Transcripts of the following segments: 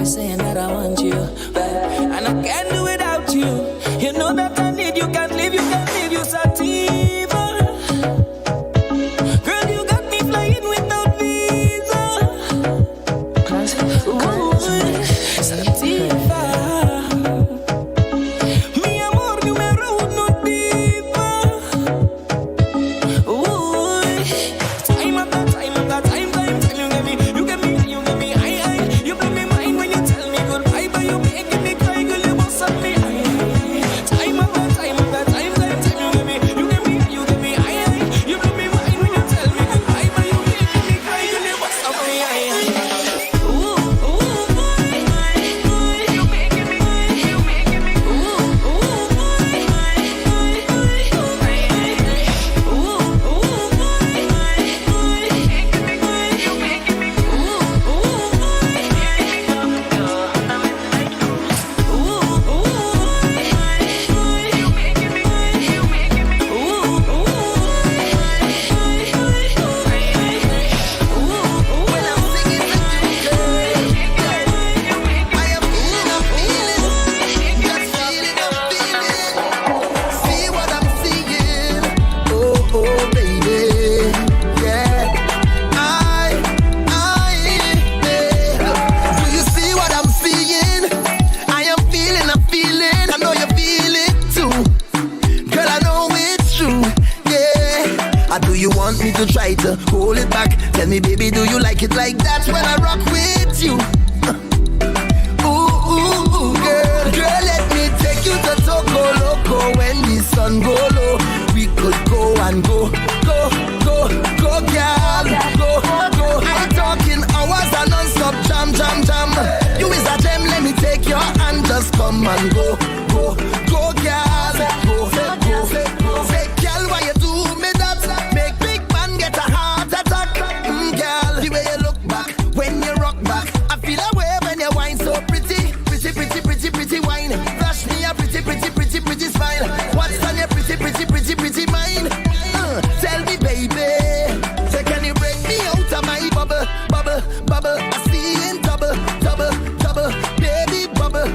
me saying that I want you, and I can't do without you. You know that I need you, can't leave you, sativa. Girl, you got me flying without visa. Ooh, sativa. Mi amor, numero uno diva. Ooh, time after time after time, you get me, you blow me mind when you tell me goodbye, but you making me cry, girl, you must have me. Time after time after time, you get me, you blow me mind when you tell me goodbye, but you making me cry, girl, you must have me. Ooh, boy, you making me, to try to hold it back. Tell me, baby, do you like it like that when I rock with you? Ooh, girl, let me take you to Toco Loco when the sun go low. We could go and go, girl, go. I'm talking hours and non-stop jam. You is a gem, let me take your hand, just come and go, girl, go. Say, girl, why you do me that? Make big man get a heart attack. Girl, the way you look back when you rock back, I feel away when you whine so pretty wine. Flash me a pretty smile. What's on your pretty mind? Tell me, baby, say can you break me out of my bubble? I see you in double, baby, bubble.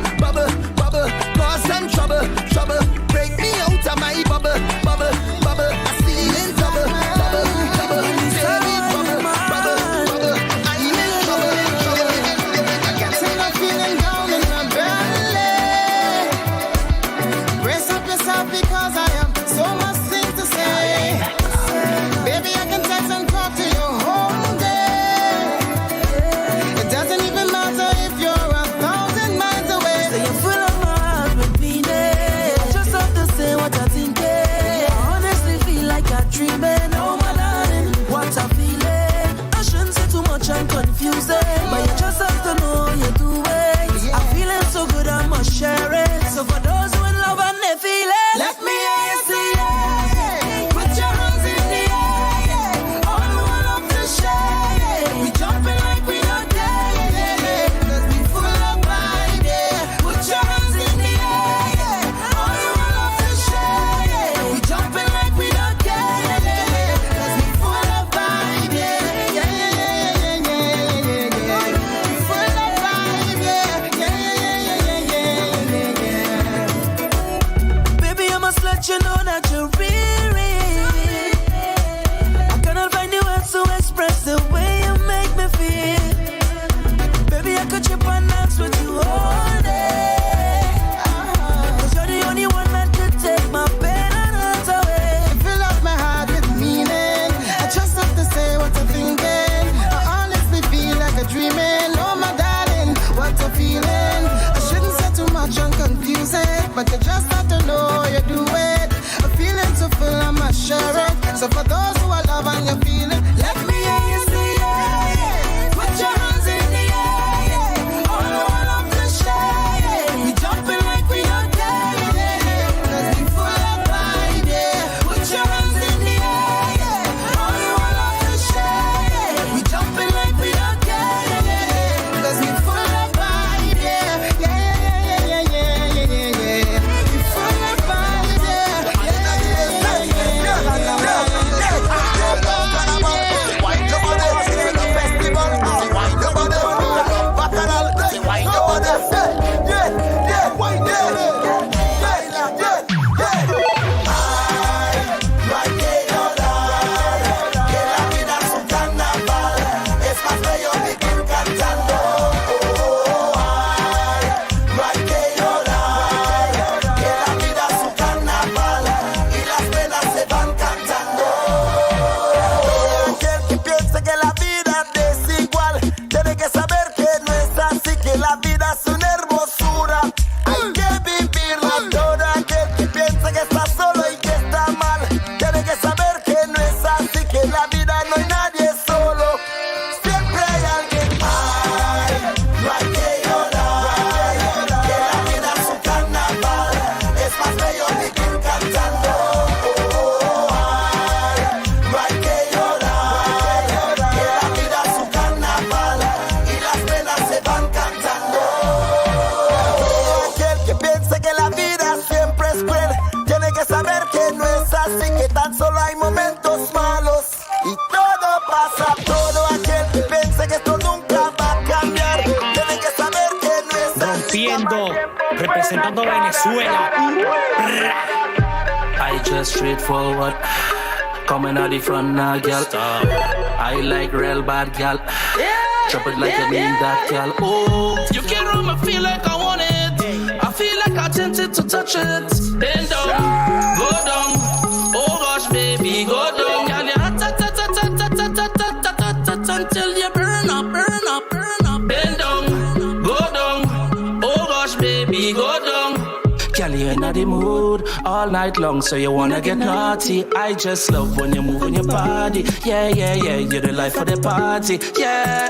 rompiendo, representando Venezuela. I just straightforward, coming out the front now, girl. I like real bad, girl. Drop it like you mean that, girl. Oh, you can't run me, feel like I want it. I feel like I tempted to touch it. Bend down, go down. Oh gosh, baby, go down. Girl, you hot, until you burn up, burn up, burn up. Bend down, go down. Oh gosh, baby, go down. Girl, you're in the mood all night long, so you wanna get naughty. I just love when you move on your body. Yeah, yeah, yeah, you're the life of the party. Yeah,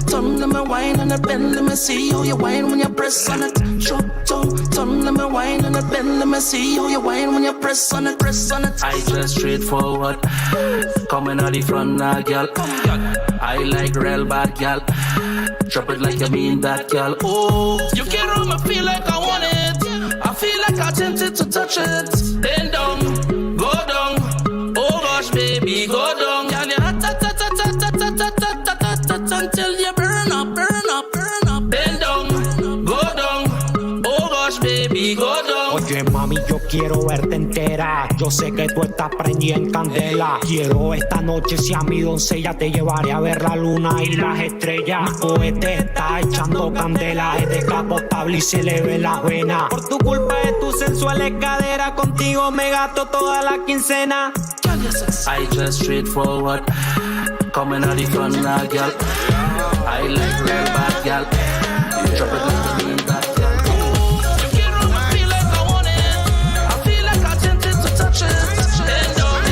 turn let me wine and a bend, let me see how you wine when you press on it. Turn let me wine and a bend, let me see how you wine when you press on it, press on it. I just straightforward, coming out the front now, girl. I like real bad, girl. Drop it like you mean that, girl. Oh, you can't run me, feel like I want it. I feel like I tempted to touch it. Bend down, go down. Oh gosh, baby, go down. Girl, you hot, until you burn up, burn up, burn up. Bend down, go down. Oh gosh, baby, go down. Oye, mami, yo quiero verte entera. Yo sé que tú estás prendida en candela. Quiero esta noche, si a mi doncella te llevaré a ver la luna y las estrellas. Mi cohete está echando candela. Es descapotable y se le ve la vena. Por tu culpa de tus sensuales caderas, contigo me gasto toda la quincena. I just straightforward, coming out the front now, girl. I like real bad, girl. Drop it like you mean that, girl. You can't run me, feel like I want it. I feel like I tempted to touch it. Bend down,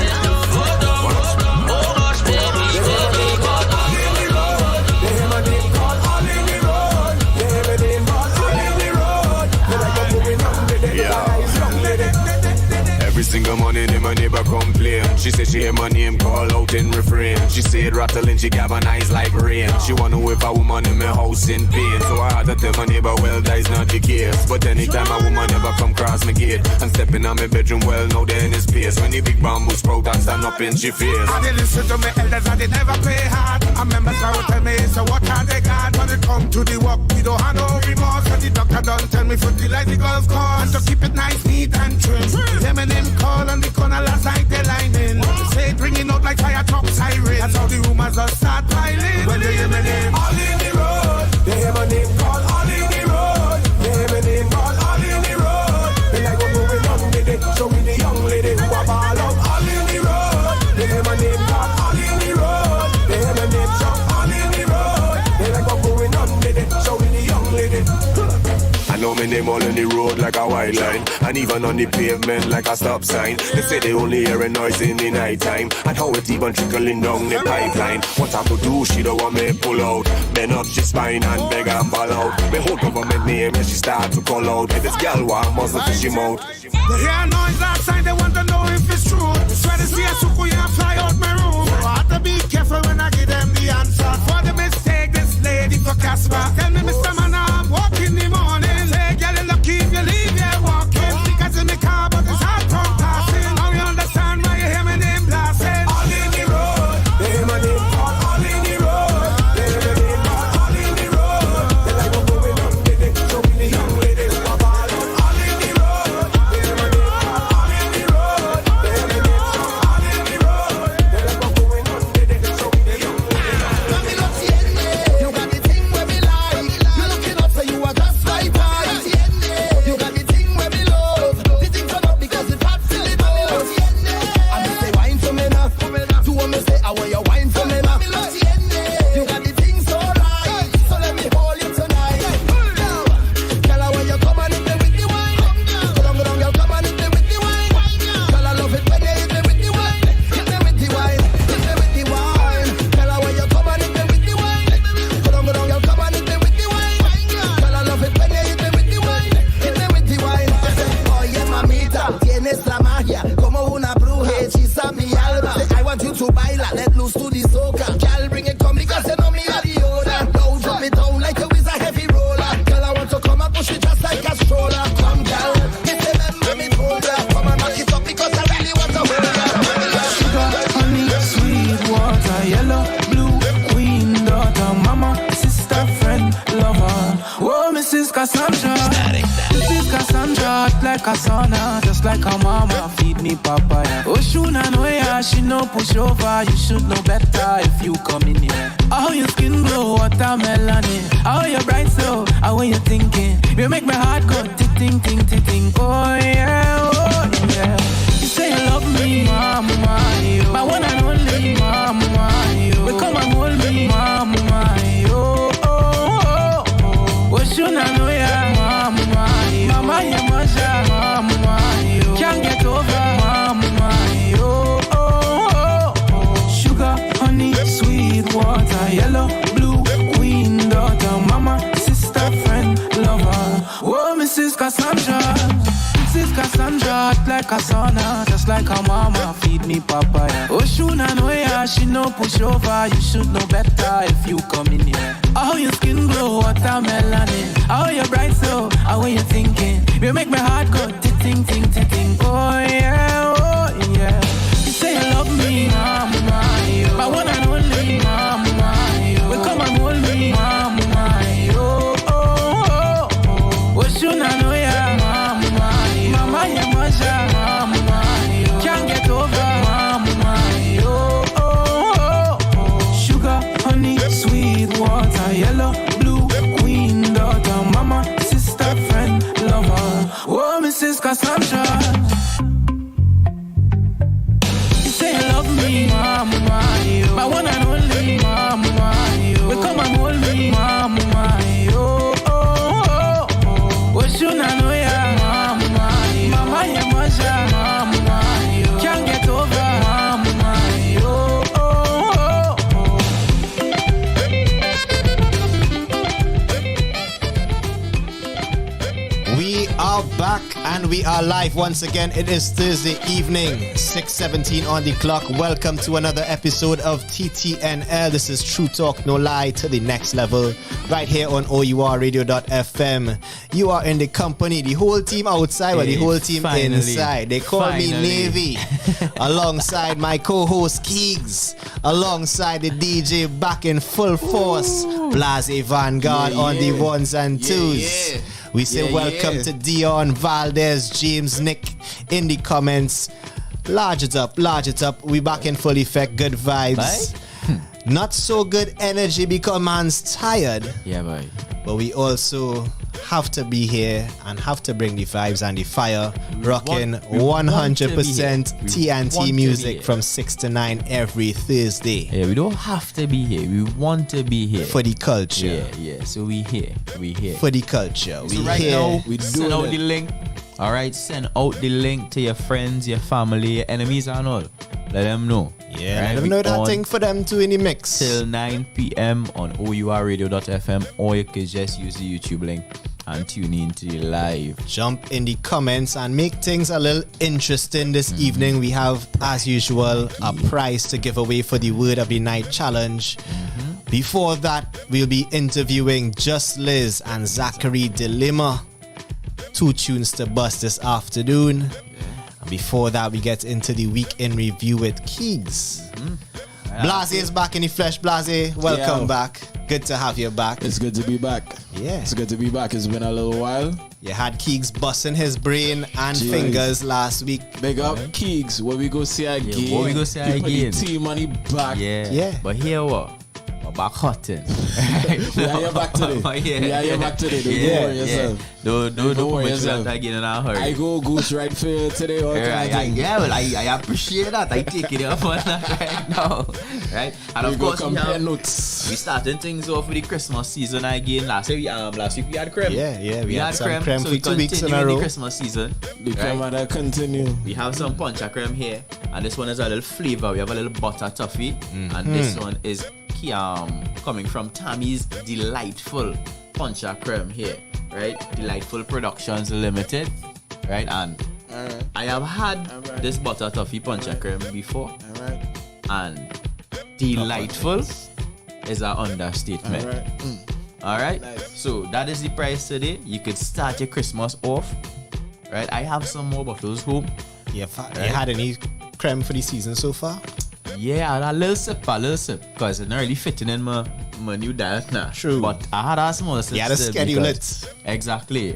go down. Oh gosh, baby, baby, go down. They hear my name called all in the road. They hear my name called all in the road. They like I'm moving on with it. Every single morning in my neighbor complain. She said she hear my name call out in refrain. She said rattling, she galvanize like rain. She wanna whip a woman in my house in pain. So I had to tell my neighbor, well, that is not the case. But anytime a woman ever come cross my gate and step in on my bedroom, well, now they're in his space. When the big bamboo sprout and stand up in she face. I did listen to my elders and they never play hard. I remember Sarah tell me, so what are they got? When it come to the work, we don't have no remorse. And the doctor don't tell me fertilize the golf course. And to keep it nice, neat and trim. Them and them call on the corner last night they lining. Say it ringing out like fire truck siren. That's how the rumors just start piling. When they hear my name, all in the road. They hear my name called all in the road. They hear my name called all in the road. They like we're moving on with it. Show me the young lady who are ball out all in the road. They hear my name called all in the road. They hear my name shout all in the road. They like we're moving on with it. Show me the young lady. I know my name all on the road like a white line, and even on the pavement like a stop sign. They say they only hear a noise in the night time, and how it even trickling down the pipeline. What I could do, she don't want me pull out. Bend up she spine and beg and ball out. Me whole government name and she start to call out. If this girl want muscle fish him out. They hear noise outside, they want to know if it's true. Swear to see a suku and fly out my room. So I have to be careful when I give them the answer. For the mistake, this lady for Casper. Tell me, Mr. Man, I'm walking in the morning. Say, girl, you're lucky if you leave here walking. Because in the car, but it's hard from passing. Now you understand why you hear my name blasting. All in the road. They hear my name called all in the road. They hear my name called all in the road. They like we're going on with it. Show me the young lady who are ball out all in the road. They hear my name called all in the road. They hear my name called all in the road. They like we're going on with it. Show me the young lady. like a sauna, just like a mama, feed me papaya. Oshuna no ya, she no push over. You should know better if you come in here. How your skin glow, watermelon. How you bright so, how you thinking? You make my heart go ting ting ting ting. Oh yeah, oh yeah. You say you love me, mama, my one and only mama. We come and hold me, mama, oh oh oh oh. Oshuna no ya, mama, you masha, mama, can't get over, mama, oh oh oh. Sugar, honey, sweet water, yellow, blue, queen, daughter, mama, sister, friend, lover. Oh, Mrs. Cassandra, hot like a sauna, just like a mama, feed me papaya. Oshuna no ya, she no push over. You should know better if you come in here. How your skin glow, watermelon. How you bright so, how you thinking? You make my heart go ting ting ting ting. Oh yeah, oh yeah. You say you love me, mama, my one and only mama. We come and hold me, mama, oh oh oh oh. Oshuna no ya, mama, you masha, mama, can't get over, mama, oh oh oh. Sugar, honey, sweet water, yellow, blue, queen, daughter, mama, sister, friend, lover. Oh, Mrs. Cassandra, you say you love me, mama, my one and only mama. We come and hold me, mama, oh oh oh oh. Oshuna no ya, mama, you masha, mama, can't get over, mama, oh oh oh oh. We are back and we are live once again. It is Thursday evening, 6:17 on the clock. Welcome to another episode of TTNL. This is True Talk, No Lie to the next level, right here on O.U.R radio.fm. You are in the company, the whole team outside, but the whole team inside. They call me Navy, alongside my co-host Keegs, alongside the DJ back in full force, Blase Vanguard on the ones and twos. We say welcome to Dion, Valdez, James, Nick in the comments. Large it up. We back in full effect. Good vibes. Not so good energy because man's tired. Yeah, boy. But we also have to be here and have to bring the vibes and the fire. Rocking 100% TNT music from 6 to 9 every Thursday. Yeah, we don't have to be here. We want to be here. For the culture. Yeah. So we here. For the culture. So right now, we send out the link. All right, send out the link to your friends, your family, your enemies and all. Let them know. Yeah, let them know that thing for them too in the mix. Till 9 p.m. on OURradio.fm, or you can just use the YouTube link and tune in to the live. Jump in the comments and make things a little interesting this evening. We have, as usual, a prize to give away for the Word of the Night challenge. Before that, we'll be interviewing Juss, Lizz and Zachary de Lima. 2 tunes to bust this afternoon. And before that, we get into the week in review with Keegs. Blase is back in the flesh. Blase, welcome back. Good to have you back. It's good to be back. Yeah. It's good to be back. It's been a little while. You had Keegs busting his brain and fingers last week. Big up Keegs. What we go see again. Yeah, what we go see you again. Put the team on the back. Yeah. But here what? We're back hotting. We are here back today. We are here back today. Don't worry yourself. Don't worry yourself again in a hurry. I go goose right for you today. I appreciate that. I take it up on that right now. Right? And of course we starting things off with the Christmas season again. Last week we had creme. Yeah. We had some creme so for 2 weeks in a row. The Christmas season. The creme and continue. We have some puncha creme here, and this one is a little flavor. We have a little butter toffee, and this one is coming from Tammy's Delightful Puncha Creme here, right? Delightful Productions Limited, right? And I have had this butter toffee puncha creme before, and delightful is an understatement. All right. Nice. So that is the price today. You could start your Christmas off, right? I have some more bottles home. You had any creme for the season so far? Yeah, a little sip, because it's not really fitting in my new diet now. True. But I had a small sip. You had to schedule it. Exactly.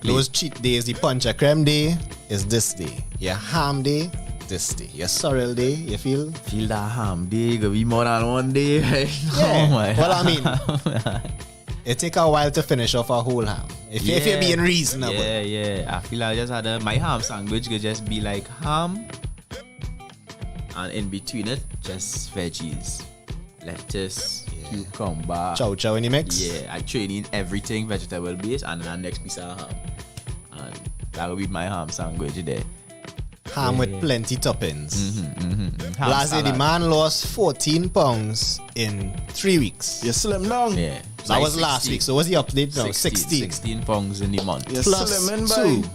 Those cheat days, the punch a creme day is this day. Your ham day, this day. Your sorrel day, you feel that ham day, gonna be more than one day. Right? Yeah. Oh my Well, I mean, it take a while to finish off a whole ham. If you're being reasonable. Yeah. I feel I just had my ham sandwich could just be like ham, and in between it, just veggies, lettuce, cucumber, chow in the mix. Yeah, I train in everything vegetable based, and then the next piece of ham, and that will be my ham sandwich there. Ham with plenty toppings. Last year, the salad. man lost 14 pounds in 3 weeks. You slim down. Yeah. That was last week. So what's the update now? 16 pounds in the month. You Plus slimming, 2. boy.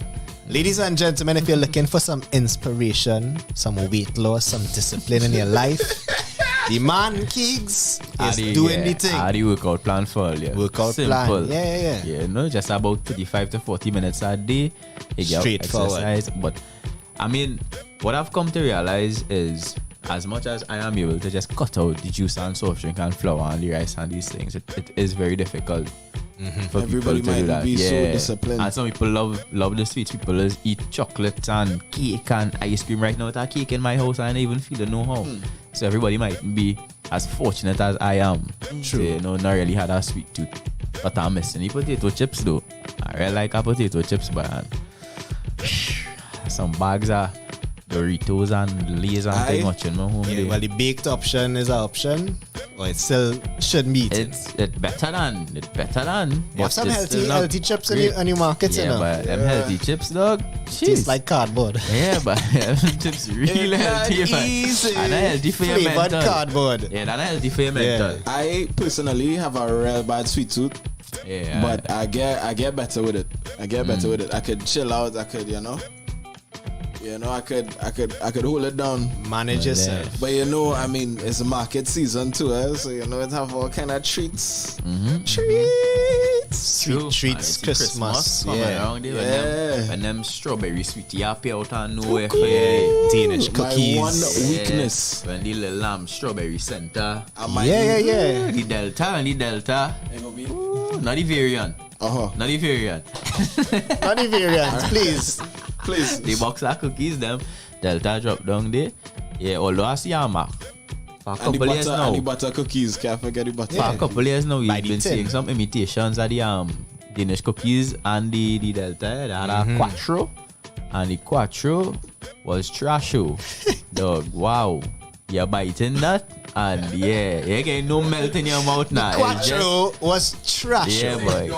Ladies and gentlemen, if you're looking for some inspiration, some weight loss, some discipline in your life, the man Keegs is doing the thing. The workout plan for you. Workout Simple. plan. Yeah. Yeah, no, just about 35 to 40 minutes a day. You get Straightforward. exercise. But I mean, what I've come to realize is, as much as I am able to just cut out the juice and soft drink and flour and the rice and these things, it is very difficult for Everybody people to do might that. be so disciplined. And some people love the sweets. People just eat chocolate and cake and ice cream. Right now, with a cake in my house, I don't even feel the know-how. So everybody might be as fortunate as I am. True. So, not really had a sweet tooth. But I'm missing the potato chips though. I really like a potato chips, but some bags of Doritos and Lay's and thing watching my home. Yeah, well, the baked option is an option, or it still shouldn't be eaten. It's better than. You have some it's healthy still not chips great. on your market, Yeah, you know. but them healthy chips, dog. Tastes like cardboard. Yeah, but them chips real healthy, man. easy. And healthy for your Flavored mental. cardboard. Yeah, that healthy for your mental. I personally have a real bad sweet tooth, Yeah, but I get better with it. I could chill out. I could, I could hold it down. Manage yourself. But I mean, it's a market season too, so it have all kind of treats. Sweet treats, Christmas. coming Yeah. around there when them strawberry sweetie appear out of nowhere for Cuckoo. you. Danish My cookies. one weakness. When the little strawberry center. Yeah. The Delta. Ooh, not the variant. Not the variant. Not the variant, please. The box of cookies, them Delta drop down there. Yeah, although I see a mark. For a And couple years now. and the butter cookies. Can't forget the butter. For a couple years now, By we've the been tin. seeing some imitations of the Danish cookies and the Delta. They had a Quattro, and the Quattro was trasho. Dog, wow. You're biting that, and you get no melt in your mouth now. It's just- Quattro was trash. Yeah, boy.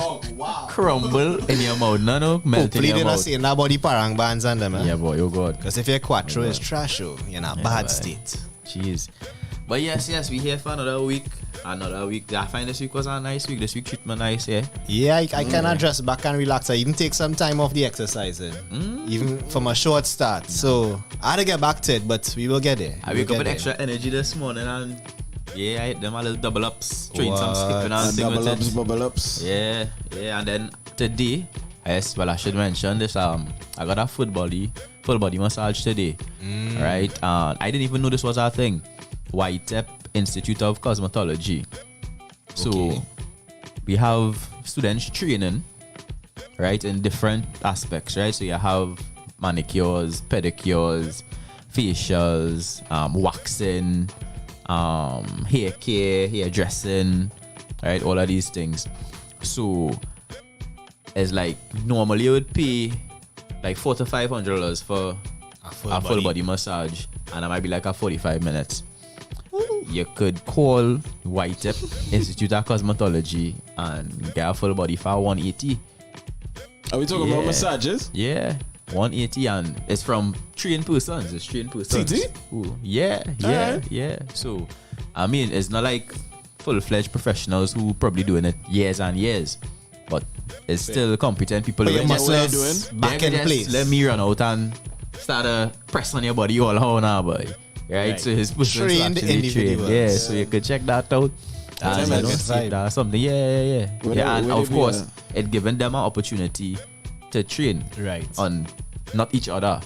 Crumble in your mouth. No, melt in Hopefully your they're not mouth. saying that about the parang bands and them. Yeah, boy, oh God. Because if your Quattro is trash, you're in a bad boy. state. Jeez. But yes, we here for another week. I find this week was a nice week. This week treat me nice, yeah. Yeah, I can address back and relax. I even take some time off the exercising, even from a short start. So I had to get back to it, but we will get there. I wake up with extra energy this morning and I hit them a little double ups, train some What? skipping and thing with it. Bubble ups. Yeah, and then today, I should mention this. I got a full body massage today, right? And I didn't even know this was a thing. White Institute of Cosmetology. So we have students training, right, in different aspects, right? So you have manicures, pedicures, facials, waxing, hair care, hair dressing, right? All of these things. So it's like normally you would pay like $400 to $500 for a full body massage, and it might be like a 45 minutes. You could call White Institute of Cosmetology and get a full body for $180. Are we talking about massages? Yeah, $180, and it's from trained persons. It's trained persons. TT? Ooh, yeah. So, I mean, it's not like full-fledged professionals who probably doing it years and years, but it's still competent people. But your who just- muscles back in just place. Let me run out and start a press on your body all around now, boy. Right? So his person is Trained actually individuals. trained. Yeah, so you could check that out. And a you know, good see vibe. if that's something. Yeah. And where of they be course, at? it giving them an opportunity to train Right. on not each other,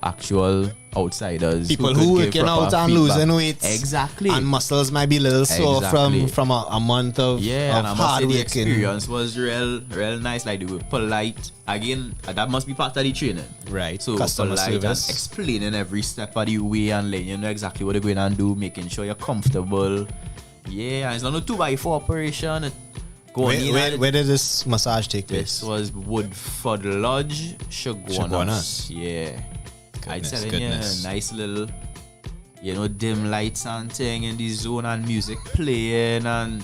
actual outsiders. People could who give working proper out and feedback. losing weight. Exactly. And muscles might be a little sore Exactly. from a month of, Yeah, and I of must hard say the working. experience was real nice. Like they were polite. Again, that must be part of the training. Right. So Customer polite service. and explaining every step of the way and letting you know exactly what they're going to do, making sure you're comfortable. Yeah, and it's not a 2x4 operation. Where did this massage take place? This was Woodford Lodge, Shoguanas. Yeah. I tell you, nice little, dim lights and thing in the zone and music playing and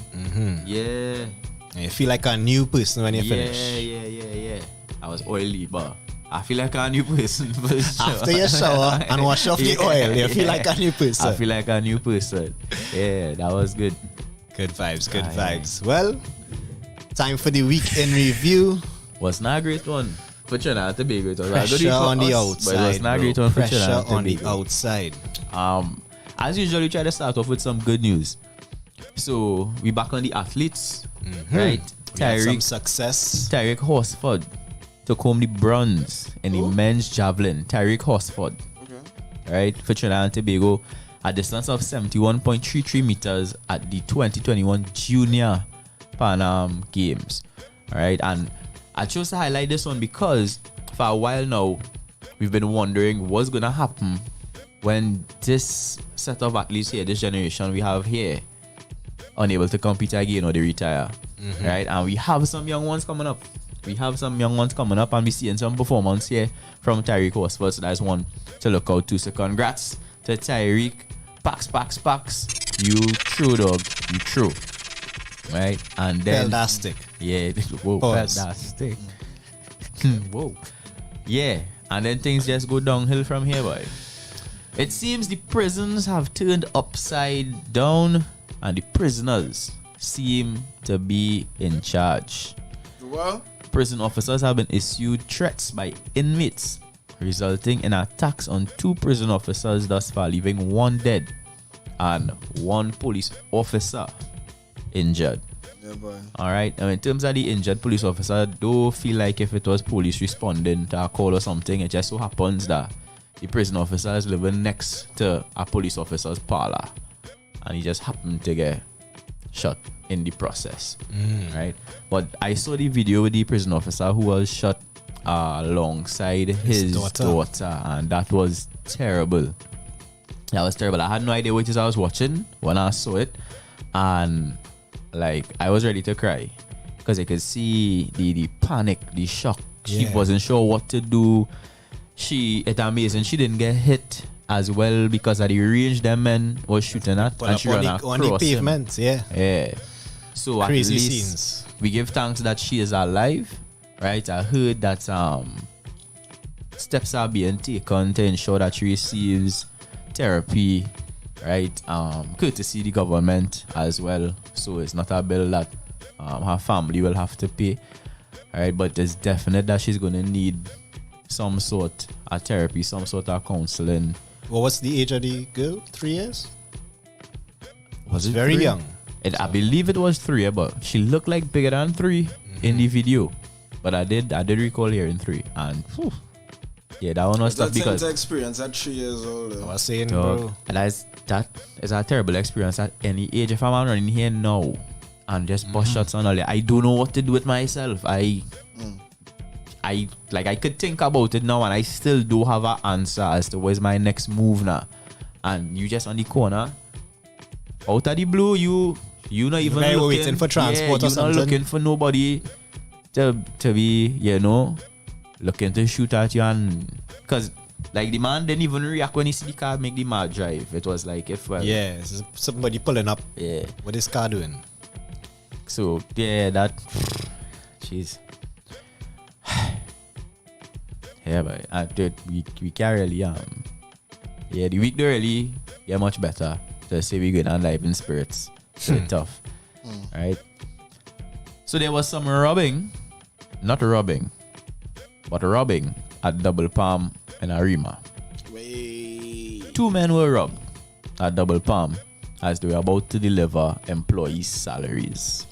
yeah. And you feel like a new person when you finish. Yeah. I was oily, but I feel like a new person. After you shower and wash off the oil, you feel like a new person. I feel like a new person. Yeah, that was good. Good vibes, good vibes. Well, time for the week in review. Was not a great one. For Trinidad and Tobago, it was a good Pressure week for on the us, outside. but it was not a bro. great one for Pressure Trinidad and on the Tobago. outside. As usual, we try to start off with some good news. So we back on the athletes, right? We had some success. Tyreek Horsford took home the bronze in the men's javelin. Tyreek Horsford, right, for Trinidad and Tobago, a distance of 71.33 meters at the 2021 Junior Pan Am Games. All right, and I chose to highlight this one because for a while now we've been wondering what's gonna happen when this set of athletes here, this generation we have here, unable to compete again or they retire, right? And we have some young ones coming up. And we seeing some performance here from Tyreek Horsford. So that's one to look out to. So congrats to Tyreek. Pax. You true, dog. You true. Right? And then Fantastic. yeah, whoa, Pause. fantastic. Whoa. Yeah. And then things just go downhill from here, boy. It seems the prisons have turned upside down and the prisoners seem to be in charge. Well, Prison officers have been issued threats by inmates, resulting in attacks on 2 prison officers thus far, leaving 1 dead and 1 police officer injured. yeah, boy. Alright, now in terms of the injured police officer, I don't feel like if it was police responding to a call or something, it just so happens that the prison officer is living next to a police officer's parlor and he just happened to get shot in the process, right? But I saw the video with the prison officer who was shot alongside his daughter, and that was terrible. That was terrible. I had no idea what I was watching when I saw it, and like I was ready to cry because I could see the panic, the shock. She wasn't sure what to do. It's amazing she didn't get hit as well because of the range them men was shooting at, and she ran on the across him. pavement, yeah. So Crazy at least scenes. we give thanks that she is alive, right? I heard that steps are being taken to ensure that she receives therapy, right? Courtesy the government as well. So it's not a bill that her family will have to pay, right? But it's definite that she's gonna need some sort of therapy, some sort of counseling. What was the age of the girl? 3 years? Was it Very 3? young. I believe it was 3, but she looked like bigger than 3 in the video. But I did recall hearing 3, and yeah, that one was tough because experience at 3 years old. I was saying, dog, bro. that is a terrible experience at any age. If I'm running here now and just bust shots on all that, I don't know what to do with myself. I could think about it now, and I still do have an answer as to where's my next move now. And you just on the corner, out of the blue, you not even looking, waiting for transport or you're something. not looking for nobody to be, looking to shoot at you. And because like the man didn't even react when he see the car make the mad drive. It was like It's somebody pulling up. yeah. What is car doing? So yeah, that jeez. Yeah, but we can't really the week don't really get much better. To say we're going on live in spirits. So it's tough. Right? So there was some robbing at Double Palm in Arima. Wait. 2 men were robbed at Double Palm as they were about to deliver employees' salaries.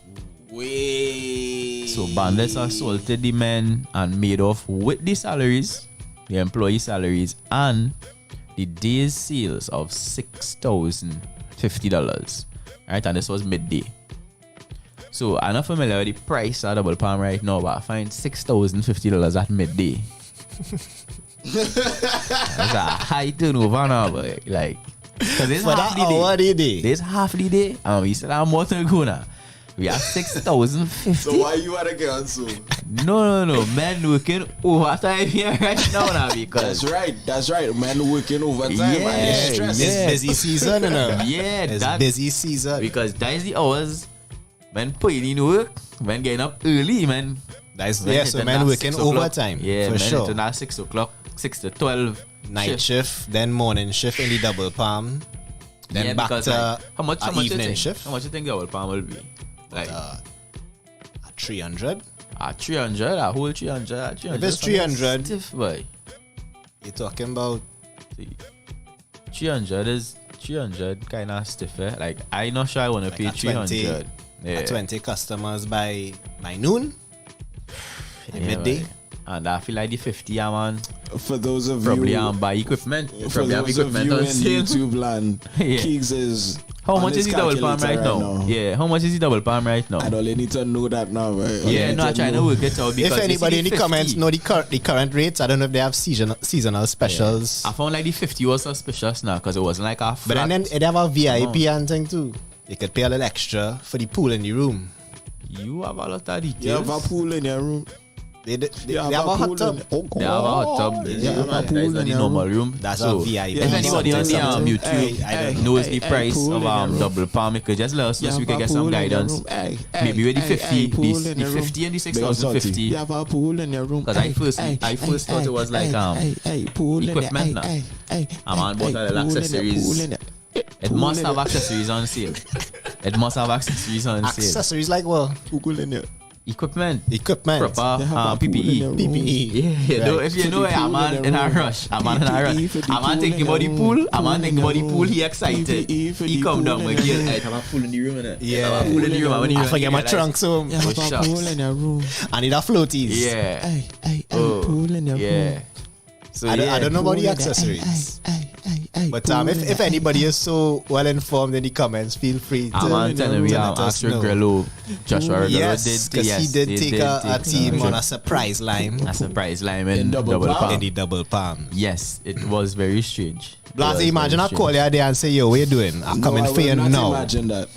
Wait. So bandits assaulted the men and made off with the salaries, the employee salaries, and the day's sales of $6,050. Right, and this was midday. So I'm not familiar with the price of double palm right now, but I find $6,050 at midday. That's a high turnover now, but like, because it's For half that the hour day. the day. There's half the day, and we still have more to go now. We have 6,050. So why you wanna get on so? No. Men working overtime here right now because That's right. Man working overtime. Yeah, Man, it's stress. It's busy season, you know. yeah, It's that busy season. because that is the hours when putting in work, when getting up early, man. That's When so hitting man that working 6 o'clock. overtime. Yeah, for man sure. hitting that 6 o'clock, 6 to 12 Night shift, then morning shift in the double palm, then Yeah, back because, to like, how much you evening think? shift. How much you think double palm will be? Like 300. 300, a whole 300. If it's 300, stiff boy. you're talking about 300 kind of stiff. Like I'm not sure I want to pay a 20, 300. Yeah. 20 customers by noon, midday. Boy. And I feel like the 50, man. For those of Probably you, buy equipment. for Probably have those of equipment you on in sale. YouTube land, Yeah. Keegs is How on much his is the double palm calculator right now? Yeah, how much is the double palm right now? I don't need to know that now, right? Yeah, no, I'm trying to work it out because If anybody in the 50, comments know the current rates, I don't know if they have seasonal specials. I found like the 50 was suspicious now because it wasn't like a flat. But then they have a VIP and thing too. You could pay a little extra for the pool in the room. You have a lot of details. You have a pool in your room. They You have a hot pool tub. in- They have a hot tub. Yeah, Yeah, have a man. pool That is in not the your normal room. room. That's So, a VIP. if anybody on the something. YouTube I don't knows the hey, price pool of in your room. double palm, you could just let us know so we You can have get a some pool in your guidance. room. Maybe with the 50, pool in the your room. 50 and the Big up, Salty. 6,050. You have a pool in your room. Because I first thought it was like pool equipment now. I'm on board with the accessories. It must have accessories on sale. It must have accessories on sale. Accessories like what? Pool in your Equipment. Equipment. Proper They have a pool in PPE. your room. PPE. Yeah, though, if you For know the I'm pool man in in the a room. rush. I'm man in a rush. PPE for the I'm man pool thinking in about the the room. pool. I'm man Pool thinking in about the the pool. room. He excited. PPE for He the come pool down in with the gear. room. I have a pool in the room, innit? Yeah. I have a pool in the room. I forget my trunk, so You have a shucks. pool in your room. I need a floaties. Yeah. Hey, Oh, pool in your room. yeah. So I don't know about the Pool in accessories. But pool in if anybody is so well informed in the comments, feel free to I'm on telling me I'm let us Astro know. Grillo. Joshua Regalo Yes, did. because he did take a team on a surprise line a surprise line In in double double palm? palm. in the double palm. Yes, it was very strange. It was Blase, imagine I very call you there and say, yo, what you doing? I'm coming for you now. Imagine that.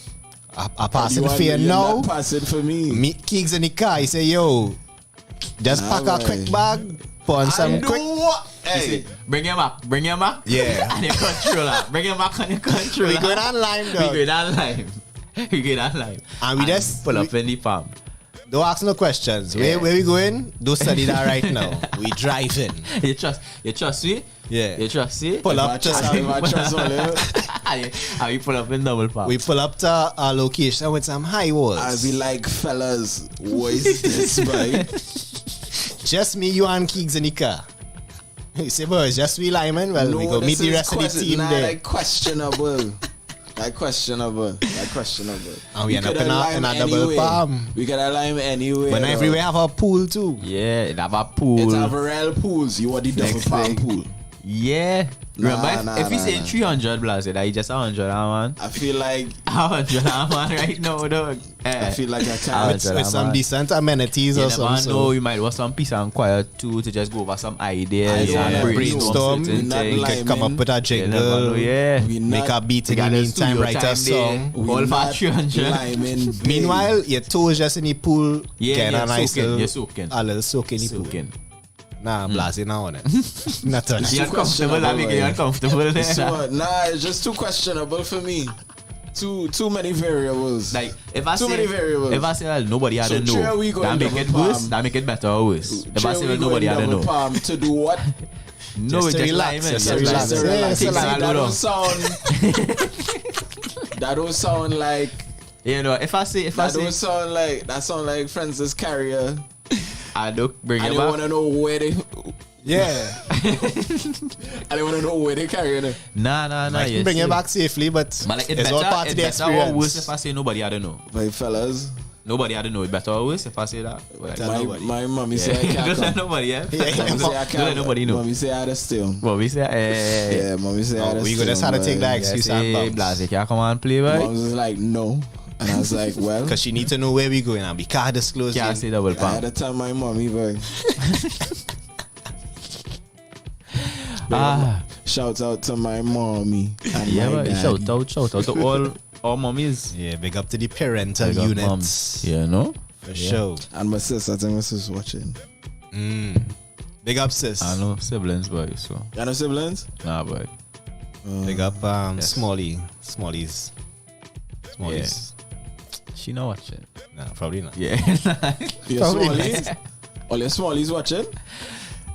I pass it for you now. Pass it for me. Meet Keegs in the car. He say, yo, just pack a Alright. quick bag, put on some quick. what? Hey, bring him back. Yeah. And the controller. Bring him back on the controller. We going online, We dog. going online. We going online. And we just pull up in the palm. Don't ask no questions. Yeah. Where we going? Don't study that right now. We driving. You trust me? Yeah. You trust me? Pull up to How you pull up in double palm? we pull up to a location with some high walls. I'll be like, fellas, what is this, boy? Just me, you, and Keegs in the car. You say, boys, just we Lyman. Well, we go meet the rest of the team there. Like questionable. Like questionable. And we end up could in align a double anyway. palm. We can align anywhere. But dog. everywhere have a pool too. Yeah, it have a pool. It's have real pools. You want the double palm pool. Yeah. Remember, Nah, if you nah, say nah. 300 blasted, that you just 100, man. I feel like 100, man, right now, dog. I feel like I Ah, can't. With some decent amenities You or never something. know, you might want some peace and quiet too to just go over some ideas Yeah, and brainstorm. certain Not things. like- Could come up with a You never know, jingle. yeah. We Make not- a beat We in the got a meantime, studio write a time song. we All for not 300. liming big. Meanwhile, your toes just in the pool. Yeah, getting yeah, a nice soaking, little, you're soaking. a little soak in the pool. Soaking. Nah, blasting now on it. Not touch. You're uncomfortable, that make you uncomfortable there. So, nah, it's just too questionable for me. Too many variables. Like if I Too say, many variables. if I say well, nobody had So to three know, we go that in make double it worse, palm. that make it better or worse. If I say well, nobody had to know, Palm to do what? no, Just it's to just relax, lying, just man. to Just relax. lying. Yeah, Take so like some that load don't off. sound. That don't sound like. You know, if I say, That sound like Francis Carrier. I don't bring I it don't back. want to know where they. Yeah. I don't want to know where they carrying it. Nah. You can bring it back safely, but But like, it's all part of the better or worse experience. if I say nobody had to know. My fellas, Nobody had to know it better always if I say that. Like, My mommy say I can't don't let come. nobody, yeah? Mommy say I Don't can't. let nobody know. Mommy say I had to steal. Mommy say, Yeah, mommy say I had to we steal. go just had to take that excuse and bounce. Blase, can I come and play, right? Mom's was like, no. And I was like, well, Because she need to know where we going and we can't disclose Can't it. say double I had pump. to tell my mommy, boy. Shout out to my mommy and Yeah, my but daddy. shout out to all mommies. Yeah, big up to the parental Big up units. moms. You know? For sure. And my sister, I think my sister's watching. Big up, sis. I know siblings, boy, so. You got no siblings? Nah, boy. Big up Yes. Smallies. She not watching. Nah, probably not. Yeah. Your Probably smallies? All your smallies watching?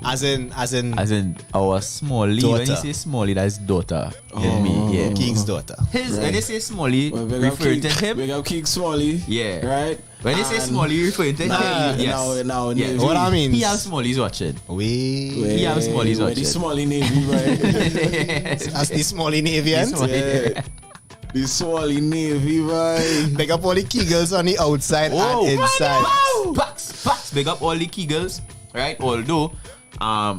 As in As in our Smalley. When you Daughter. say Smalley, that's daughter. Get me? Yeah. King's daughter. When you say Smalley, Well, big up referring to Keek- him. Big up Keek Smalley. Yeah. Right? When you say And- Smalley, referring to him. Yes. Now, Yes. What I mean? He have Smallies watching. We have Smallies Where watching. the Smalley Navy, right? as the Smalley Navians. Yeah. The Smalley Navy, right? Big up all the Kegels on the outside and inside. Packs. Big up all the Kegels, right? Although, I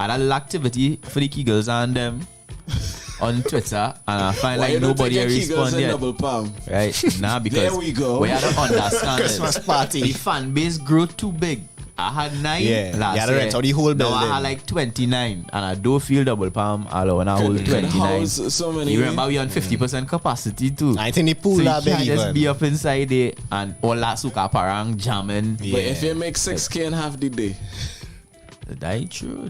had a little activity for the Kegels and them on Twitter, and I find Why like you don't nobody take your respond Kegels in yet. double palm? Right? Nah, because There we go. we had to understand Christmas it. party. The fan base grew too big. I had 9 Yeah, last you had to year. rent out the whole Now I building. had like 29, and I don't feel double palm. I want to hold Could 29. house so many. You remember we on 50% capacity too. I think the pool So you are big can't just even. be up inside there and all that suka parang jamming. But if you make 6K in half the day, That is true.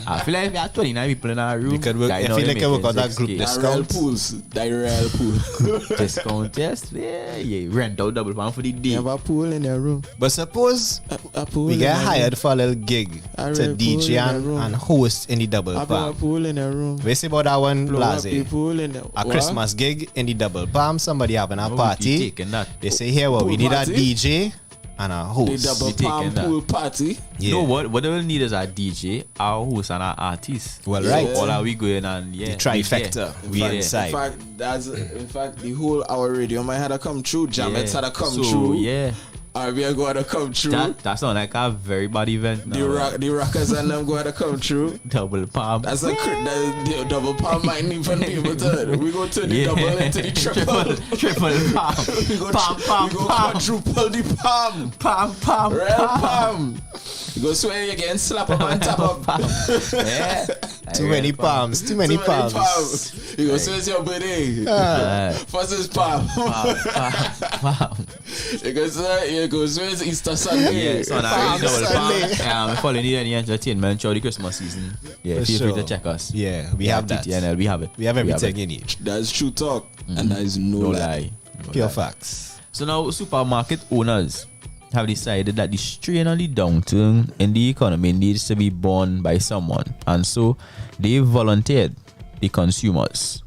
I feel like if you have 29 people in our room, You could work- guy I know feel they like you work making on that group 6K. discount. that real pools, that real pool. Discount, yes. Yeah. Rent out double pound for the day. You have a pool in your room. But suppose A pool. we in get your room. hired for a little gig I to read DJ pool in the and, room. and host in the double Have a palm. pool in your room. We say about that one, Blow up the Blase. pool in the A what? Christmas gig in the double palm. Somebody having a Oh, party. you taking that. They say, here, well, we Pool need a party? DJ and a The host. double You taking palm that. pool party. Yeah. You know what they will need is a DJ, our host, and our artist. Well, So right. all are we going and The yeah. trifecta. We Yeah. inside. In fact, the whole our radio might had to come true. Jamets had to come so, true. Yeah. We are going to come true. That sounds like a very bad event now. The rockers and them going to come true. Double palm. That's the double palm might even be able to. We go to the Yeah. double into the triple. Triple palm. We go, Palm. we go quadruple the palm. Palm. Real palm. You go swear you getting slap up and tap up. Yeah. Too many palms. Too many Too many palms. palms. You go swear it's your birthday. First is palm. You go swear it's Easter Sunday. Yeah, so now Palm double Sunday. palm. If you need any entertainment throughout the Christmas season, yeah, For feel free sure. to check us. Yeah, we have that. TTNL, we have it. We have everything you need. That's true talk. And that is no No lie. lie. Pure facts. So now supermarket owners have decided that the strain on the downturn in the economy needs to be borne by someone, and so they volunteered the consumers.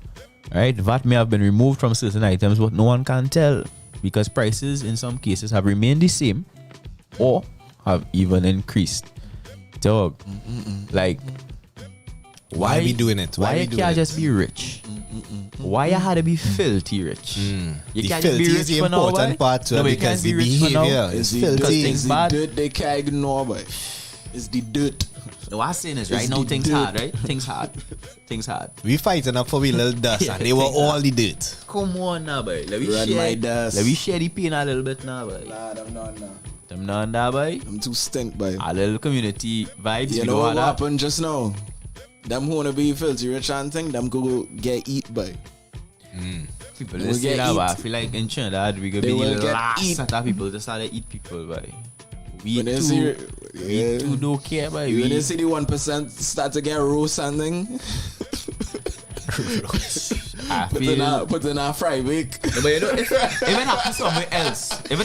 Right? VAT may have been removed from certain items, but no one can tell because prices in some cases have remained the same or have even increased. Dog, like Why we doing it? Why we you doing can't it? just be rich? Why you had to be filthy rich? You The can't just be filthy rich is the for now, important boy. part to No, it but you because can't the be rich for now. behavior It's is the dirt, filthy. it's the bad. dirt they can't ignore, boy. It's the dirt. What I'm saying is, right It's now the things dirt. hard, right? Things hard. We fighting up for we little dust Yeah, and they were things all hard. the dirt. Come on now, boy. Let me Run my dust. Let me share the pain a little bit now, boy. Nah, I'm not now. Them none that, boy. I'm too stink, boy. A little community vibes. You we know go what hard up. happened just now? Them who wanna be filthy rich and thing, them go get eat, boy. People They just will say get that, but I eat. feel like in Trinidad we could They be will the get last eat. set of people to start to eat people, boy. We When they too, see, we too don't care, boy. when they We, see the 1% start to get roast and thing, I put in a fry bake. No, but you know, if it happens somewhere else, In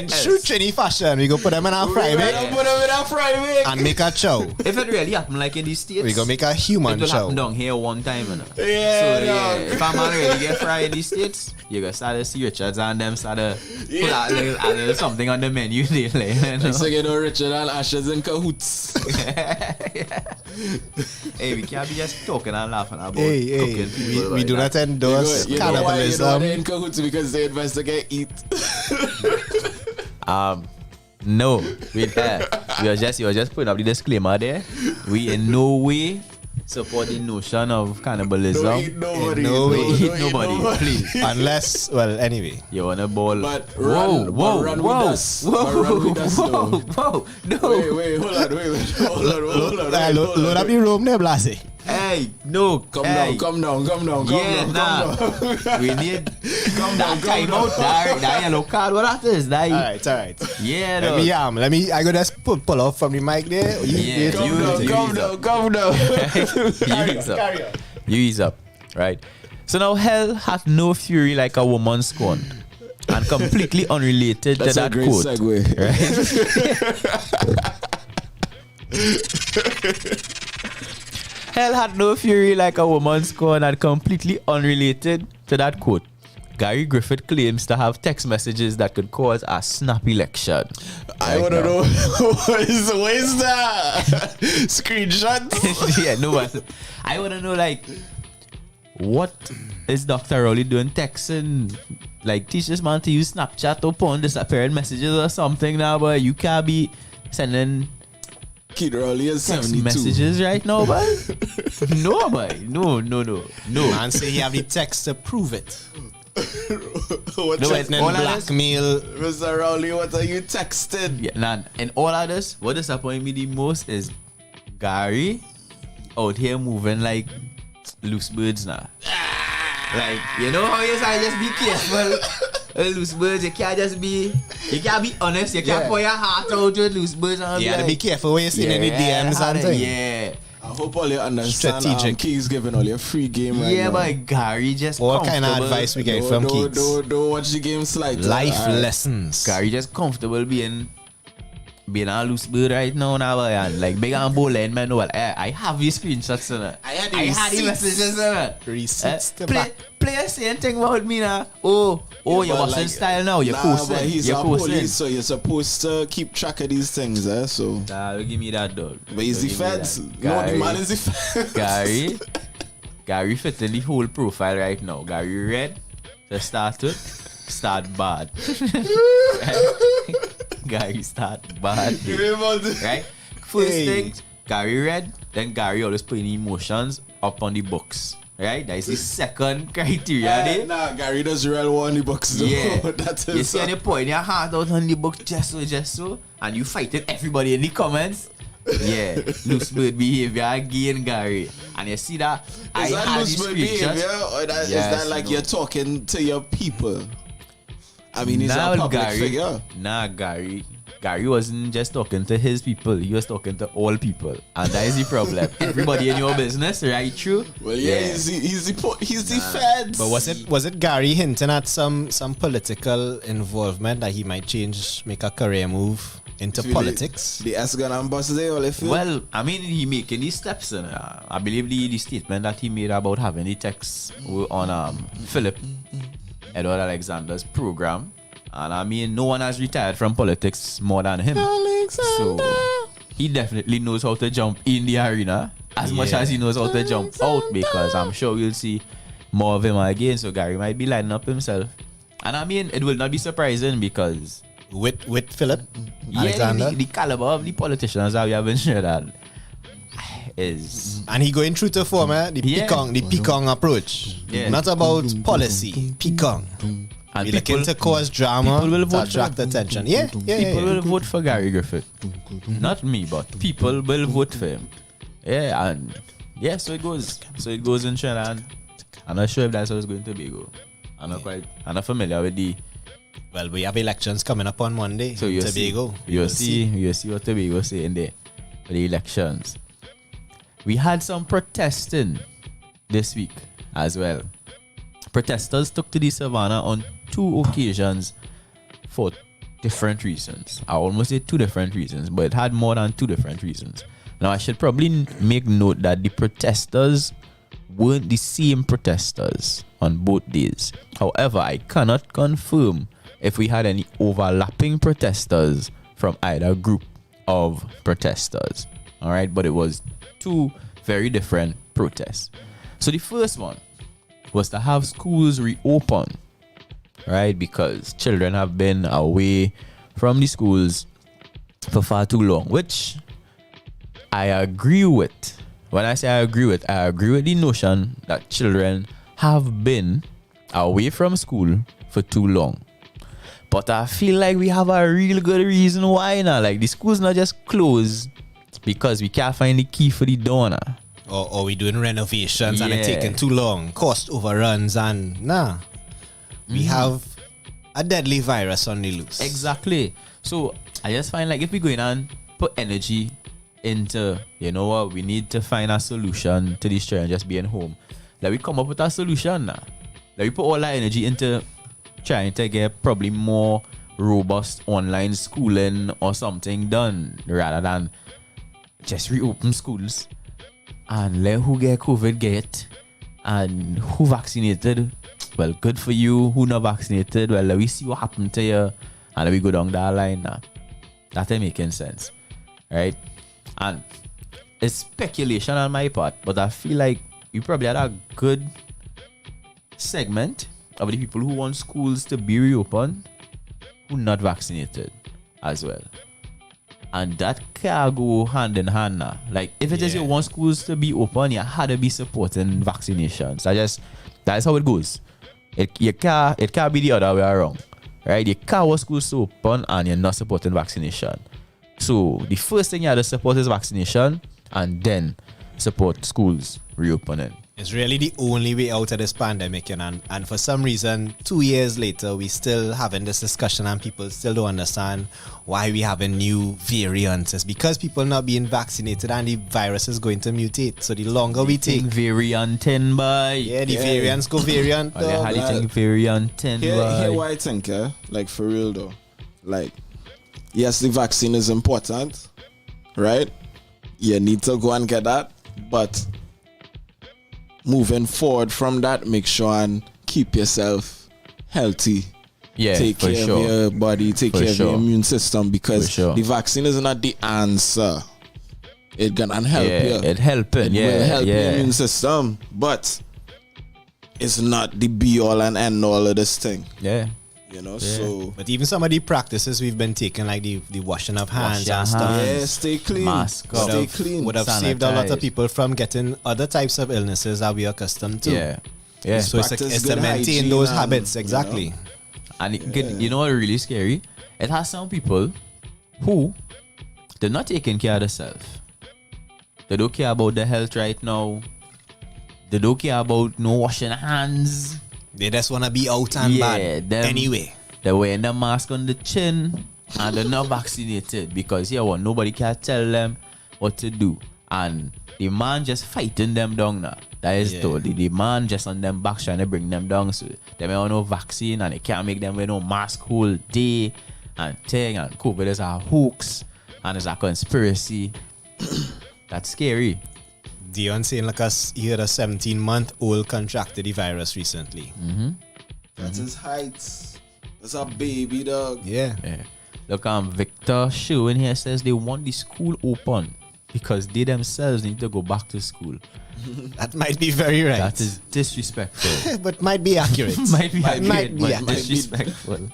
true Trini fashion, we go put them in our fry We bake gotta put them in a fry bake. and make a chow. if it really happen like in the States, We go make a it human will chow. happen down here one time, you know. Yeah, So dog. if a man really get fried in the States, you gonna start to see Richards and them start to put a little something on the menu. They like, you know? So you know Richard and Ashes in cahoots. Hey, we can't be just talking and laughing about Hey, cooking people. we do not That's not endorse You know why cannibalism. they're in cahoots because they investigate eat. No, wait there. You were just putting up the disclaimer there. We in no way support the notion of cannibalism. Don't eat nobody. No way. Don't eat Don't nobody, please. Unless, well, anyway. You wanna ball? But whoa, run with us. But run with us, though. whoa, no. Wait, hold on. Load up the room there, Blasi. Hey, no. Calm down. Yeah, nah. We need that time out there. That yellow card. What that is? That Alright. yeah, Let me, I go just pull off from the mic there. Yeah, Calm down. You ease up, right? So now hell hath no fury like a woman scorned, and completely unrelated That's to a that great quote. segue. Hell had no fury like a woman scorned, and completely unrelated to that quote. Gary Griffith claims to have text messages that could cause a snap election. I want to know what is that? Screenshot? Yeah, no one. I want to know, like, what is Dr. Rowley doing texting? Like, teach this man to use Snapchat to upon disappearing messages or something now, but you can't be sending Kid Rowley is text 72. messages right now, boy. No, boy. No. Man say he have the text to prove it. What No, text- it's all of this- Blackmail. Mr. Rowley, what are you texting? Yeah, nah, and all of this, what disappointed me the most is Gary out here moving like loose birds now. Like, you know how you say, just be careful. Loose birds, you can't be honest, you can't pour your heart out with loose birds. And You gotta be careful when you're seeing any DMs and things. Yeah. I hope all you understand. Strategic. Keys giving all your free game right Yeah, now. but Gary just What kind of comfortable- advice we get from kids? Don't watch the game slide. Life Alright. lessons. Gary just comfortable being a loose bird right now, and like big and bowling, man. Well, I have these screenshots in it. I had the the receipts. messages in it. Receipts to play a same thing about me now. Oh, you're but watching like- style now. You're Nah, posting. but he's You're a posting. police, so you're supposed to keep track of these things, eh? So, Don't give me that, dog. but he's the Don't give me feds. that. No, the man is the feds. Gary fit in the whole profile right now. Gary red to start with, start bad. Gary start bad. Right? First thing, Gary red, then Gary always putting emotions up on the books. Right? That is the second criteria there. Nah, Gary does real one in the box. Though. Yeah. That You is see any point your heart out on the book just so, and you fighting everybody in the comments. Yeah, loose bird behavior again, Gary. And you see that I Is that had loose these bird screenshots. behavior, or is Yes, that like no. you're talking to your people? I mean, he's Now, a public Gary, figure. Gary wasn't just talking to his people, he was talking to all people. And that is the problem. Everybody in your business, right? True? Well, yeah, he's the feds. But was it Gary hinting at some political involvement that he might make a career move into politics? The Asgan ambassador, all if Well, I mean, he making these steps. I believe the statement that he made about having the text on Philip Edward Alexander's program. And I mean, no one has retired from politics more than him. So he definitely knows how to jump in the arena as much as he knows how to jump out, because I'm sure we'll see more of him again. So Gary might be lining up himself. And I mean, it will not be surprising because With Philip Alexander? the caliber of the politicians that we have been shared at is And he going true to form, the Pekong approach. Yeah. Not about policy, Pekong. and We looking to cause drama, people will to vote attract attention. Yeah. people will vote for Gary Griffith. Not me, but people will vote for him. Yeah, and yeah, so it goes. So it goes in Trinidad. I'm not sure if that's how it's going to be. I'm not familiar with the. Well, we have elections coming up on Monday. So in you Tobago. you see what Tobago saying there for the elections. We had some protesting this week as well. Protesters took to the savannah on 2 occasions for different reasons. I almost say 2 different reasons, but it had more than 2 different reasons. Now, I should probably make note that the protesters weren't the same protesters on both days. However, I cannot confirm if we had any overlapping protesters from either group of protesters. All right, but it was 2 very different protests. So the first one was to have schools reopen, right? Because children have been away from the schools for far too long, which I agree with. When I say I agree with the notion that children have been away from school for too long. But I feel like we have a real good reason why now. Like the school's not just closed because we can't find the key for the door now. Or we doing renovations and it's taking too long, cost overruns and we have a deadly virus on the loose. Exactly. So I just find like if we go in and put energy into, you know what, we need to find a solution to this children just being home. Like we come up with a solution now. Like we put all our energy into trying to get probably more robust online schooling or something done rather than just reopen schools and let who get COVID get and who vaccinated. Well, good for you. Who not vaccinated? Well, let we see what happened to you and let we go down that line now. That ain't making sense, right? And it's speculation on my part, but I feel like we probably had a good segment of the people who want schools to be reopened who not vaccinated as well. And that can go hand in hand now. Like if it is you want schools to be open, you had to be supporting vaccinations. That's how it goes. It can't be the other way around. Right? You can't want schools to open and you're not supporting vaccination. So the first thing you have to support is vaccination and then support schools reopening. It's really the only way out of this pandemic, and for some reason, 2 years later, we still having this discussion and people still don't understand why we having new variants. It's because people not being vaccinated and the virus is going to mutate. So the longer we take... Variant 10 by... Yeah, the variants go variant. How do you think variant 10 by... Here why I think, like for real though. Like, yes, the vaccine is important, right? You need to go and get that, but... moving forward from that, make sure and keep yourself healthy. Yeah, take care of your body, take care of your immune system, because the vaccine is not the answer. It can help you. It helping. Will help your immune system, but it's not the be all and end all of this thing. Yeah. You know, so... But even some of the practices we've been taking, like the washing of hands and stuff. Yeah, stay clean. Mask up. Stay clean. Would have saved a lot of people from getting other types of illnesses that we are accustomed to. Yeah. So it's to maintain those habits, exactly. You know? And you know what really scary? It has some people who they're not taking care of themselves. They don't care about their health right now. They don't care about no washing hands. They just want to be out and bad anyway. They're wearing the mask on the chin and they're not vaccinated because nobody can tell them what to do. And the man just fighting them down now. That is totally the man just on them back trying to bring them down. So they may have no vaccine and they can't make them wear no mask whole day and thing, and COVID is a hoax and it's a conspiracy. That's scary. Dion saying like he had a 17-month-old contracted the virus recently. That's his heights. That's a baby dog. Yeah. Look, Victor Show in here says they want the school open because they themselves need to go back to school. That might be very right. That is disrespectful. But might be accurate. might be accurate, but accurate. disrespectful.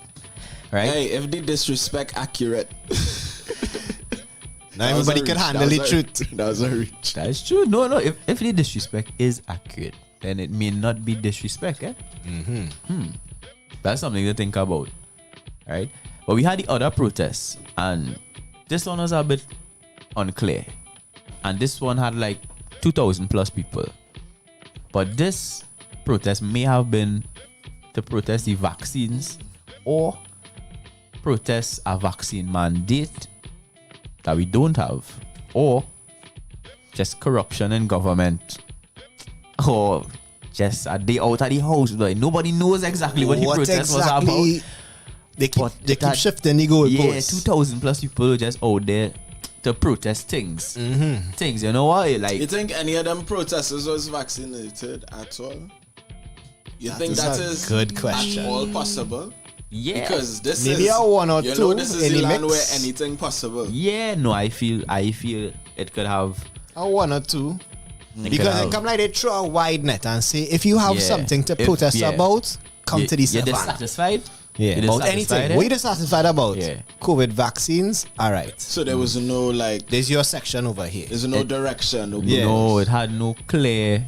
Right? Hey, if the disrespect accurate... Now everybody can handle the truth. That was a reach. That is true. No. If the disrespect is accurate, then it may not be disrespect. That's something to think about. Right? But we had the other protests, and this one was a bit unclear. And this one had like 2,000 plus people. But this protest may have been to protest the vaccines or protest a vaccine mandate that we don't have, or just corruption in government, or just a day out of the house. Like nobody knows exactly what the protest was about. They keep shifting the goalposts. 2,000 plus people just out there to protest things. Things, you know what? Like, you think any of them protesters was vaccinated at all? You think that is good question? At all possible? Yeah, because this maybe is a one or you two. Know, this is the land where anything possible. Yeah, no, I feel it could have a one or two. Because it come like they throw a wide net and say, if you have Yeah. something to If- protest yeah. about, come to the You're savannah. dissatisfied? Yeah, You're about dissatisfied, anything. eh? What you dissatisfied about? Yeah. COVID vaccines? All right. So there was no like, There's your section over here. there's no direction. No Yeah. No, it had no clear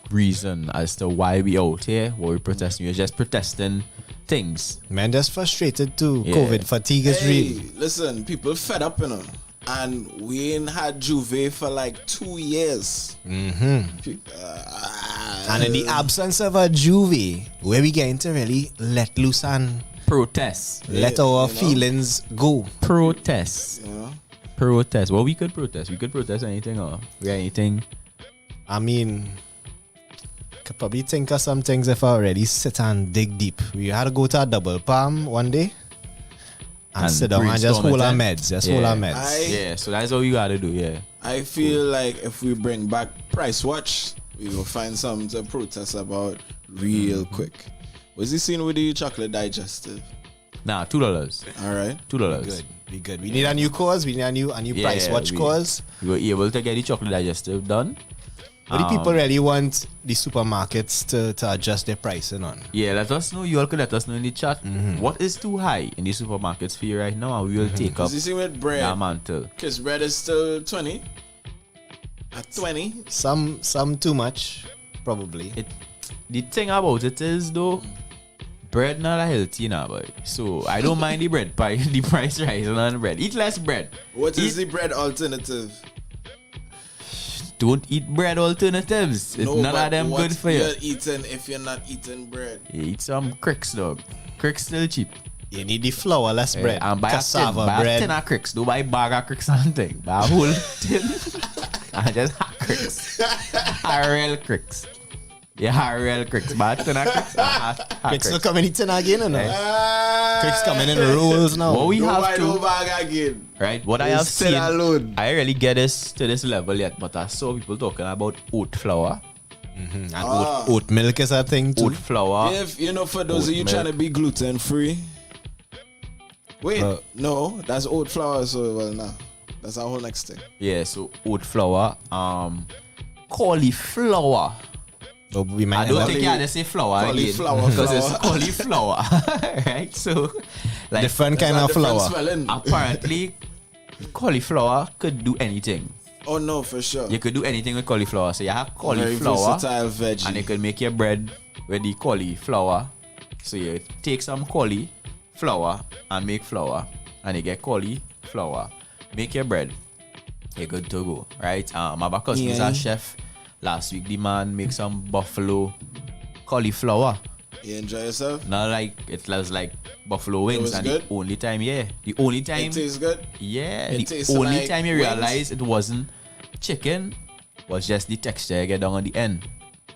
reason as to why we out here, what we protesting. We're just protesting things. Man, just frustrated too. Yeah. COVID fatigue is real. Hey, listen, people fed up, and we ain't had Juve for like 2 years. And in the absence of a juvie, where we getting to really let loose and Protest. let our feelings go. Protest. You know? Protest. Well, we could protest. We could protest anything or anything. I mean, could probably think of some things if I already sit and dig deep. We had to go to a double palm one day and sit down and just brainstorm hold it, our eh? meds. Just hold our meds. Yeah, so that's what we gotta do, yeah. I feel like if we bring back Price Watch, we will find something to protest about real quick. Was he seen with the chocolate digestive? Nah, $2. All right. $2. Good. Be good. We need a new cause. We need a new price watch cause. We were able to get the chocolate digestive done. But the people really want the supermarkets to adjust their pricing on. Yeah, let us know. You all could let us know in the chat. What is too high in the supermarkets for you right now, and we will take up Was he seen with bread? that mantle. Because bread is still 20. At 20. Some too much, probably. The thing about it is though, bread not a healthy now, boy. So I don't mind the bread pie, the price rising on bread. Eat less bread. What is the bread alternative? Don't eat bread alternatives. It's none but of them what good for you. You're eating if you're not eating bread. You eat some cricks, dog. Cricks still cheap. You need the flourless bread. And buy cassava a tin, buy a bread. tin of cricks. Don't buy a bag of cricks and thing. Buy a whole tin. And just hot cricks. A real cricks. Yeah, real cricks. Buy a tin of cricks and hot Cricks will cricks. come in eating again, or no? Cricks coming in rolls now. What we Don't have buy no to, bag again. right? What I You have still seen, alone. I really get this to this level yet, but I saw people talking about oat flour. And oat milk is a thing too. Oat flour. If you know, for those of Oat you milk. trying to be gluten free. Wait, Uh, no, that's oat flour. So well, nah, that's our whole next thing. Yeah, so oat flour. Cauliflower. But we might I don't end up- think you had to say flour again. Cauliflower, Because it's flour. cauliflower. Right? So, like, different kind of Different flour. spelling. apparently, cauliflower could do anything. Oh no, for sure. You could do anything with cauliflower. So you have Very cauliflower, versatile veggie. and you could make your bread with the cauliflower. So you take some cauliflower and make flour, and you get cauliflower. Make your bread. You're good to go, right? My cousin is Yeah. a chef. Last week, the man make some buffalo cauliflower. You enjoy yourself? Not like it was like buffalo wings, was and good? the only time, the only time, It tastes good. yeah, It the tastes only like time you wings? realize it wasn't chicken was just the texture you get down on the end,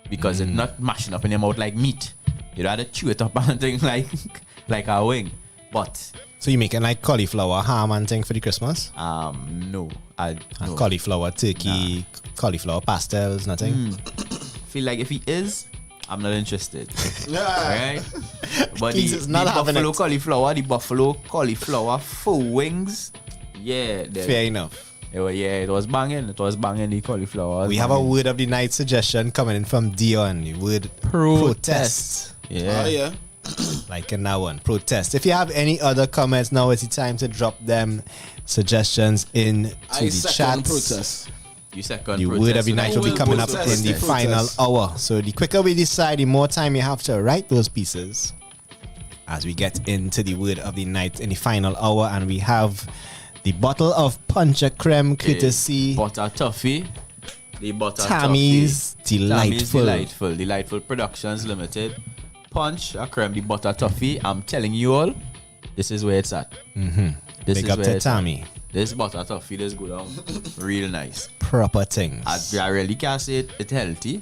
because it's not mashing up in your mouth like meat. You'd rather chew it up and thing like a wing. But So you making like cauliflower ham and thing for the Christmas? no, And no. cauliflower turkey, cauliflower pastels, nothing. Feel like if he is, I'm not interested. Yeah. Right? But Keys the is not having buffalo it. cauliflower, the buffalo cauliflower full wings, yeah, Fair enough. it was banging. It was banging the cauliflower. was We have a banging. word of the night suggestion coming in from Dion. The word protest. Yeah. Oh yeah. Like in that one, protest. If you have any other comments, now is the time to drop them suggestions in to I the second chat. protest. You second The protest. word of the so night that will be you coming up protest. in the final Protest. hour. So the quicker we decide, the more time you have to write those pieces as we get into the word of the night in the final hour. And we have the bottle of Puncher Creme courtesy butter toffee. The butter Tammy's toffee. Tammy's Delightful. Delightful Productions Limited. Punch a creme, the butter toffee. I'm telling you all, this is where it's at. This Big is up where to it's at. Tammy. This butter toffee, this go down real nice. Proper things. I really can't say it's healthy.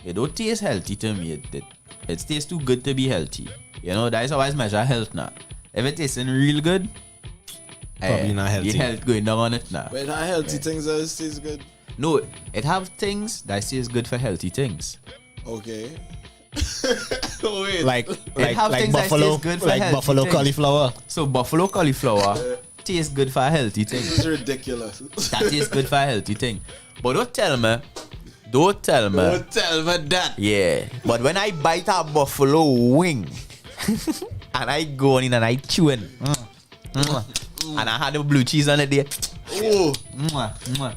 It don't taste healthy to me. It tastes too good to be healthy. You know, that is how I measure health now. If it tastes real good, Probably not healthy. The health going down on it now. But not healthy things that tastes good. No, it have things that says good for healthy things. Okay. Wait. Like have things that buffalo, taste good for like healthy buffalo things. cauliflower. So buffalo cauliflower tastes good for a healthy thing. This is ridiculous. That tastes good for a healthy thing. But don't tell me Don't tell me. Don't tell me that. Yeah. But when I bite a buffalo wing and I go in and I chew it, and I had the blue cheese on it there. Oh,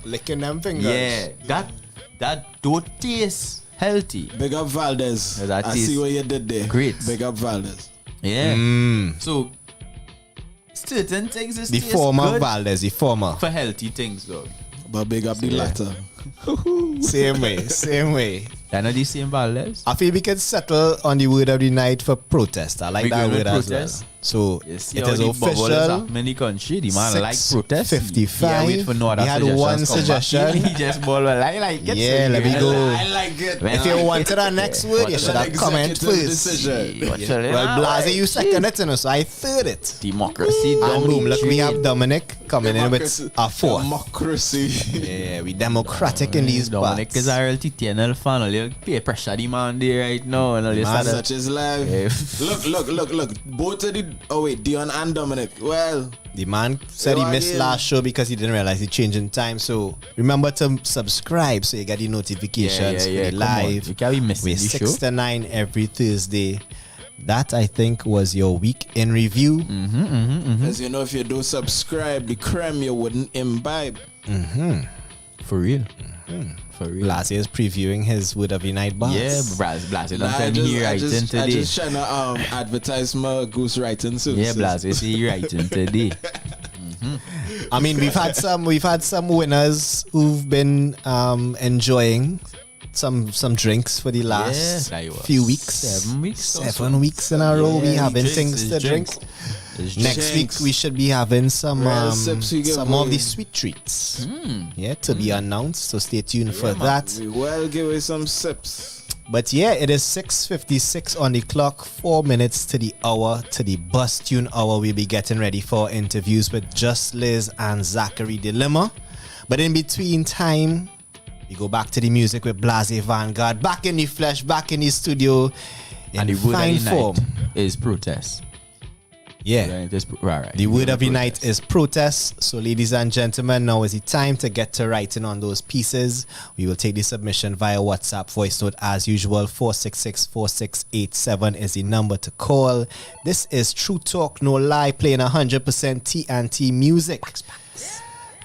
Licking them fingers. Yeah. That don't taste healthy. big up Valdez. Yeah, that I is see what you did there. great. Big up Valdez. Yeah. So certain things is The taste former good Valdez, the former. for healthy things, dog. But big up the latter. Same way. I know the same Valdez. I feel we can settle on the word of the night for protest. I like We that good word with as well. protest? So You see it how is the bubble is official. at many countries. The man like protest. 6:55. Yeah, wait for no other We had suggestions one come back. suggestion. He just ball well. I like it. Yeah, let me go. I like it. If you wanted our next word, you should have comment Executive first. decision. Well, Blase, you second it, so I third it. Democracy. And boom, look, we have dominated. Dominic coming in with a fourth. Democracy. Yeah, we democratic in these Dominic parts. is a real TTNL fan. Only peer pressure the man there right now. And all this Man, other- Such is life. Yeah. Look. Both of the. Oh, wait, Dion and Dominic. Well, The man said he missed last show because he didn't realize he changed in time. So remember to subscribe so you get the notifications for the Come on. live. You can't be missing We're the 6 show. to 9 every Thursday. That I think was your week in review. as you know, if you don't subscribe, the creme you wouldn't imbibe. For real. For real. Blase is previewing his Word of the Night bars. Yeah, Blase don't Nah, tell me he writing I today. just trying to advertise my goose writing services. Yeah, Blase say he writing today. I mean, we've had some winners who've been enjoying some drinks for the last Yeah, that was few weeks. 7 weeks. or 7 weeks in a row, we Yeah, having drinks, things to it's drink. drinks. It's Next Drinks. week we should be having some Real sips we give some of away. the sweet treats. Yeah, to be announced. So stay tuned for that. We will give away some sips. But yeah, it is 6:56 on the clock. 4 minutes to the hour, to the bus tune hour. We'll be getting ready for interviews with Juss, Lizz, and Zachary the Lima. But in between time, we go back to the music with Blase Vanguard. Back in the flesh, back in the studio. And In the word fine of the form. night is protest. Yeah. Right. The word of the night is protest. So, ladies and gentlemen, now is the time to get to writing on those pieces. We will take the submission via WhatsApp voice note as usual. 466-4687 is the number to call. This is True Talk No Lie, playing 100% TNT music.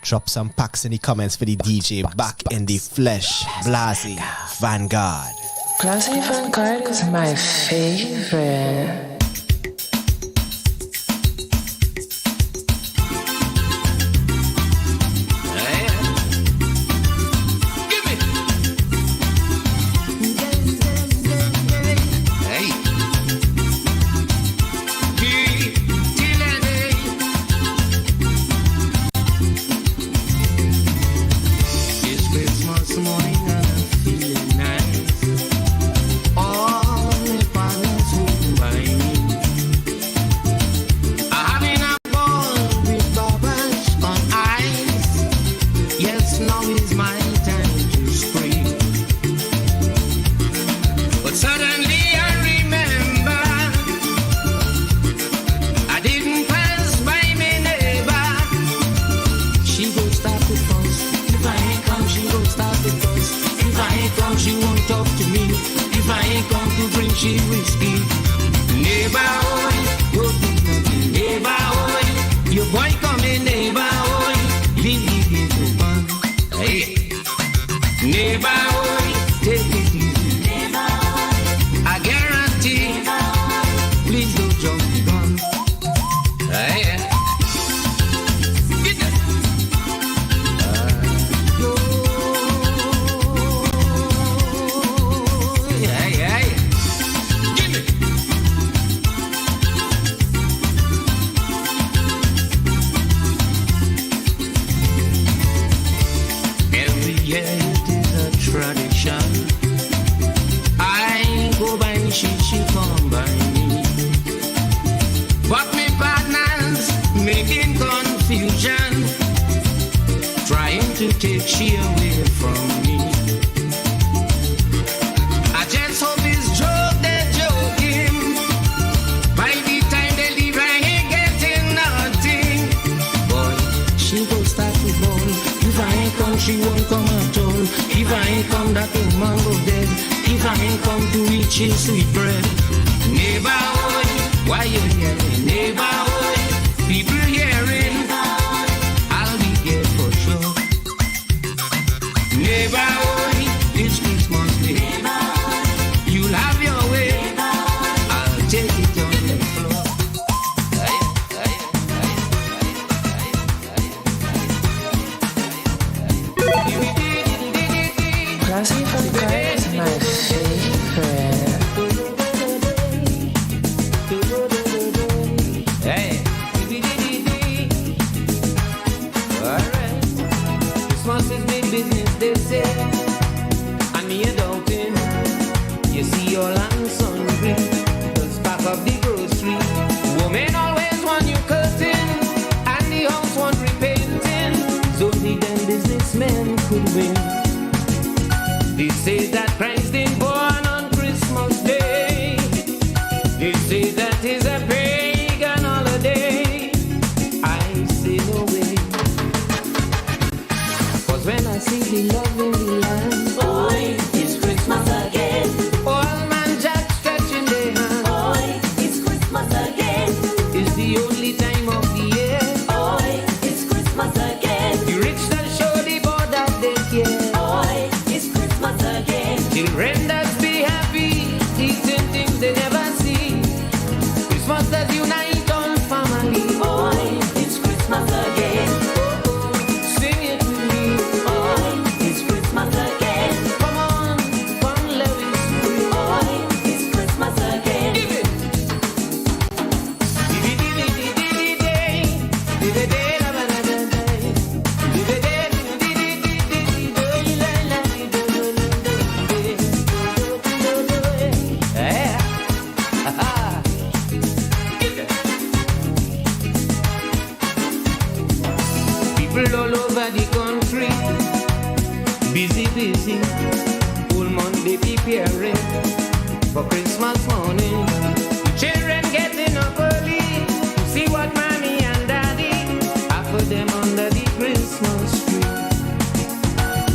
Drop some packs in the comments for the DJ. Back in the flesh, Blase Vanguard. Blase Vanguard is my favorite. It's Christmas morning and I'm feeling nice. All the partners who buy me. I'm having a ball with bubbles on ice. Yes, now is my time to scream. But suddenly I remember I didn't pass by my neighbor. She go start to fuss. If I ain't come, she go start to fuss. If I ain't come, she won't talk to me. If I ain't come to drink, she whiskey. Neighbor, oh, neighbor, oh, your boy coming, neighbor, oh, leave me to fun. Hey, neighbor, oh, take it easy. Neighbor, I guarantee. Please don't jump the gun. Hey. Get that. Every year it is a tradition. I go by she come by me. But me partners making confusion, trying to take she away from me. I just hope it's joke they're joking. By the time they leave, I ain't getting nothing. Boy, she go start to ball. If I ain't come, she won't come at all. If I ain't come, that woman go dead. If I ain't come to reach his sweet bread. Neighborhood, why you hearing? Neighborhood, people hearing. I'll be here for sure. Neighborhood, it's Christmas Day. You'll have your way. I'll take it on the floor. Classy from Card is my favorite. Hey. Alright. Christmas is big business, they say. And me a doubting. You see all and sundry. Just pack up the grocery. Women always want new curtain. And the house want repainting. So the them businessmen could win. They say that Christ is born on Christmas Day. They say that is a pagan holiday. I say no way. Cause when I see the love in the land, Boy, it's Christmas again. all man jack stretching their hand. Boy, it's Christmas again. It's the only time of the year. Boy, it's Christmas again. The rich that show the board that they care. Boy, it's Christmas again. Children that be happy, eating things they never see. Christmas that unite all family. Boy, it's Christmas again. Sing it with me. Boy, it's Christmas again. Come on, come let it sing. Boy, it's Christmas again. Give it. People all over the country, busy, whole Monday preparing for Christmas morning. The children getting up early to see what mommy and daddy have for them under the Christmas tree.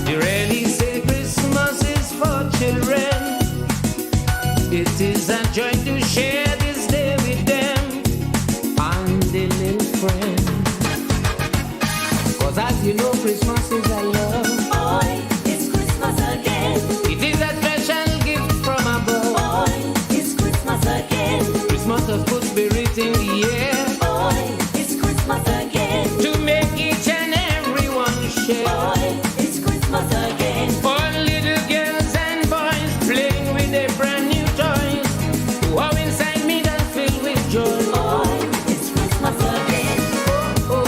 They really say Christmas is for children. It is a joy to share this day with them and their little friends. Cause as you know, Christmas is a love. Boy, it's Christmas again. It is a special gift from above. Boy, it's Christmas again. Christmas has put spirit in the air Boy, it's Christmas again. to make each and everyone share. Boy, it's Christmas again. All little girls and boys playing with their brand new toys. Oh, inside me that filled with joy. Boy, it's Christmas again. Oh,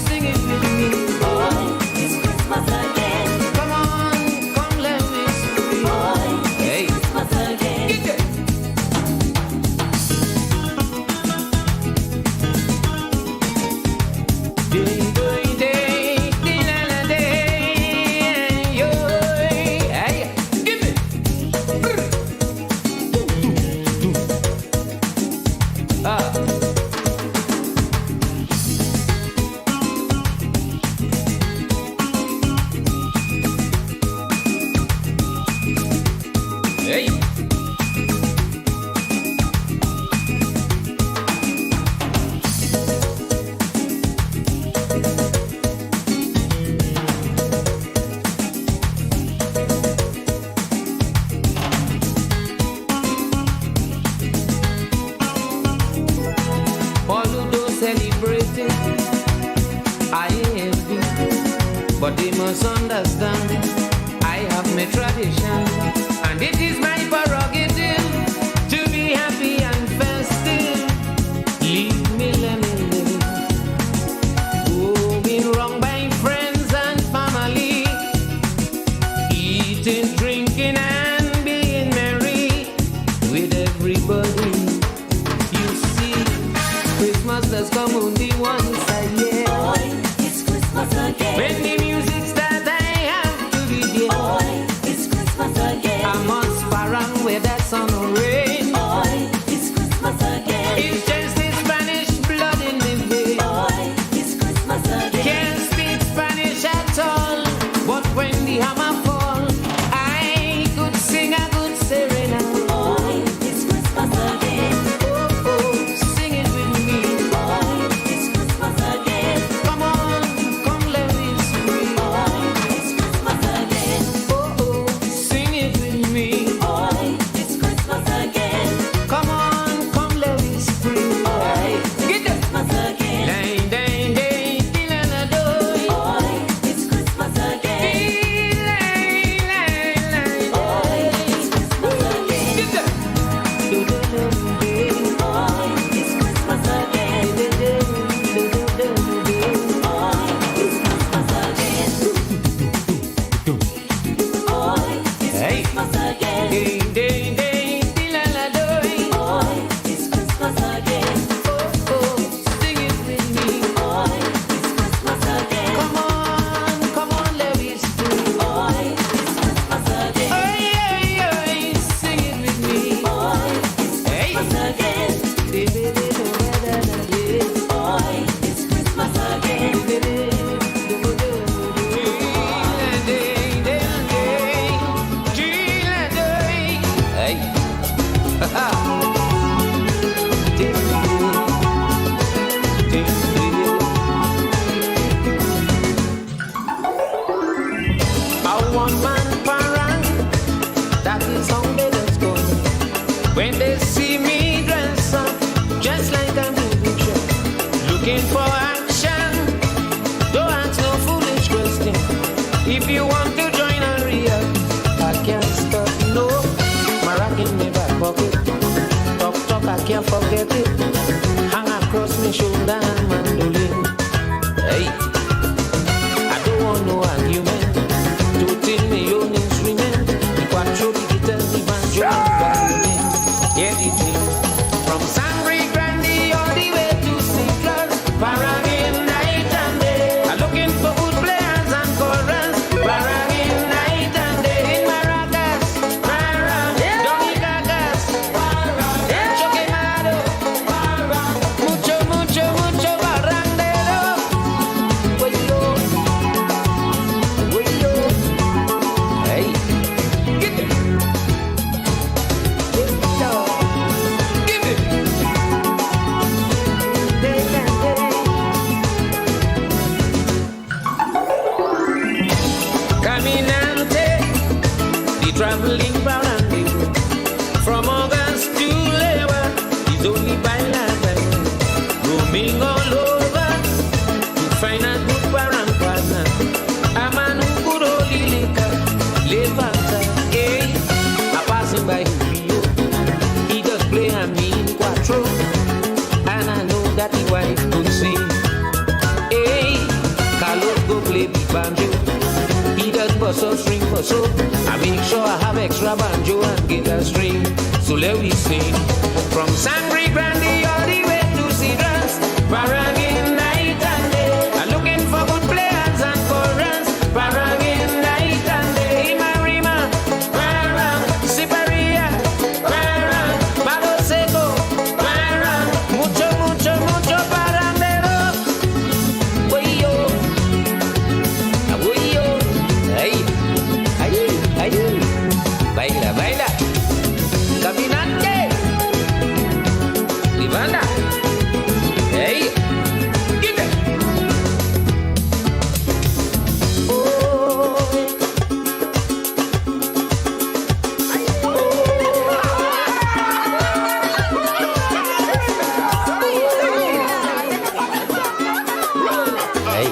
sing it with me. Boy, it's Christmas again. Come on, come let me sing. Boy, Hey. it's Christmas again. Get it. Hey. All who don't celebrate it, I envy, but they must understand I have my tradition, and it is my prerogative to be happy and festive. Leave me, let me live. Going wrong by friends and family, eating, drinking, and being merry with everybody. You see, Christmas does come only once a year. Boy, it's Christmas again. When the music starts, I have to be there. Boy, it's Christmas again. I must parang where that sun or rain. Boy, it's Christmas again. It's just the Spanish blood in me veins. Boy, it's Christmas again. Can't speak Spanish at all, but when the hammer falls, can't forget it. Hang across my shoulder and mandolin. Hey, I don't want no argument. Toting my own instrument. The quattro, the guitar, the banjo, and violin. Yeah, the thing. From Sangre Grande all the way to Citrus, barangin night and day. I'm looking for good players and chorus, barangin night and day. In maracas, domingacas, choquemado, mucho, mucho, mucho barandero. Wayo, wayo, hey, get it, give it. Caminante, the traveling barangay. From August to Lewa, he's only by roaming all over to find a good barang partner. A man who could only levanta, hey, a passing by Julio. He does play a mean quattro, and I know that the wife could sing. Hey, Carlos go play big banjo. He does bosso, string bosso. I make sure I have extra banjo and guitar string. So let me sing. From Sangre Grande all the way to Cedars, barangin night and day. I'm looking for good players and chorus, barangin night and day. Rima, barang, Siparia, barang, Palo Seco, barang, mucho, mucho, mucho barandero. Wayo, wayo, ay, ay, ay, baila, baila, caminante, Livanda, hey, give it. Hey,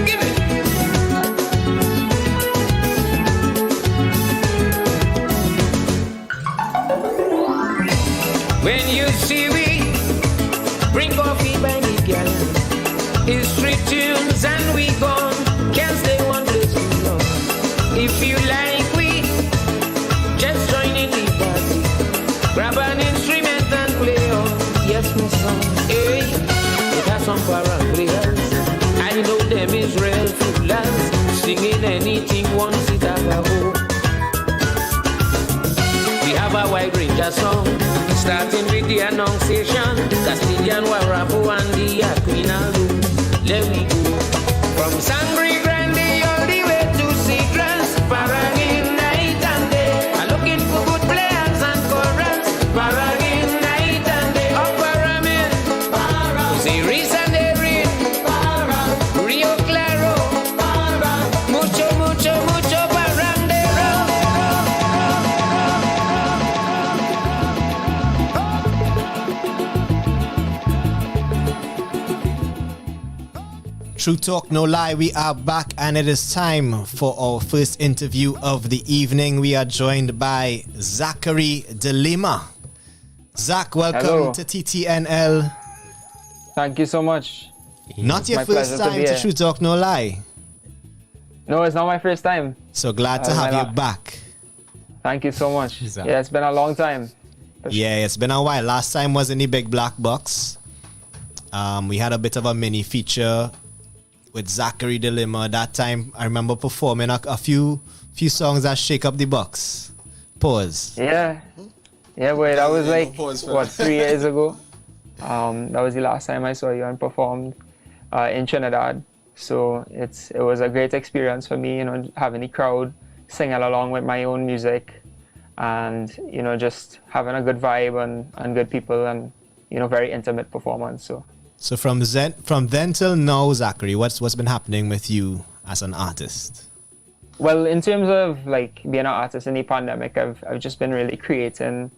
get it. Give it. When you see we bring coffee by the gallon, it's street tunes and we gone. Can't stay one place too long. If you like we just join in the party. Grab an instrument and play on. Yes, my son. Hey, it has some foreign players. I know them Israel foolers. Singing anything once it have a hope. We have a wide range of songs, starting with the Annunciation, Castilian Warapo and the Aquinaldo. Let me go. From Sangre Grande all the way to Cedras, barangin night and day. I'm looking for good players and chorus, barangin night and day. Up Paramin, Osiris and Erin, Rio Claro, mucho, mucho, mucho barandero. True Talk No Lie, we are back and it is time for our first interview of the evening. We are joined by Zachary de Lima. Zach, welcome Hello. to TTNL. Thank you so much. Not It's your my first pleasure to time be to here. True Talk No Lie. No, it's not my first time. So glad to have you back. Thank you so much. Zach. Yeah, it's been a long time. Yeah, it's been a while. Last time was in the big black box. We had a bit of a mini feature with Zachary de Lima. That time I remember performing a few songs that shake up the box. Pause. Yeah. Yeah, boy, that was like, pause for what, that. 3 years ago? That was the last time I saw you and performed in Trinidad. So it was a great experience for me, having the crowd singing along with my own music and, just having a good vibe and good people and, very intimate performance. So from then till now, Zachary, what's been happening with you as an artist? Well, in terms of like being an artist in the pandemic, I've just been really creating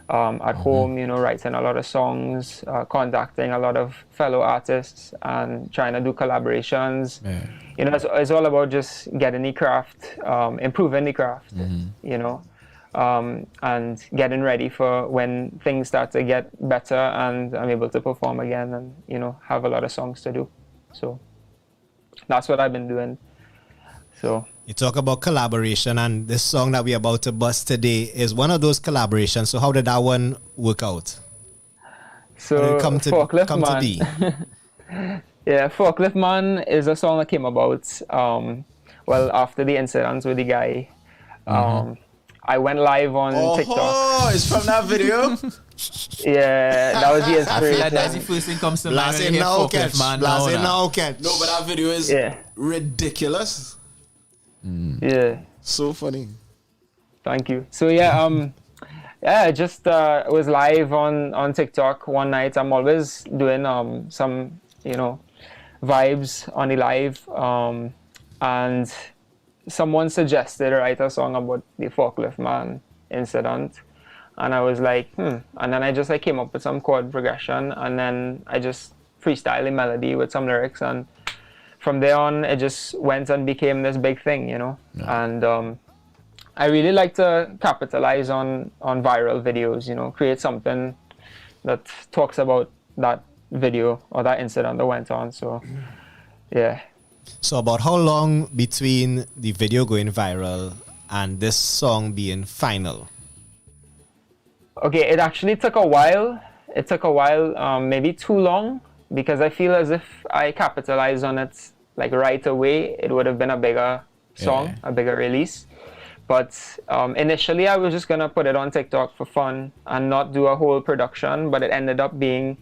at home, writing a lot of songs, contacting a lot of fellow artists and trying to do collaborations. It's all about just getting the craft, improving the craft, and getting ready for when things start to get better and I'm able to perform again and, have a lot of songs to do. So that's what I've been doing. So you talk about collaboration, and this song that we're about to bust today is one of those collaborations. So how did that one work out? So Forklift come Man. to be? Yeah, Forklift Man is a song that came about after the incident with the guy. I went live on TikTok. Oh, it's from that video? Yeah, that was the inspiration. I feel like that's the first thing comes to mind when you hear Forklift Man. No, but that video is ridiculous. Yeah. So funny. Thank you. So I just was live on TikTok one night. I'm always doing some vibes on the live, and someone suggested to write a song about the Forklift Man incident, and I was like, and then I just came up with some chord progression, and then I just freestyled a melody with some lyrics, and from there on it just went and became this big thing, and I really like to capitalize on viral videos, create something that talks about that video or that incident that went on. So yeah. So about how long between the video going viral and this song being final? Okay, it actually took a while. It took a while, maybe too long, because I feel as if I capitalized on it right away, it would have been a bigger song, a bigger release. But initially I was just gonna put it on TikTok for fun and not do a whole production, but it ended up being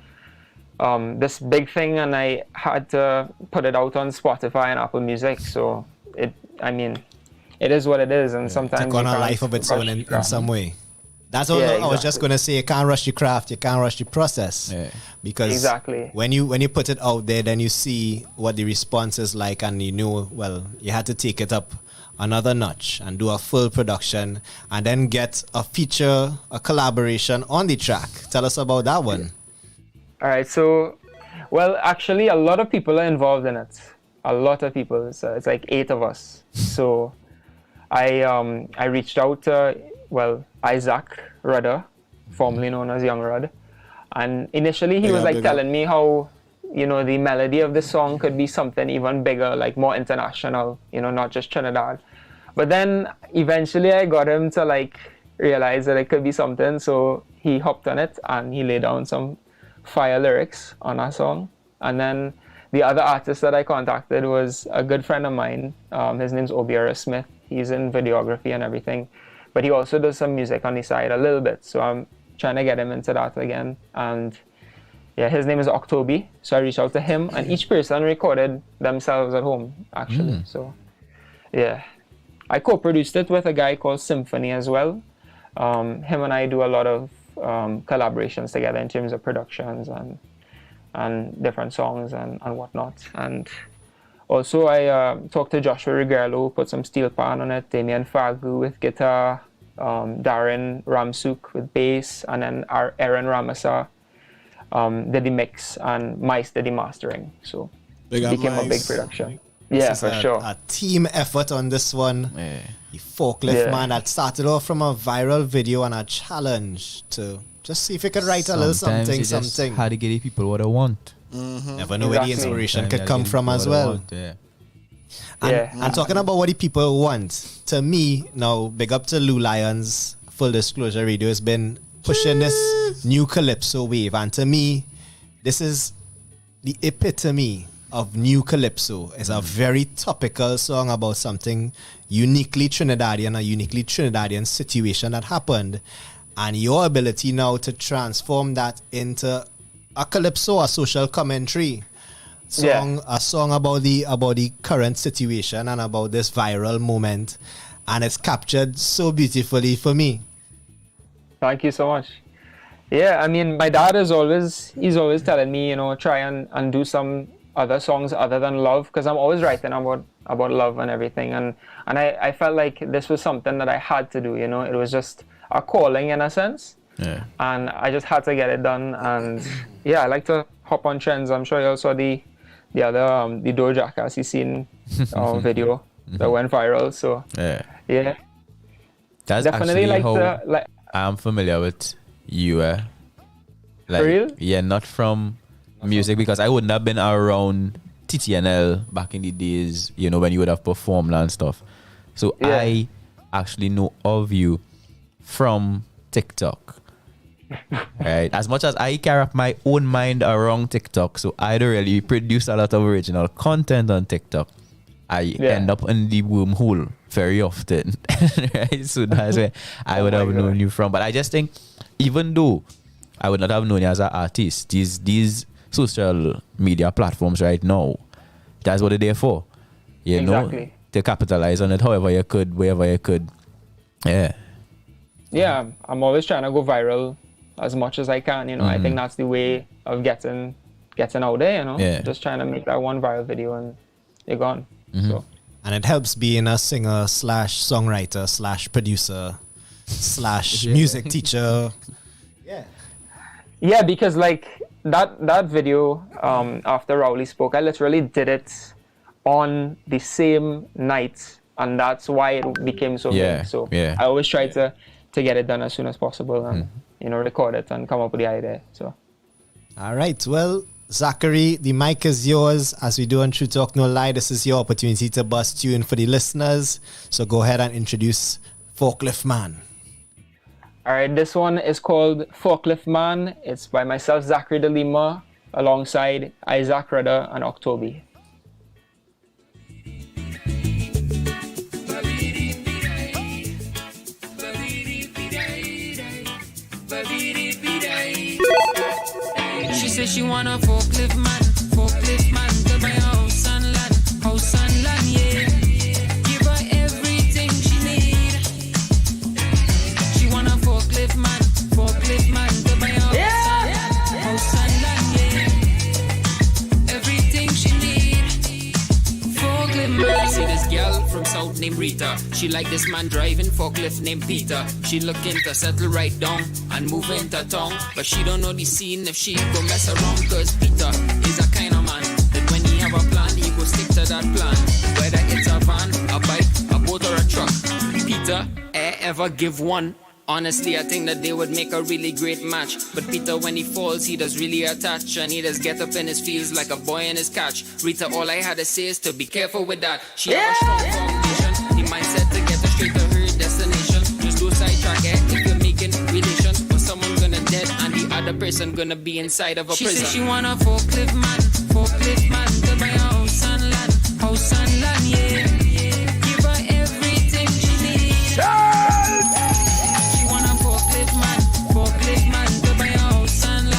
this big thing, and I had to put it out on Spotify and Apple Music. So it is what it is, and sometimes took on a life of its own in some way. That's all I was just gonna say. You can't rush your craft, you can't rush your process. Because when you put it out there, then you see what the response is like, and you had to take it up another notch and do a full production and then get a feature, a collaboration on the track. Tell us about that one. All right, so actually a lot of people are involved in it. A lot of people. So it's like 8 of us. So I reached out to Isaac Rudder, formerly known as Young Rud, and initially he was telling me how the melody of the song could be something even bigger, more international, not just Trinidad. But then eventually I got him to realize that it could be something, so he hopped on it and he laid down some fire lyrics on our song. And then the other artist that I contacted was a good friend of mine. His name's O.U.R. Smith. He's in videography and everything, but he also does some music on the side a little bit, so I'm trying to get him into that again. And his name is Octobi, so I reached out to him, and each person recorded themselves at home, actually. So I co-produced it with a guy called Symphony as well. Him and I do a lot of collaborations together in terms of productions and different songs and whatnot. And also I talked to Joshua Rigerlo, put some steel pan on it, Damian Fagu with guitar, Darren Ramsuk with bass, and then Aaron Ramasa did the mix, and Mice did the mastering. So it became a big production. For sure. A team effort on this one. The Forklift Man that started off from a viral video and a challenge to just see if you could write a little something. How to get people what they want. Never know where the inspiration could come from as well. And talking about what the people want, to me, now, big up to Lou Lions, Full Disclosure Radio has been pushing this new Calypso wave. And to me, this is the epitome of new Calypso. It's a very topical song about something uniquely Trinidadian, a uniquely Trinidadian situation that happened. And your ability now to transform that into a Calypso, a social commentary song, a song about the current situation and about this viral moment, and it's captured so beautifully for me. Thank you so much. Yeah, I mean, my dad is always telling me, try and do some other songs other than love, because I'm always writing about love and everything, and I felt like this was something that I had to do. It was just a calling in a sense. And I just had to get it done. And yeah, I like to hop on trends. I'm sure you all saw the other the Door Jackass you seen video that went viral. So yeah, that's definitely actually like I'm familiar with you. Like, for real? Yeah, not from music, because I wouldn't have been around TTNL back in the days, you know, when you would have performed and stuff. So I actually know of you from TikTok. Right? As much as I carry up my own mind around TikTok, so I don't really produce a lot of original content on TikTok. I end up in the wormhole very often. Right? So that's where I would have known you from. But I just think, even though I would not have known you as an artist, these social media platforms right now, that's what they're there for. You know, to capitalize on it however you could, wherever you could. Yeah, I'm always trying to go viral as much as I can, you know. I think that's the way of getting out there, you know. Just trying to make that one viral video and you're gone. So. And it helps being a singer / songwriter / producer / music teacher. Yeah, because like that video after Rowley spoke, I literally did it on the same night, and that's why it became so big. So I always try to get it done as soon as possible and you know, record it and come up with the idea. So all right, well, Zachary, the mic is yours. As we do on True Talk No Lie, this is your opportunity to bust tune for the listeners. So go ahead and introduce Forklift Man. All right, this one is called Forklift Man. It's by myself, Zachary de Lima, alongside Isaac Rudder and Octobi. She says she want a forklift man to buy a house and land, yeah. Give her everything she need. She want a forklift man to buy a house and land, yeah. Everything she need. Forklift man. I see this girl from South named Rita. She like this man driving forklift named Peter. She looking to settle right down and move into town, but she don't know the scene if she go mess around, cause Peter is a kind of man that when he have a plan, he go stick to that plan, whether it's a van, a bike, a boat or a truck. Peter, ever give one? Honestly, I think that they would make a really great match, but Peter, when he falls, he does really attach, and he does get up in his fields like a boy in his catch. Rita, all I had to say is to be careful with that. She have a strong foundation, the mindset to get her straight to her destination. Just do sidetrack if you're making relations, but someone gonna dead and the other person gonna be inside of a prison. She says she want a forklift man to buy a house and land, yeah. Give her everything she needs. She want a forklift man to buy a house and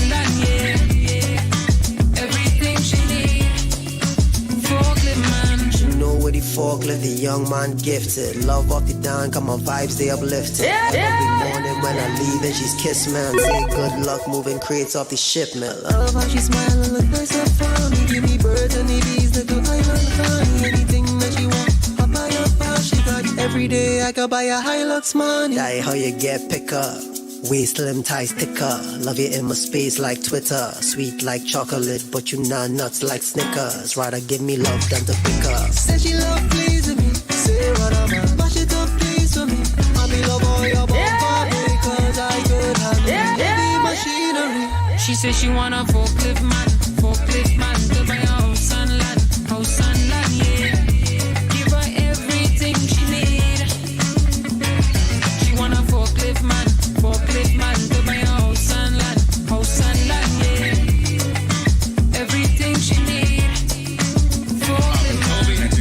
land, yeah. Everything she needs. Forklift man. She know what the forklift, the young man gifted. Love off the down, come on vibes, they uplifted. Every morning when I leave and she's kiss me and say good luck moving crates off the shipment. Love how she smile and look nice and funny. Give me birds and the bees, little island honey. Anything that she want, I buy her. She got every day I could buy a Hilux money. That how you get pick up. Waist slim ties thicker. Love you in my space like Twitter. Sweet like chocolate, but you not nuts like Snickers. Rather give me love than to pick up. Say she love pleasing me. Say whatever. Mash it up please for me. I be love all your body cause I could have heavy machinery. She says she want a forklift man to buy a house and land, yeah. Give her everything she need. She want a forklift man to buy a house and land, yeah. Everything she need. Forklift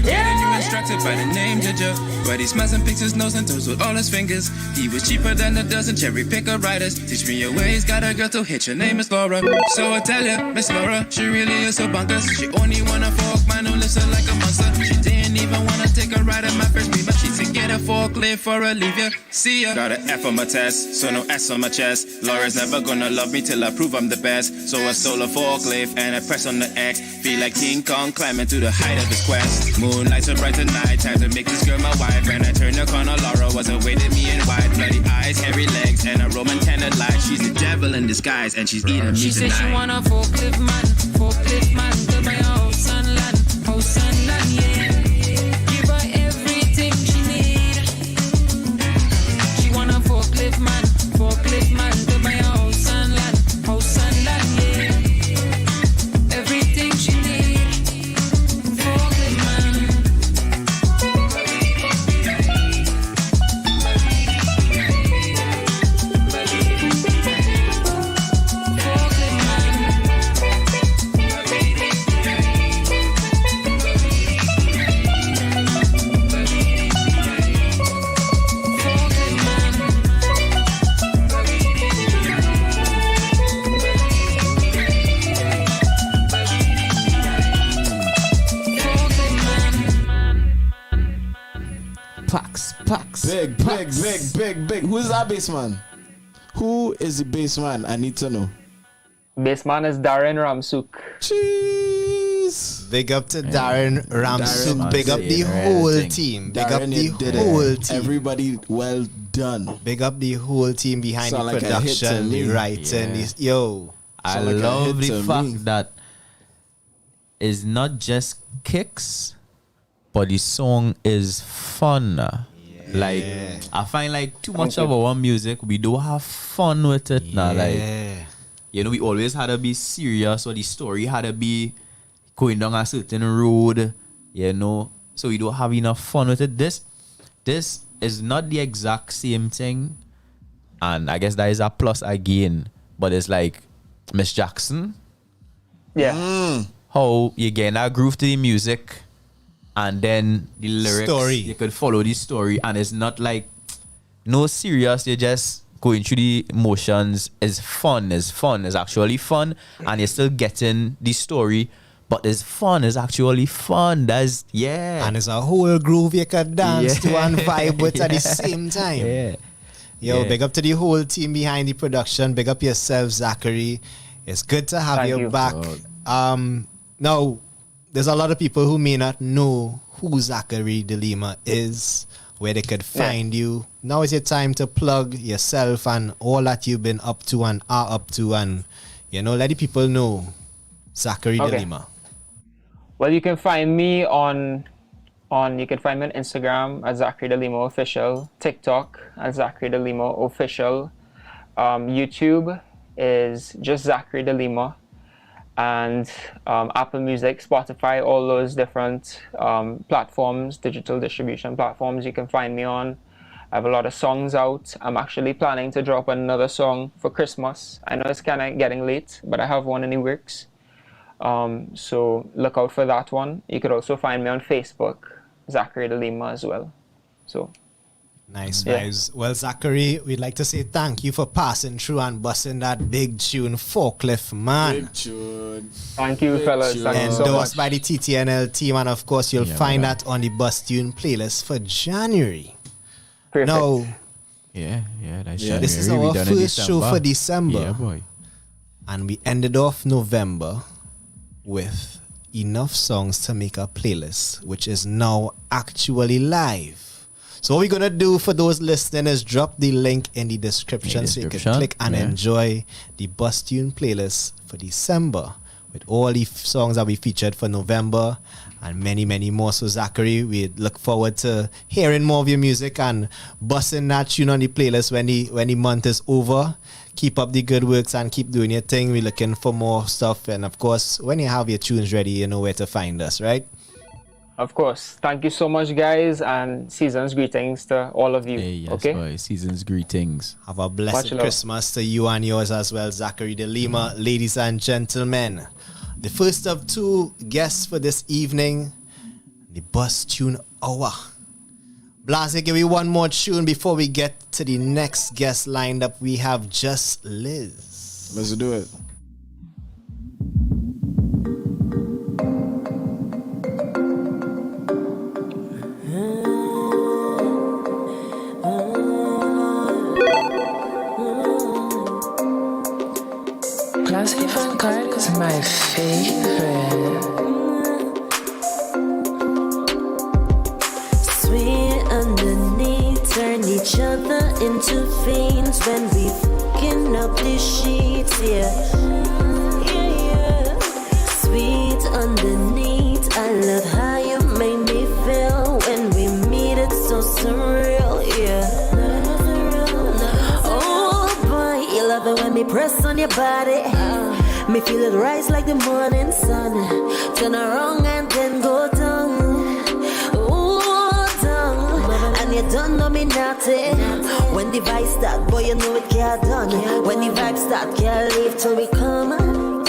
man. Instructed by the name Jaja, but he smiles and picks his nose and toes with all his fingers. He was cheaper than a dozen cherry picker riders. Teach me your ways, got a girl to hit. Your name is Laura, so I tell ya, Miss Laura, she really is so bonkers. She only wanna fork man who listen like a monster. She didn't even wanna take a ride in my first Beamer. She said get a forklift for a leave ya. See ya. Got an F on my test, so no S on my chest. Laura's never gonna love me till I prove I'm the best. So I stole a forklift and I press on the X. Feel like King Kong climbing to the height of his quest. Moonlights are bright tonight, time to make this girl my wife. When I turned the corner, Laura was awaiting me in white, bloody eyes, hairy legs, and a Roman tender light. She's the devil in disguise, and she's eating me She said tonight. she want a forklift man to buy a house and land, yeah. Give her everything she need. She want a forklift man to buy a house and land, yeah. Everything she need. Forklift man. Pax. Big. Who's that bassman? Who is the bassman? I need to know. Bassman is Darren Ramsuk. Jeez. Big up to Darren Ramsuk. Darren, Big up the whole team. Big up Darren, the you did whole it. team. Everybody, well done. Big up the whole team behind Sound the like a hit to production, the me. writing. Yeah. Yo. I Sound like a love hit the to fact me. that it's not just kicks, but the song is fun. Like I find like too much of our music, we do have fun with it now. Like we always had to be serious, or the story had to be going down a certain road, so we don't have enough fun with it. This is not the exact same thing, and I guess that is a plus again. But it's like Miss Jackson, how you get that groove to the music, and then the lyrics, Story. you could follow the story, and it's not like no serious, you're just going through the emotions. It's fun, it's actually fun, and you're still getting the story, but it's fun, it's actually fun. That's And it's a whole groove you can dance to and vibe with at the same time. Big up to the whole team behind the production. Big up yourself, Zachary. It's good to have you back. Now, there's a lot of people who may not know who Zachary de Lima is, where they could find you. Now is your time to plug yourself and all that you've been up to and are up to, and let the people know Zachary de Lima. Well, you can find me on Instagram at Zachary de Lima Official, TikTok at Zachary de Lima Official, YouTube is just Zachary de Lima, and Apple Music, Spotify, all those different platforms, digital distribution platforms you can find me on. I have a lot of songs out. I'm actually planning to drop another song for Christmas. I know it's kind of getting late, but I have one in the works. So look out for that one. You could also find me on Facebook, Zachary de Lima as well. So nice. Well, Zachary, we'd like to say thank you for passing through and busting that big tune, Forklift Man. Big tune. Thank you, fellas. Thank you so much. Endorsed by the TTNL team, and of course you'll find that on the Bus Tune playlist for January. Perfect. Now, that's this is our first show for December. Yeah, boy. And we ended off November with enough songs to make a playlist, which is now actually live. So what we're going to do for those listening is drop the link in the description so you can click and enjoy the Bus Tune playlist for December with all the songs that we featured for November and many, many more. So Zachary, we look forward to hearing more of your music and busting that tune on the playlist when the month is over. Keep up the good works and keep doing your thing. We're looking for more stuff. And of course, when you have your tunes ready, you know where to find us, right? Of course. Thank you so much, guys, and season's greetings to all of you. Boy. Season's greetings. Have a blessed Christmas to you and yours as well, Zachary de Lima. Ladies and gentlemen, the first of two guests for this evening, the Bus Tune Hour. Blase, give me one more tune before we get to the next guest lined up. We have Just Lizz. Let's do it. Classic Fun Card is my favorite. Sweet enough. when we fucking up the sheets, yeah. Sweet underneath, I love how you make me feel when we meet. It's so surreal, yeah. Oh boy, you love it when me press on your body. Me feel it rise like the morning sun. Turn around and then go down. Oh, down. And you don't know me nothing. When the vibe start, boy, you know it can't done. When the vibe start, can't leave till we come on.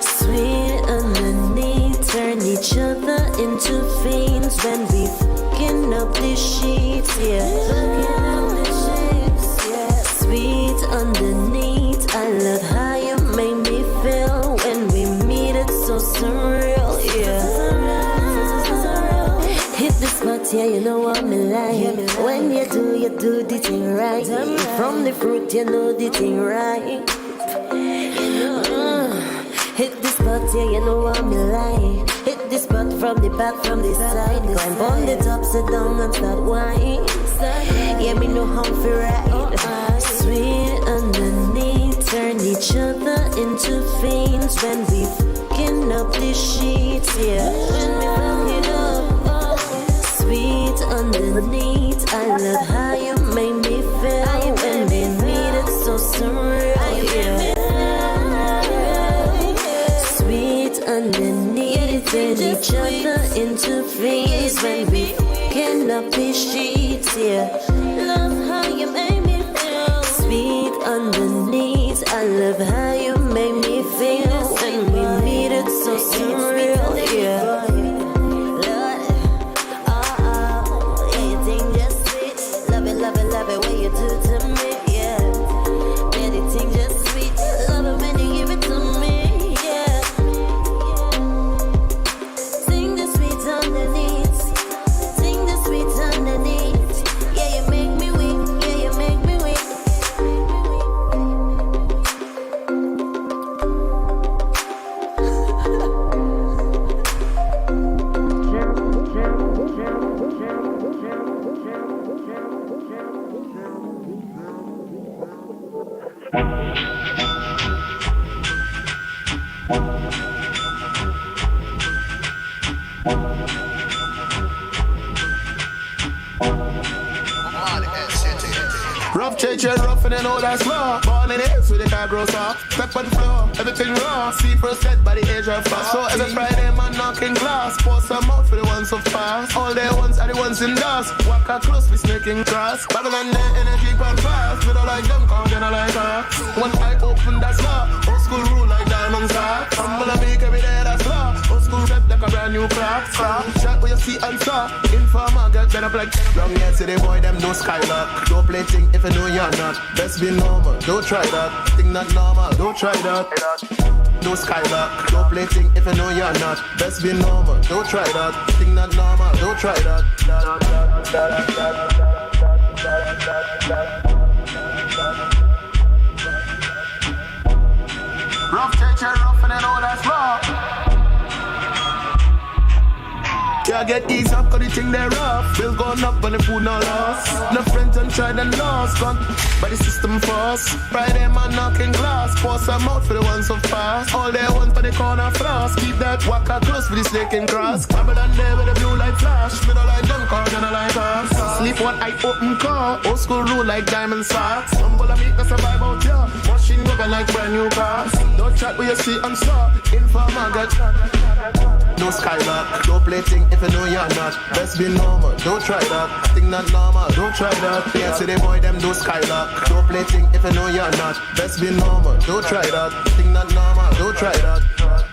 Sweet underneath, turn each other into fiends when we fucking up the sheets, yeah. Fucking up the sheets, yeah. Sweet underneath, I love how you make me feel when we meet. It's so surreal, yeah. Hit the spot, yeah, you know what me like. When you do the thing right. From the fruit, you know the thing right. Hit the spot, yeah, you know what me like. Hit the spot from the back, from the side. Climb on the top, sit down and start whining. Yeah, me know how to ride. Sweet underneath, turn each other into fiends when we fucking up the sheets, yeah. When we fuck it up, sweet underneath, I love how you make me feel when we meet. It's so surreal, yeah. Underneath, turn each other into fiends when we fucking up the sheets, yeah. Love how you make me feel. Sweet underneath, I love how you make me feel when we meet. It's so surreal, yeah. Lord, anything just sweet. Love it, love it, love it when you do to me, yeah. Anything just sweet. Love it when you give it to me. Rough change and rough and then all that's raw. Born in the hills with the car grows up. Step on the floor, everything raw. See first set by the age of fast. So every Friday man knocking glass. Pour some out for the ones so fast. All their ones are the ones in dust. Walk out close, we sneaking cross. Babylon their energy gone fast. We don't like them, cause they don't like us. One eye open, that's law. Old school rule like diamonds are. Humble and make every day, that's law. Old school rep like a brand new craft. Chat where you see and saw. Informer get better like long yet to the boy, them no skylark. Don't play thing if you know you're not. Best be normal, don't try that. Think not normal, don't try that. No skylark, don't play thing if you know you're not. Best be normal, don't try that. Think not normal, don't try that. Rough change and rough and then all that's raw. Can't get easy up cause the thing they rough. Bill gone up and the food no loss. No friends and tried and lost. Gone by the system fast. Friday man knocking glass. Pour some out for the ones so fast. All they want for the corner frost. Keep that walker close for the snake and grass. Babylon there with the blue light flash. Me don't like them cause they don't like us. Sleep one eye open car. Old school rule like diamond socks. Humble and make us survive out here. Machine working like brand new cars. Don't chat with your see and saw. Informer get no skylark, don't play thing if you know you're not. Best be normal, don't try that. Think not normal, don't try that. Yeah, to the boy, them no skylark. Don't play thing if you know you're not. Best be normal, don't try that. Think not normal, don't try that.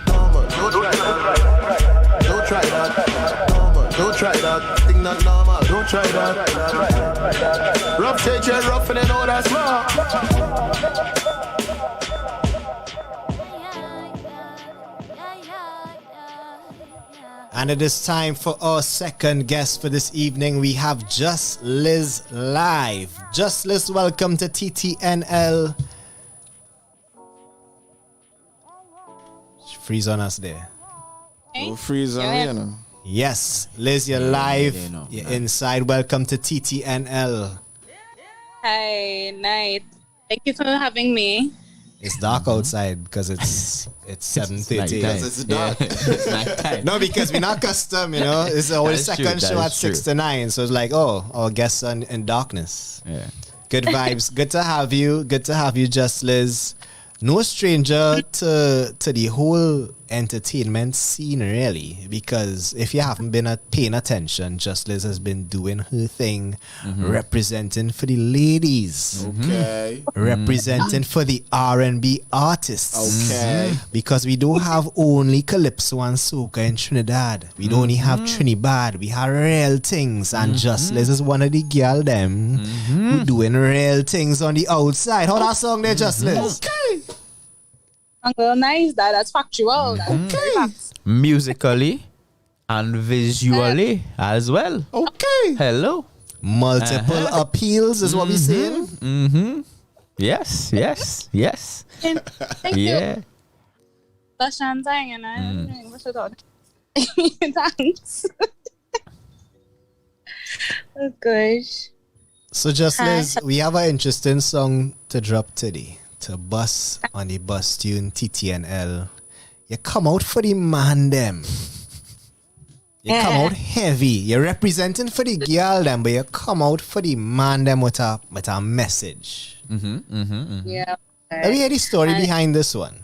Normal, don't try that. Don't try that. Normal, don't try that. Think not normal, don't try that. Rough change and rough and then all that's raw. And it is time for our second guest for this evening. We have Juss Lizz live. Juss Lizz, welcome to TTNL. Freeze on us there. Oh, freeze on me, you know. Yes, Lizz, you're live. You're inside. Welcome to TTNL. Hi, night. Thank you for having me. It's dark outside because it's 7:30. nighttime. It's dark. Yeah. It's nighttime. No, because we're not custom, you know. It's our That is second true, that show is at 6 true. to 9. So it's like, oh, our guests are in darkness. Yeah. Good vibes. Good to have you. Good to have you, Just Liz. No stranger to the whole entertainment scene, really, because if you haven't been paying attention, Just Liz has been doing her thing, representing for the ladies, Okay. representing for the R&B artists. Okay. Because we don't have only Calypso and Soca in Trinidad. We don't only have Trinidad. We have real things, and Just Liz is one of the girl them who doing real things on the outside. How that song there, Just Liz? Okay. Uncle, nice. That's factual. That's very facts. Musically and visually as well. Okay. Hello. Multiple appeals is what we're saying. Yes. Thank Yeah. you. Bashan Zang and I. What's it called? Thanks. Oh gosh. So, Just Liz, we have an interesting song to drop today. To bus on the bus tune TTNL. You come out for the man them. You come out heavy. You're representing for the girl them, but you come out for the man them with a message. Yeah. Let me hear the story behind this one.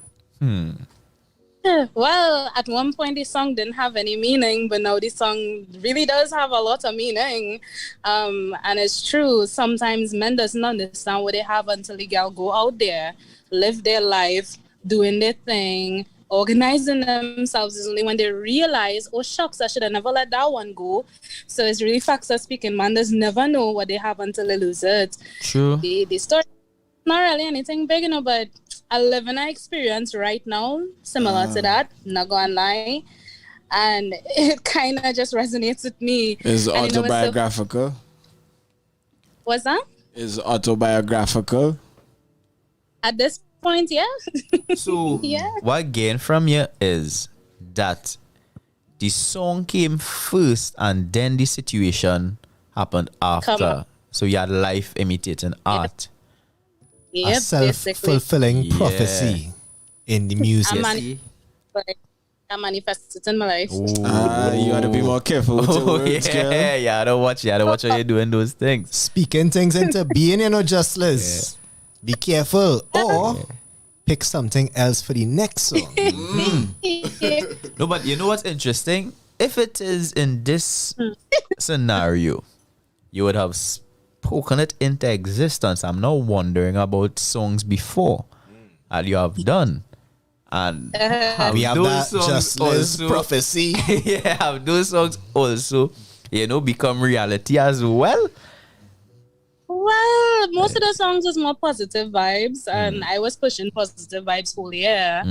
Well, at one point the song didn't have any meaning, but now the song really does have a lot of meaning. And it's true. Sometimes men doesn't understand what they have until the girl go out there, live their life, doing their thing, organizing themselves. Is only when they realize, oh shucks, I should have never let that one go. So it's really facts are speaking. Man does never know what they have until they lose it. True. The story not really anything big, but I live in an experience right now similar to that, not gonna lie, and it kind of just resonates with me. Is And, autobiographical? What's that? Is autobiographical? At this point, yeah. So Yeah. what I gain from you is that the song came first and then the situation happened after. So you had life imitating art. A Yep, self-fulfilling prophecy in the music. I manifested in my life. You gotta be more careful with your words, girl. Yeah, you gotta watch how you're doing those things. Speaking things into being, Just Liz. Be careful, or pick something else for the next song. No, but you know what's interesting? If it is in this scenario, you would have spoken it into existence. I'm now wondering about songs before that you have done. And we have those that songs Just Liz also- prophecy. Yeah, have those songs also, become reality as well? Well, most of the songs was more positive vibes, and I was pushing positive vibes whole year.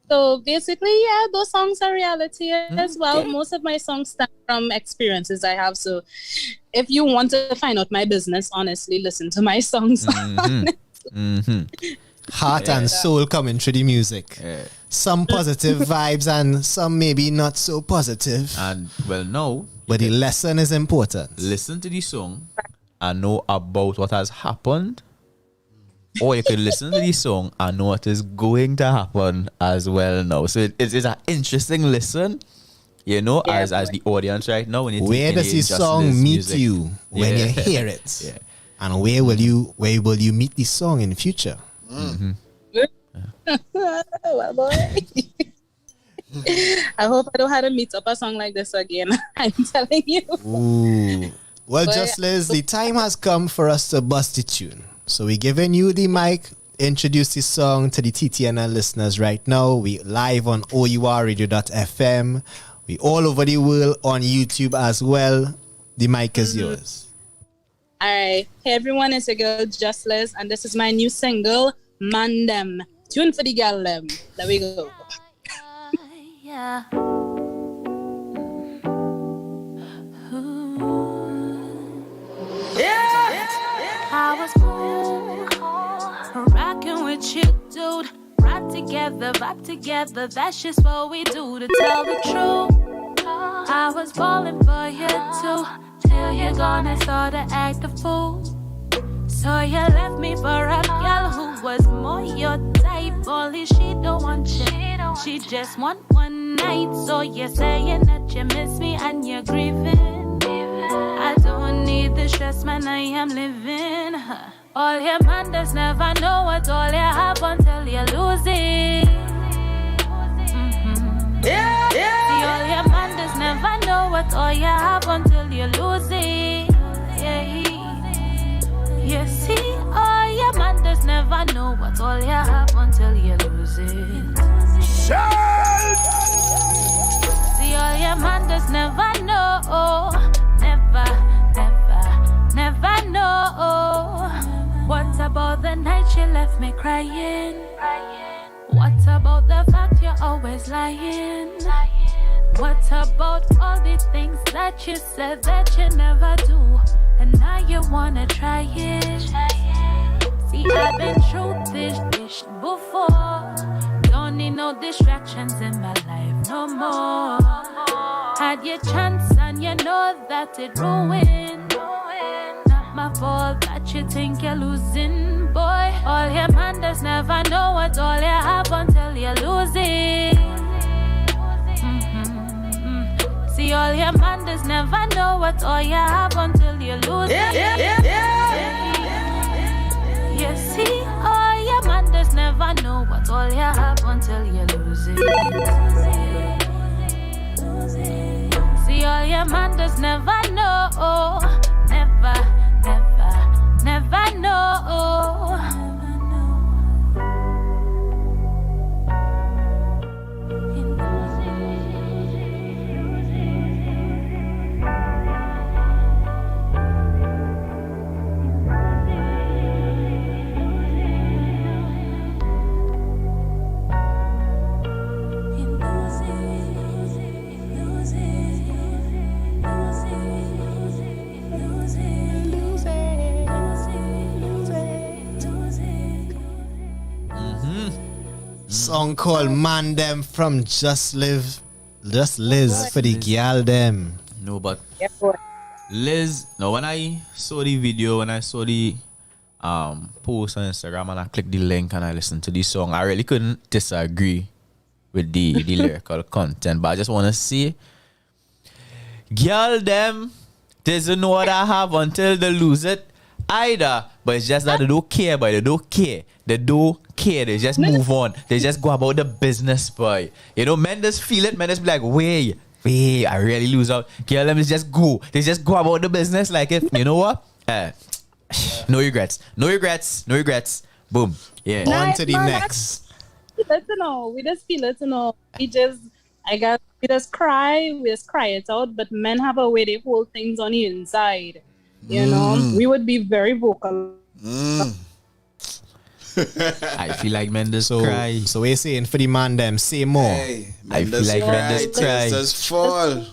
So basically, yeah, those songs are reality as well. Most of my songs stem from experiences I have. So if you want to find out my business, honestly, listen to my songs. Heart and soul coming through the music. Some positive vibes and some maybe not so positive. And well, no. But the lesson is important. Listen to the song and know about what has happened. Or you can listen to the song and know what is going to happen as well now. So it's an interesting listen, as the audience right now. When you Where does this song meet you when you hear it? Yeah. And where will you meet this song in the future? Well, boy. I hope I don't have to meet up a song like this again. I'm telling you. Ooh. Well, But- Just Liz, the time has come for us to bust the tune. So we're giving you the mic. Introduce this song to the TTNL listeners right now. We live on O.U.R radio.fm. We all over the world on YouTube as well. The mic is yours. All right. Hey, everyone. It's your girl, Just Liz, and this is my new single, Man Them. Tune for the girl them. There we go. Yeah. I was born rocking with you, dude. Right together, vibe together. That's just what we do. To tell the truth, I was falling for you too. Till you're gone and start to act a fool. So you left me for a girl who was more your type. Only she don't want you. She just want one night. So you're saying that you miss me and you're grieving. I don't need the stress, man, I am living. All your man does never know what all you have until you lose it. See, all your man does never know what all you have until you lose it. You see, all your man does never know what all you have until you lose it. See, all your man does never know. Never know. What about the night you left me crying? What about the fact you're always lying? What about all the things that you said that you never do? And now you wanna try it. See, I've been through this before. Don't need no distractions in my life no more. Had your chance and you know that it ruined. Not my fault that you think you're losing, boy. All your man does never know what all you have until you lose it. See, all your man does never know what all you have until you lose it. You see, all your man does never know what all you have until you lose it. See, all your man does never know. Never know. Song called Man Them from Just Lizz for the girl them. No, but Lizz, now when I saw the video, when I saw the post on Instagram and I clicked the link and I listened to the song, I really couldn't disagree with the lyrical content. But I just want to say, girl them doesn't know what I have until they lose it either. But it's just that they don't care, boy. They don't care. They don't care. They just move on. They just go about the business, boy. You know, men just feel it. Men just be like, wait, I really lose out. Girl, them just go. They just go about the business like it. You know what? No regrets. Boom. Yeah. On to the next. We just feel it to know. We just cry it out. But men have a way they hold things on the inside. You know, we would be very vocal. I feel like men just cry. So we're saying for the man them, say more. Hey, I feel like men just cry. Just fall.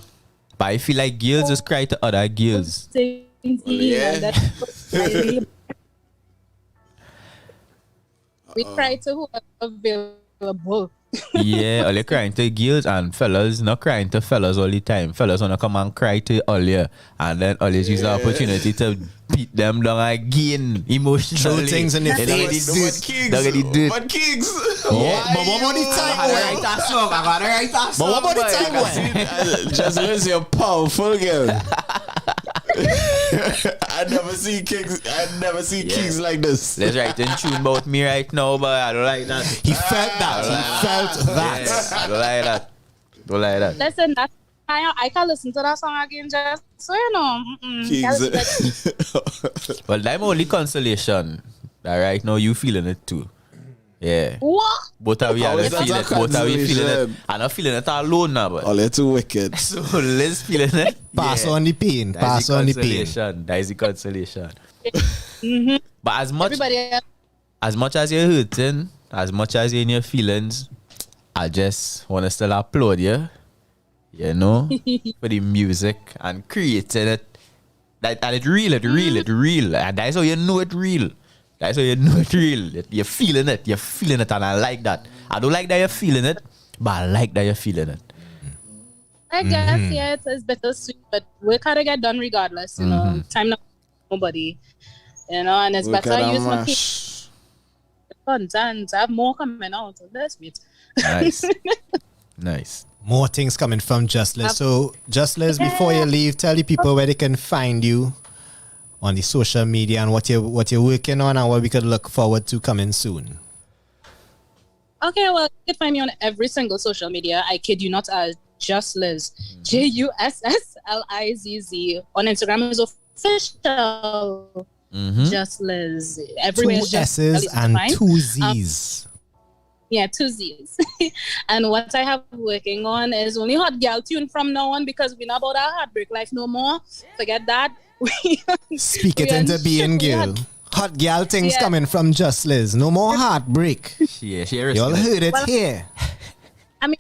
But I feel like girls just cry to other girls. Yeah. We cry to who are available. Yeah, all you crying to girls and fellas not crying to fellas all the time. Fellas wanna come and cry to all you, and then always use the opportunity to beat them down again emotionally. Throw things in the face. What kings? Yeah. But what about the time? I gotta write that song. But what about the time? Just listen, you're powerful girl. I never see kings like this. Let's write in tune about me right now, but I don't like that. He felt that. Yeah, I don't like that. Listen, I can listen to that song again just so you know. Well, that's my only consolation. That right now you feeling it too. Yeah. What? Both of you are feeling it. Both of you feeling it. I'm not feeling it alone now, but. Oh, you're too wicked. So Lizz feeling it. Pass on the pain. Pass on the pain. That is the consolation. But as much as you're hurting, as much as you're in your feelings, I just want to still applaud you. You know, for the music and creating it. And it's real. And that's how you know it's real. That's how you know it's real. You're feeling it, and I like that. I don't like that you're feeling it, but I like that you're feeling it. I guess, yeah, it's bittersweet, but we gotta get done regardless, you know. Time not nobody. and it's Look better at I use them, my content. I have more coming out. That's it. Nice. Nice. More things coming from Just Lizz. So, Just Lizz, before you leave, tell the people where they can find you on the social media and what you're working on and what we could look forward to coming soon. Okay, well, you can find me on every single social media. I kid you not, Just Lizz. JUSSLIZZ. On Instagram is official. Just Lizz. Everywhere 2 is just S's and fine. 2 Z's. Yeah, 2 Z's. And what I have working on is only hot girl tune from now on because we're not about our heartbreak life no more. Forget that. Speak it into being, girl. Hot girl things coming from Just Lizz. No more heartbreak. Yeah, y'all heard it here. I mean,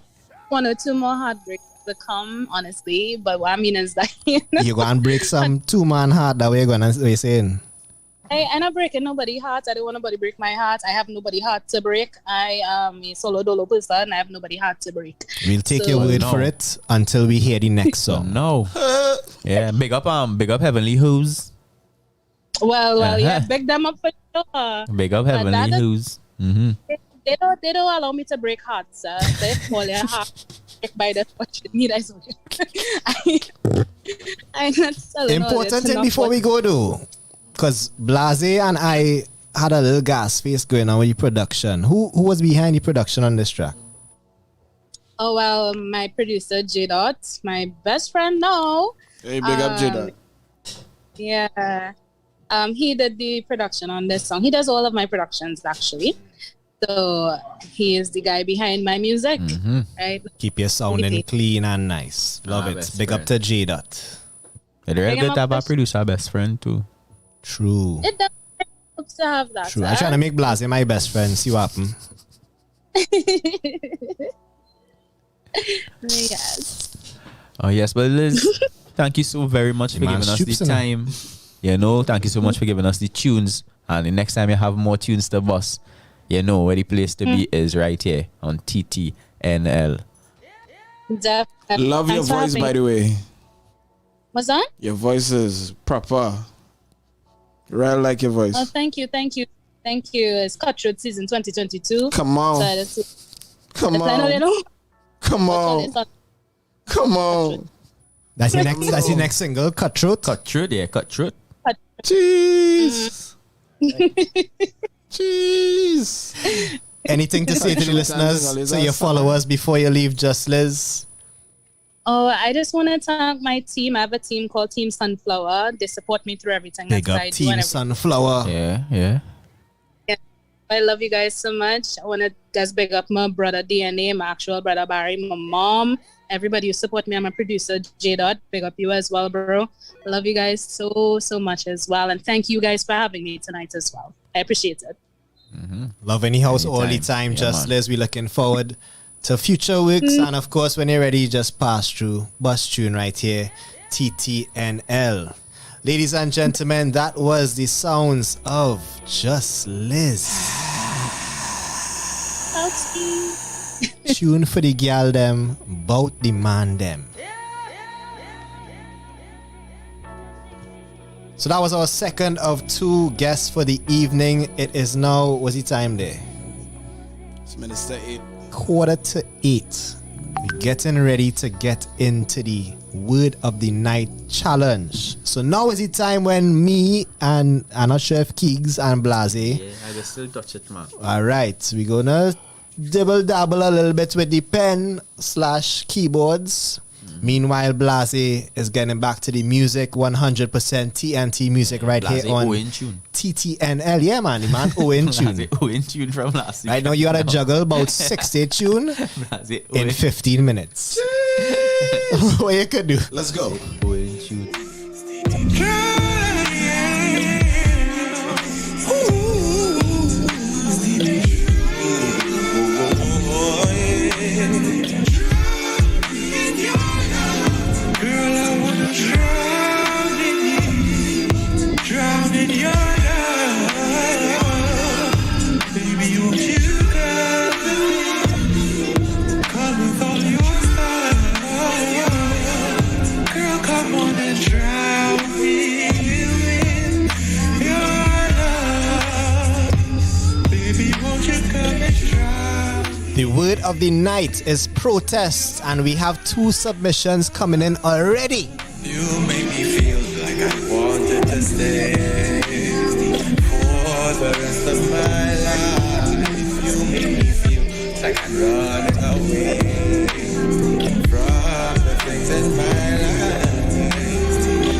1 or 2 more heartbreaks to come, honestly. But what I mean is that You go and break some 2-man heart that way gonna be saying. I'm not breaking nobody's heart. I don't want nobody break my heart. I have nobody heart to break. I am a solo dolo person. I have nobody heart to break. We'll take your word for it until we hear the next song. No. Yeah, big up Heavenly Who's. Well, yeah, big them up for sure. Big up Heavenly Who's. They don't allow me to break hearts. They call your heart by the what you need. I'm not selling Important thing before we go though, because Blase and I had a little gas face going on with the production. Who was behind the production on this track? Oh well, my producer J Dot, my best friend now. Hey, big up J Dot. Yeah. He did the production on this song. He does all of my productions actually. So he is the guy behind my music. Right? Keep your sounding clean and nice. Love it. Big up to J Dot. It's real good to have a producer best friend too. True. It does help to have that. True. I'm trying to make Blase my best friend. See what happen. Yes. Oh yes, but Lizz, thank you so very much for giving us the time. Thank you so much for giving us the tunes. And the next time you have more tunes to bust, where the place to be is right here on TTNL. Definitely. Love your voice, by the way. What's that? Your voice is proper. Right, like your voice. Oh, thank you. It's Cutthroat season 2022. Come on. Come on. That's your next single, Cutthroat. Cutthroat. Jeez. Jeez. Anything to say to the listeners, to your followers before you leave Just Lizz? Oh, I just want to thank my team. I have a team called Team Sunflower. They support me through everything. Big up Team Sunflower. Yeah. I love you guys so much. I want to just big up my brother DNA, my actual brother Barry, my mom, everybody who support me. I'm a producer, J Dot. Big up you as well, bro. I love you guys so much as well. And thank you guys for having me tonight as well. I appreciate it. Love any house all the time. Just Lizz. We're looking forward to future weeks. And of course, when you're ready, just pass through Bus Tune right here, TTNL. Ladies and gentlemen, that was the sounds of Just Lizz. Tune for the girl them, bout the man them. So that was our second of 2 guests for the evening. It is now, what's the time there? It's Minister 8. 7:45. We're getting ready to get into the Word of the Night challenge. So now is the time when me and I'm not sure if Keegs and Blase. Yeah, I will still touch it, man. Alright, we're gonna dibble dabble a little bit with the pen/keyboards. Meanwhile, Blase is getting back to the music, 100% TNT music right Blase here on O.U.R. tune. TTNL. Yeah, man, the man O.U.R. tune. Blase O.U.R. tune from last week. Right now, you gotta juggle about 60 tune in 15 minutes. What you could do? Let's go. O.U.R. tune. Drown in your love, baby, won't you come with all your style? Girl, come word of the night is protest, and we have 2 submissions coming in already. You make me feel like I wanted to stay for the rest of my life. You make me feel like I'm running away from the things in my life.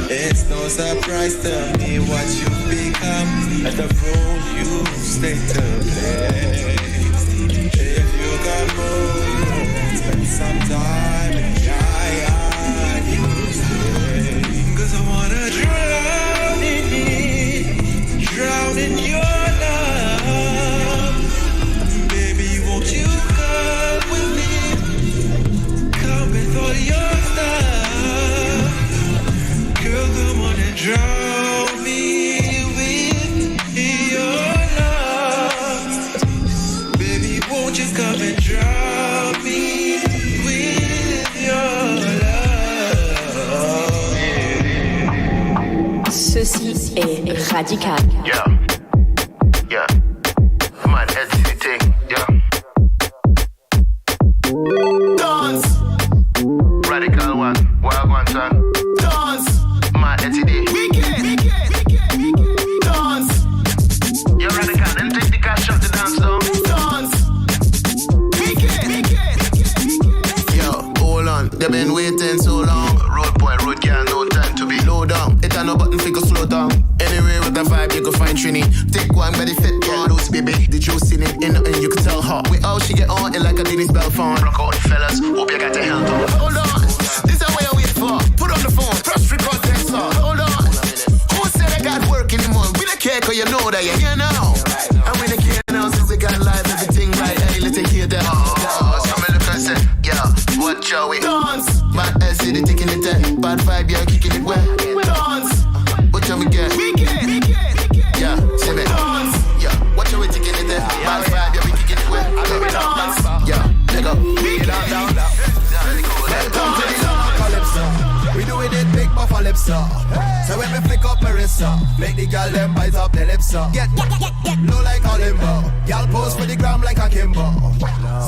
It's no surprise to me what you've become and the role you stay to play. If you can move and spend some time in Giant, you stay. 'Cause I wanna drown in it, drown in your love. Baby, won't you come with me? Come with all your stuff. Girl, come on and drown me with your love. Baby, won't you come and drown me with your love? Ceci est radical. Yeah. Yeah. I'm at SCT. Yeah. Dance. Radical one. Wild one, son. Dance. I'm at SCT. Weekend. Dance. You're radical. Then take the cash shot to dance down. Dance. Weekend. Yo, hold on. They've been waiting so long. Road boy, road girl, no time to be low down. It ain't no button, figure slow down. Anyway, with the vibe, you can find Trini. Take one, but it fit, yeah, loose, baby. The juice in it, in nothing, you can tell her. We all she get on, it like a Dennis Belfont. Rock out, fellas, hope you got the hell down. Hold on, this is what I wait for. Put on the phone, press record, text her. Hold on, who said I got work anymore? We don't care, cause you know that you're here now. And we don't care now, since we got live, everything right. Hey, let's hear that. So me look and say, yeah, what shall we? Dance. Bad ass city taking it there. Bad vibe, yeah, kicking it well. Dance. What shall we get? Yeah, see me. Dance. Yeah, what shall we taking it there? Bad vibe, yeah, we kicking it well. Dance. Yeah, let go. Down. Welcome to the Calypso. We doing it big buffalipso. So when we flick up Marissa, make the girl them bite up the lips up. Get low like a limbo. Y'all pose for the gram like a Kimbo.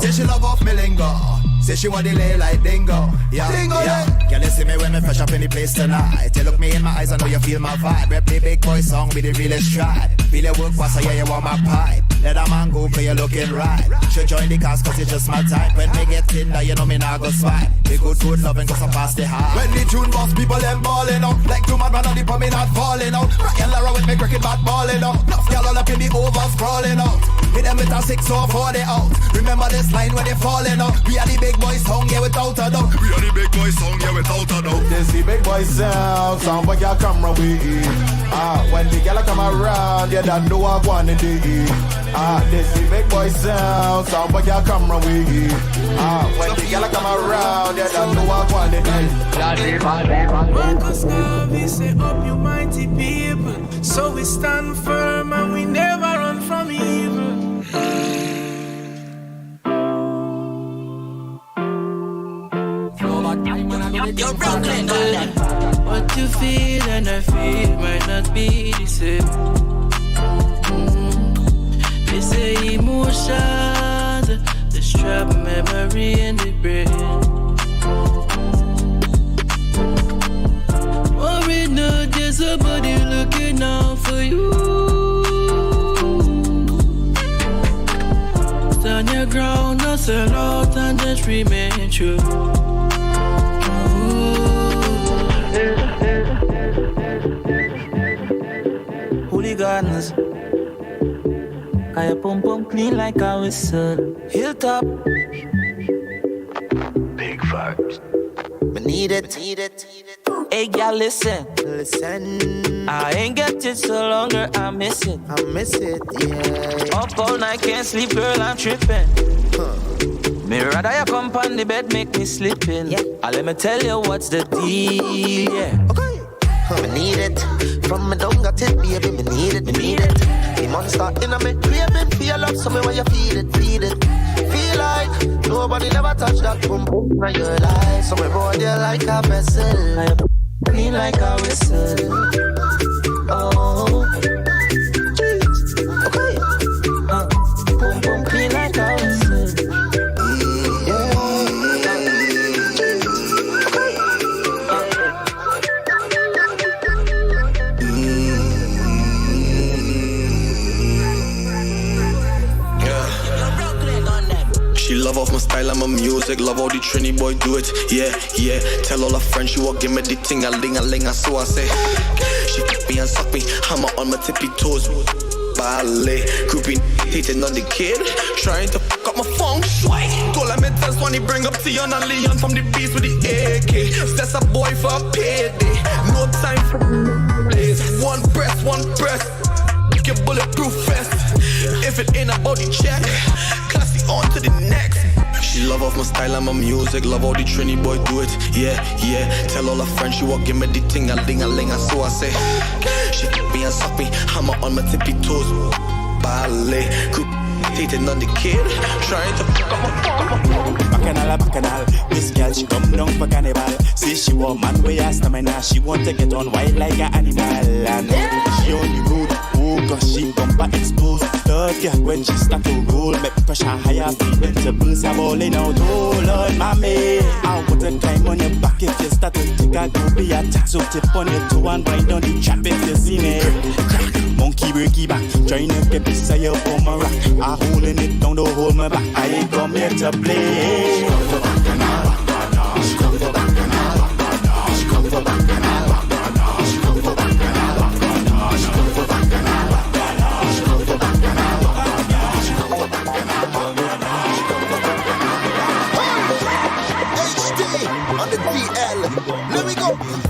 Say she love off me lingo. Say she want to lay like dingo. Yeah. Can you see me when me fresh up in the place tonight? You look me in my eyes, I know you feel my vibe. Rep the big boy song with the realest stride. Feel your work pass, yeah, you want my pipe. Let a man go, cause you looking right. Should join the cast, cause it's just my type. When me get in there, you know me nah go swipe. The good loving, cause I pass the high. When the tune boss, people them balling out. Like two mad man on the pump, me not falling out. Rock and Lara with me cricket bat balling out. Nuff y'all all up in the overs crawling out. Hit them with a 6 or 40 out. Remember this line when they falling out. We are the big boys song, yeah, without a doubt. We are the big boys song, yeah, without a doubt. This the big boys sound like your camera we. When the girl come around, yeah, that know I want it. This the big boys sound like your camera we. When the girl come around, yeah, that know I want it. Marcus Garvey say up you mighty people. So we stand firm and we never run from evil. You're Brooklyn, what you feel and I feel might not be the same. They say emotions, the strap memory in the brain. Worried now, there's somebody looking out for you. Stand your ground, not sell out and just remain true. Hooligans, got your pum pum clean like a whistle. Hilltop, big vibes. We need it. Hey, girl, listen. I ain't get it so long, girl, I miss it, yeah. Up all night, can't sleep, girl, I'm tripping. Me rather you come on the bed, make me sleeping. Yeah. Let me tell you what's the deal, yeah. Okay. Me need it. From me down got it, baby, me need it. The monster in a me, craving feel love, so me when you feed it. Feel like nobody never touched that boom boom in your life. So me board you like a vessel, clean like a whistle. Oh, okay. Boom boom clean like a whistle. music, love all the Trini boy do it. Yeah, yeah. Tell all her friends she walk, give me the ting a ling a ling. So I say, she fuck me and suck me, hammer on my tippy toes. Ballet, grouping, hating on the kid, trying to fuck up my feng shui. Told him it's just when he bring up Tion and Leon from the beast with the AK. That's a boy for a payday. No time for plays. One breath, your bulletproof vest. If it ain't about the check, classy on to the next. She love off my style and my music, love all the Trini boy do it. Yeah, yeah. Tell all her friends she walk, give me the ting a ling a ling. So I say, she fuck me and suck me, hammer on my tippy toes. Ballet, group hating on the kid, trying to fuck up my Bacchanal, this girl she come down for carnival. See she want man way her stamina, she want to get on wild like an animal. And she on the road, oh gosh she bumper exposed. Third girl when she start to roll, make pressure higher, feeling to burst. I'm balling out, oh Lord, mommy. I want to climb on your back if you start to take a go be a taxo tip on your toe and ride on the trap if you see me. Monkey breaky back, trying to get beside your for my rock. I holding it down to hold my back. I ain't come here to play. She come for bacchanal. She come for bacchanal. She come for bacchanal. She come for bacchanal. She come for bacchanal. She come for bacchanal. She come for HD on the DL. Let me go.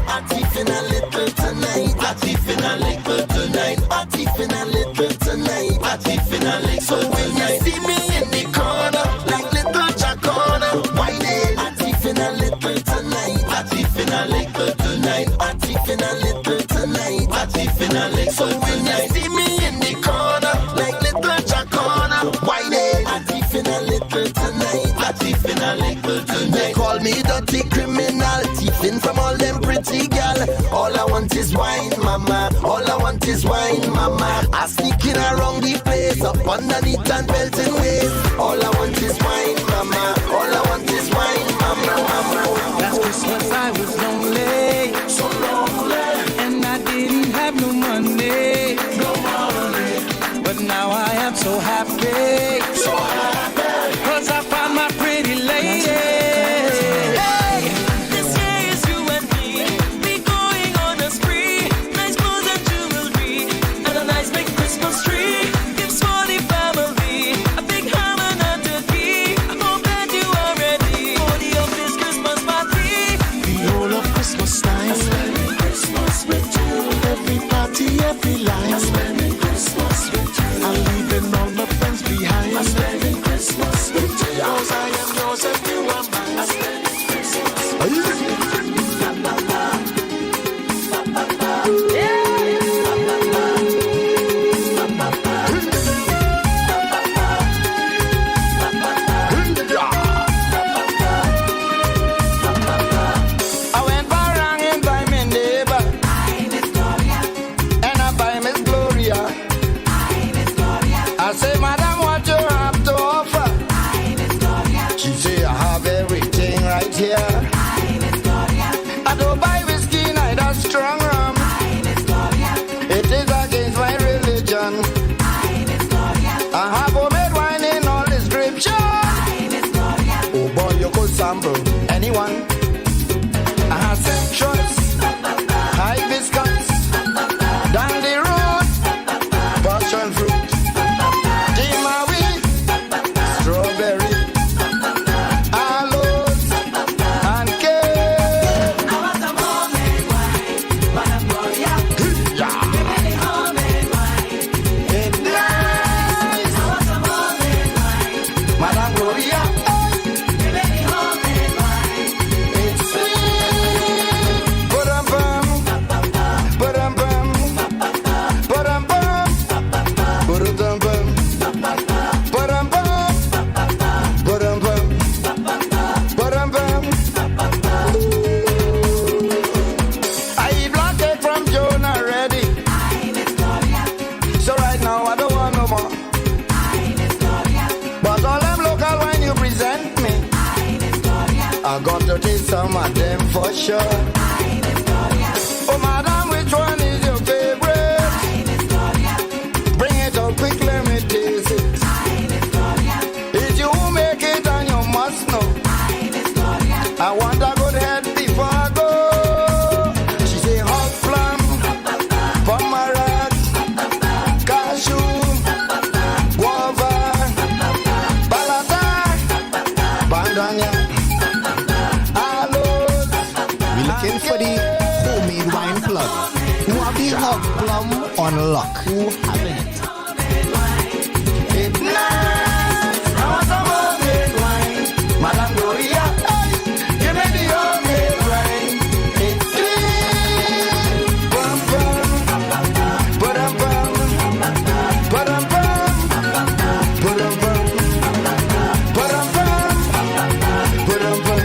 I'm teething a little tonight. I'm teething a little tonight. I'm teething a little tonight. I'm teething a little. So when you see me in the corner, like little Jacona, why they? I'm teething a little tonight. I'm teething a little tonight. I'm teething a little tonight. I'm teething a little. So when you see me in the corner, like little Jacona, why they? I'm teething a little tonight. I'm teething a little tonight. They call me dirty criminal, teething from all them pretty gal. All I want is wine, mama. All I want is wine, mama. I sneaking around the place, up underneath and belting waist. All I want is wine, mama. All I want is wine, mama. Last Christmas I was lonely, so lonely, and I didn't have no money, no money. But now I am so happy, so happy, 'cause I found my pretty lady. Every line. I'm spending Christmas with you. I'm leaving all my friends behind. I'm spending Christmas with you. Yours I am yours and you are mine. I'm spending Christmas with you. Anyone? I have citrus, hibiscus, down the road, passion fruit, Dimawi, strawberry, aloes, and cake. I want some homemade wine, Madame Gloria. Give me the homemade wine. It's nice. I want some homemade wine, Madame Gloria. I got to taste some of them for sure. Oh, madam, which one is your favorite? Bring it up quick, let me taste it. It's you who make it and you must know. time for the homemade wine plug. Who have the hot plum on lock? Who having it? I want some homemade wine. Madame Gloria, give me the homemade wine. It's clean. Bum, bum. Ba-dum, bum. Ba-dum, bum. Ba-dum, bum. Ba-dum, bum. Ba-dum, bum.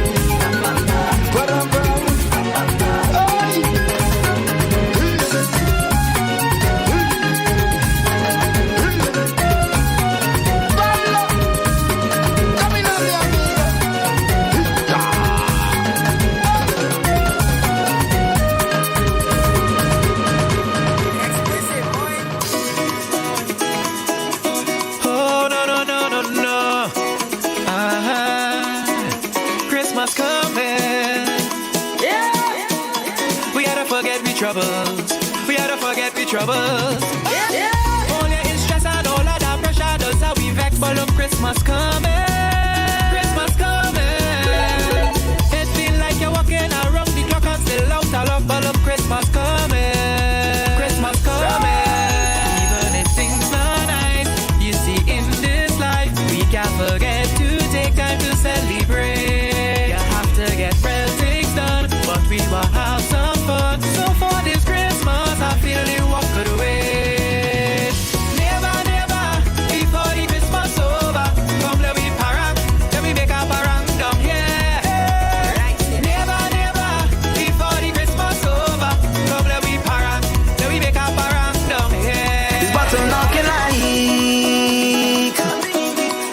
Ba-dum, bum. Oh, no, no, no, no, no. Christmas coming. Yeah. We gotta forget we troubles. We gotta forget we troubles. Yeah. All your stress and all of that pressure does how we vex, but look, Christmas coming. Christmas coming. It feel like you're walking around the clock and still out of love, but look, Christmas coming. Christmas coming. Even if things not nice, you see in this life, we can't forget to take time to celebrate. You have to get real things done, but we will have some fun. So for this Christmas, I feel you walk away. Never, never, before the Christmas over, come let we parang, let me make a parang down here. Never, never, before the Christmas over, come let we parang, let me make a parang down here. This bottle knocking like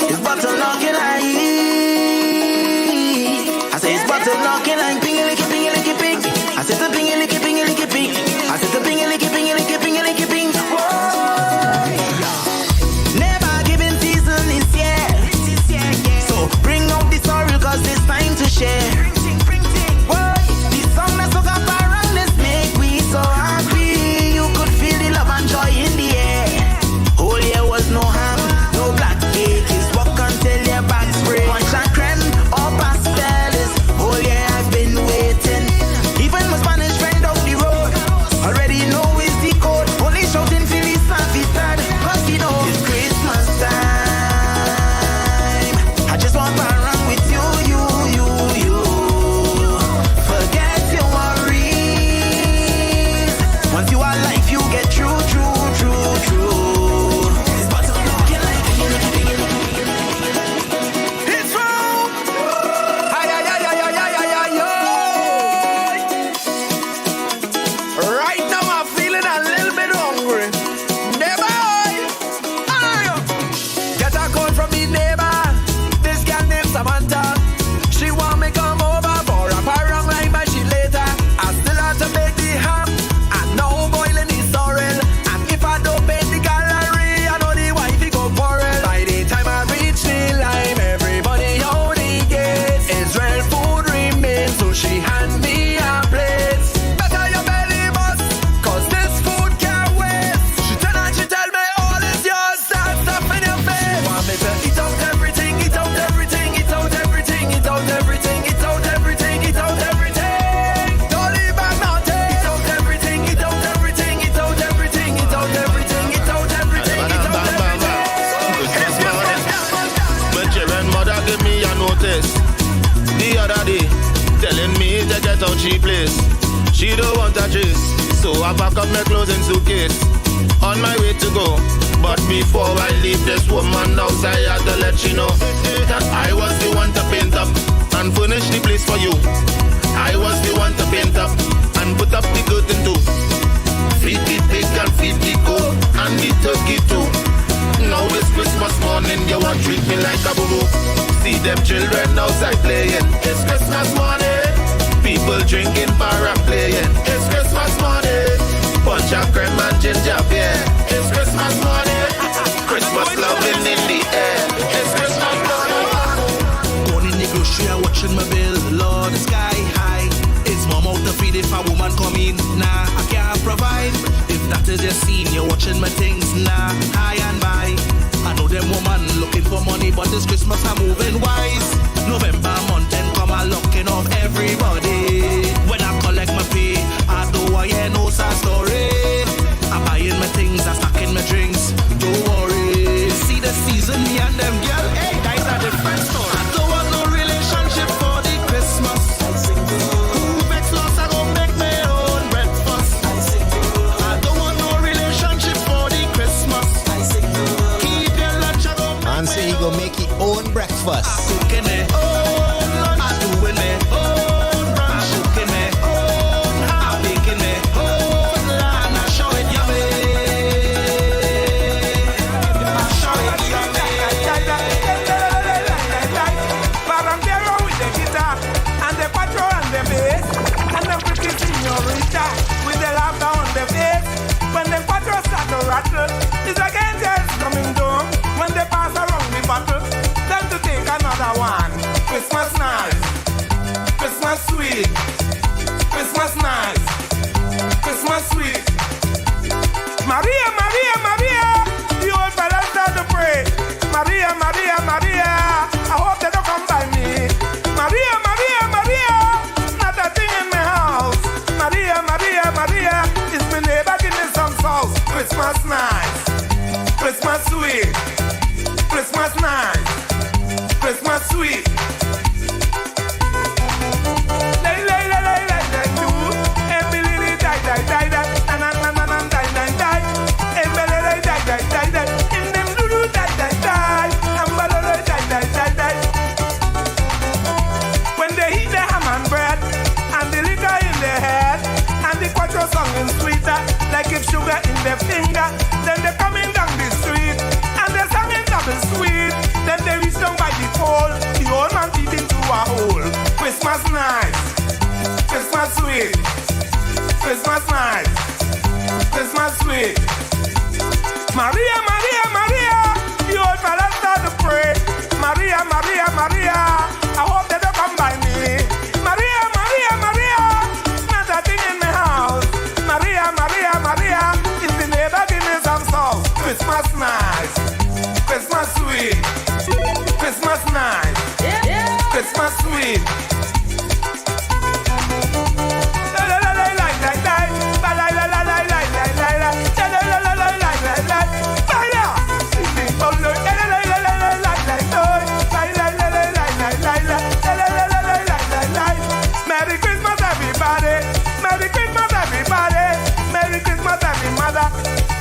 This bottle knocking like I say it's bottle knocking like pingy licky ping. I said the pingy licky ping. I said the pingy licky ping. Never giving season this year. So bring out the sorrow cause it's time to share. Whoa, this song that's so got around this make we so happy. You could feel the love and joy in the air. Whole year was no harm, no black cake. It's walk until your back spray. Punch and creme or pastel is whole year I've been waiting. Even my Spanish friend out the road already know is the code. Only shouting Feliz Navidad cause you know it's Christmas time. I just want to run with you. Forget your worries. Once you are life, you get true. It's bottle knocking like it's wrong. Right now I'm feeling a little bit hungry. Neighbor, get a call from the neighbor. This girl named Samantha. She want me come over for a parang like my she later. I still have to make the ham and now boiling the sorrel. And if I don't pay the gallery, I know the wifey go for it. By the time I reach the lime, everybody out the gates. Israel food remains, so she hand me a plate. Better your belly bust, cause this food can't waste. She turn and she tell me all is yours, start stuff in your face. Want me to eat out everything, eat out everything, eat out everything, eat out everything, eat out everything, eat out everything. Don't leave back nothing. Eat out everything, eat out everything, eat out everything, eat out everything, eat out everything, eat out everything. My children mother give me a notice the other day, telling me to get out she place. She don't want a trace, so I pack up my clothes in suitcase. On my way to go, but before I leave this woman house, I had to let she know that I was the one to paint up and furnish the place for you. I was the one to paint up and put up the curtain too. Feed the pig and feed the goat and the turkey too. Now this Christmas morning, you want treat me like a boo-boo. See them children outside playing. It's Christmas morning. People drinking, bar and playing. It's Christmas morning. Punch and creme and ginger beer. It's Christmas morning. Christmas loving in the air. It's Christmas morning. Going in the grocery and watching my bill. Lord, the sky high. It's mom out to feed if a woman come in. Nah, I can't provide. If that is your scene, you're watching my things. Nah, high and by. I know them woman looking for money, but this Christmas I'm moving wise. November month and come a looking off everybody. When I collect sweet, Christmas nice, Christmas sweet. Maria, Maria, Maria, the old fella start to pray. Maria, Maria, Maria, I hope they don't come by me. Maria, Maria, Maria, not a thing in my house. Maria, Maria, Maria, it's my neighbor give me some sauce. Christmas nice, Christmas sweet, Christmas nice, Christmas sweet. Lay, lay, lay, lay, lay, lay, do. Emily, die, die, die, die, and die, die, die. Emily, die, die, die, die. In them do die, die, die. And Balolo, die, die, die, die. When they eat the ham and bread, and the liquor in their head, and the quattro song is sweeter, like if sugar in their finger, then they coming down the street, and they're singing double sweet. Then they reach down by the pole, the old man feeding through a hole. Christmas nice, Christmas sweet, Christmas nice, Christmas sweet. Maria, Maria, Maria, the old fella start to pray. Maria, Maria, Maria, I hope they don't come by me. Maria, Maria, Maria, not a thing in my house. Maria, Maria, Maria, is the neighbor give me some sauce. Christmas nice, Christmas sweet, Christmas nice, Christmas sweet. Merry Christmas, everybody. Merry Christmas, everybody. Merry Christmas, every mother.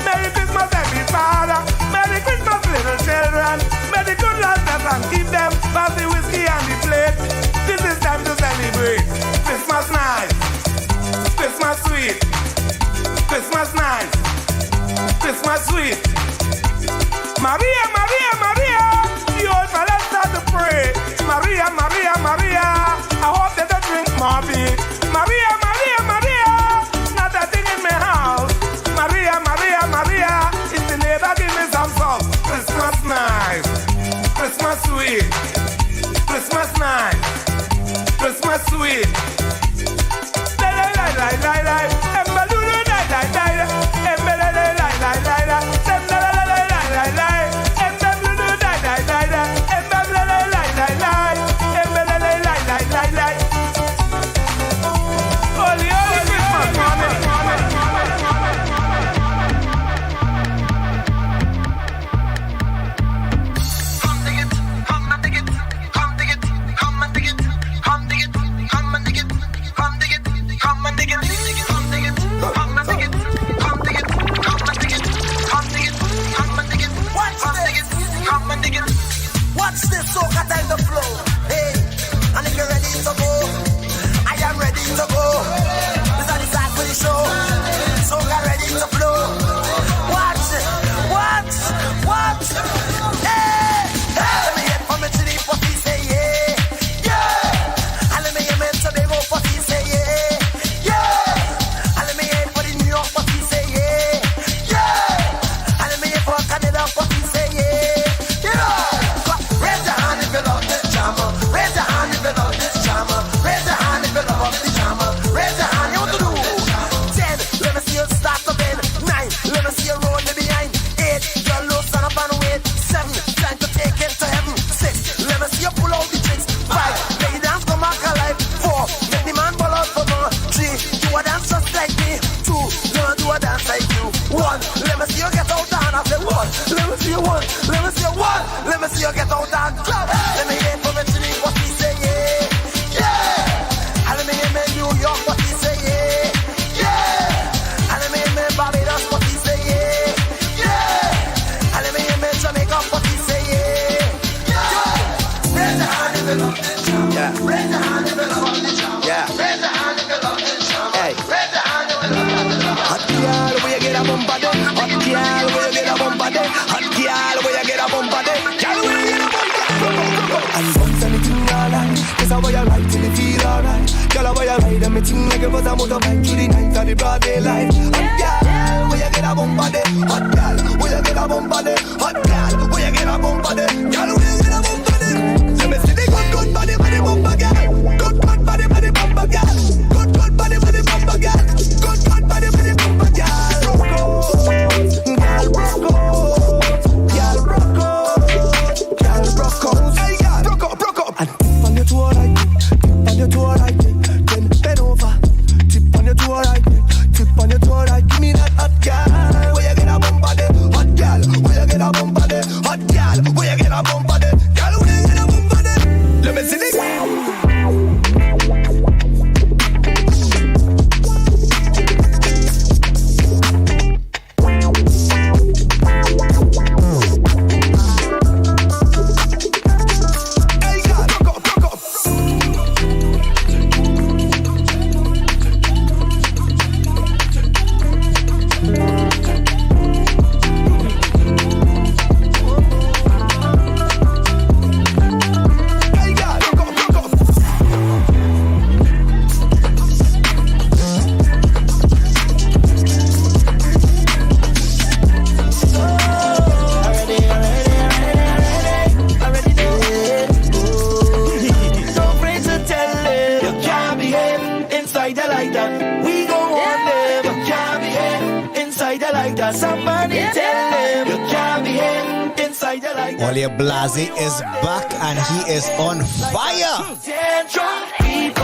Merry Christmas, every father. Merry Christmas, little children. May the good Lord bless and keep them. Pass the whiskey and the plate. This is time to celebrate. Christmas night, Christmas sweet, Christmas night, Christmas sweet. Maria, Maria, Maria, the old fella start to pray. Maria, Maria, Maria, I hope they don't drink more beer. Maria, Maria, Maria, not a thing in my house. Maria, Maria, Maria, it's the neighbor give me some sauce. Christmas night, Christmas sweet, Christmas night, Christmas sweet. Lay, lay, lay, lay, lay, lay, Embalulu, lay, lay, lay, Embelele, lay, lay, lay, lay, Embalele, lay, lay, lay, lay, Embalulu, lay, lay, lay, lay, Embalele, lay, lay, lay, Embelele, lay, lay, lay, lay. Holy, holy Christmas morning. Come dig it, come and dig it, come dig it, come and dig it, come dig it, come and dig it, come dig it, come and dig it, come dig it, come and dig it, come dig it, come and dig it, come dig it, come and dig it, come dig it, come and dig it. Watch this soca time to flow. Hey, and if you're ready to go, I am ready to go. This is the start for the show. Soca ready to flow. Watch, watch, watch. Hey, hey. Let me hear from me to the pussy say yeah, yeah. And let me hear me to the go pussy say yeah, yeah. And let me hear for the New York pussy say yeah, yeah. And let me hear for Canada pussy say yeah, yeah. Raise your hand if you love this drama. Raise your hand if you love this drama. Raise your hand if you love the drama. Raise your hand, you want to do 10, let me see you start to bend. 9, let me see you roll me behind. 8, you're low, stand up and wait. 7, time to take it to heaven. 6, let me see you pull out the tricks. 5, make the dance come back alive. 4, make the man ball out for more. 3, do a dance just like me. 2, learn do a dance like you. 1, let me see you get out the hand. I say 1, let me see you 1, let me see you 1, let me see you get out and clap. Let me hear from it to the what he say yeah, yeah. And let me hear me New York what he say yeah, yeah. And let me hear me Barbados what he say yeah, yeah. And let me hear me Jamaica what he say yeah, yeah. Raise your hand if you love this jam. Yeah. Raise your hand if you love this jam. Yeah. Raise your hand if you love this jam. Hey. Raise your hand if you love this jam. Hot girl, where you get a bump body? Hot girl, where you get a bump body? Hot girl, where you get a bump body? Girl, where you get a bump body? And bounce anything you like. Cause I wear you right till you feel alright. Girl, I wear you ride and me ting like it was a motorbike through the night of the broad daylight. Hot girl, where you get a bump body? Hot girl, where you get a bump body? Hot girl, where you get a bump body? Girl, where you get a bump body? Let me see the good body, body bumper girl. Good body, body bumper girl. Girl, somebody tell them you can't behave inside your life. Olia Blase is back and he is on fire. Tantrum people,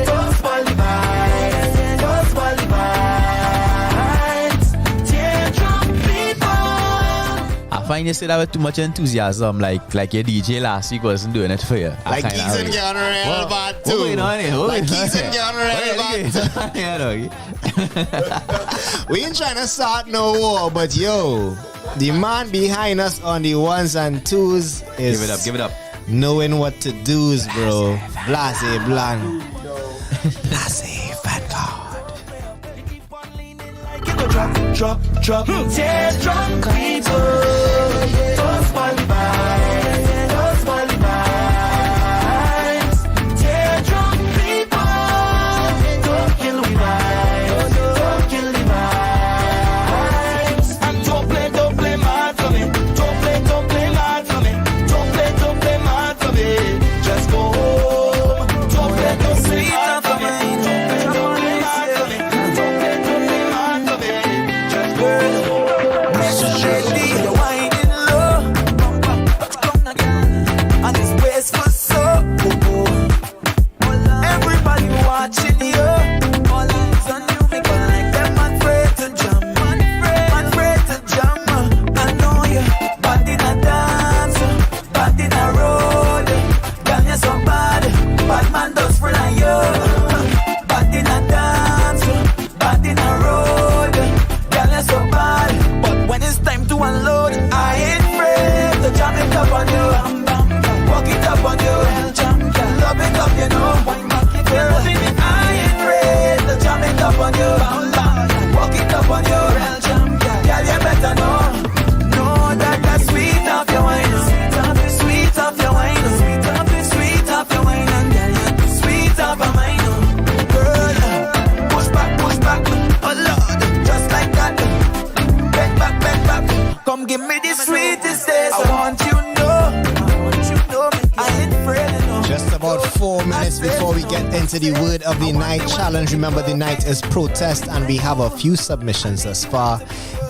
don't spoil the vibes, don't spoil the vibes. Tantrum people. I find you say that with too much enthusiasm, like your DJ last week wasn't doing it for you. Like Keys and General Bad too. What's going on here? Like Keys and General Bad. We ain't trying to start no war, but yo, the man behind us on the ones and twos is give it up. Knowing what to do's, bro. Blase Blanc. Blase Vanguard. Drop. Tantrum people, don't spoil the vibes, don't spoil the vibes. Tantrum people, don't kill the vibes, don't kill the vibes. And don't play mad for me. Don't play mad for me. Don't play mad for me. Just go home. Don't play mad for me. Don't play mad for me. Don't play mad for me. Just go home. Lady, you're whining low. And this waist for so. Everybody watching you. All eyes on you, make it like them afraid to jump. Afraid to jump. I know you. Bad in a dance, bad in a road. Girl, you're so bad. Bad man does frill on you. Bad in a dance, bad in a road. Girl, you're so bad. But when it's time to unload, I ain't afraid to jam it up on you. Walk it up on you. Love it up, you know. I ain't afraid to jam it up on you. Walk it up on you. Girl, you better know. Know that that's sweet off your wine. Sweet off your wine. Sweet off your wine. And girl, you sweet off your mind. Girl, push back. Oh Lord, just like that. Bend back. Come give me the sweetest taste. I want you know. I ain't afraid to know. Just about 4 minutes before we get into the word of the night challenge. Remember, the night is protest and we have a few submissions thus far.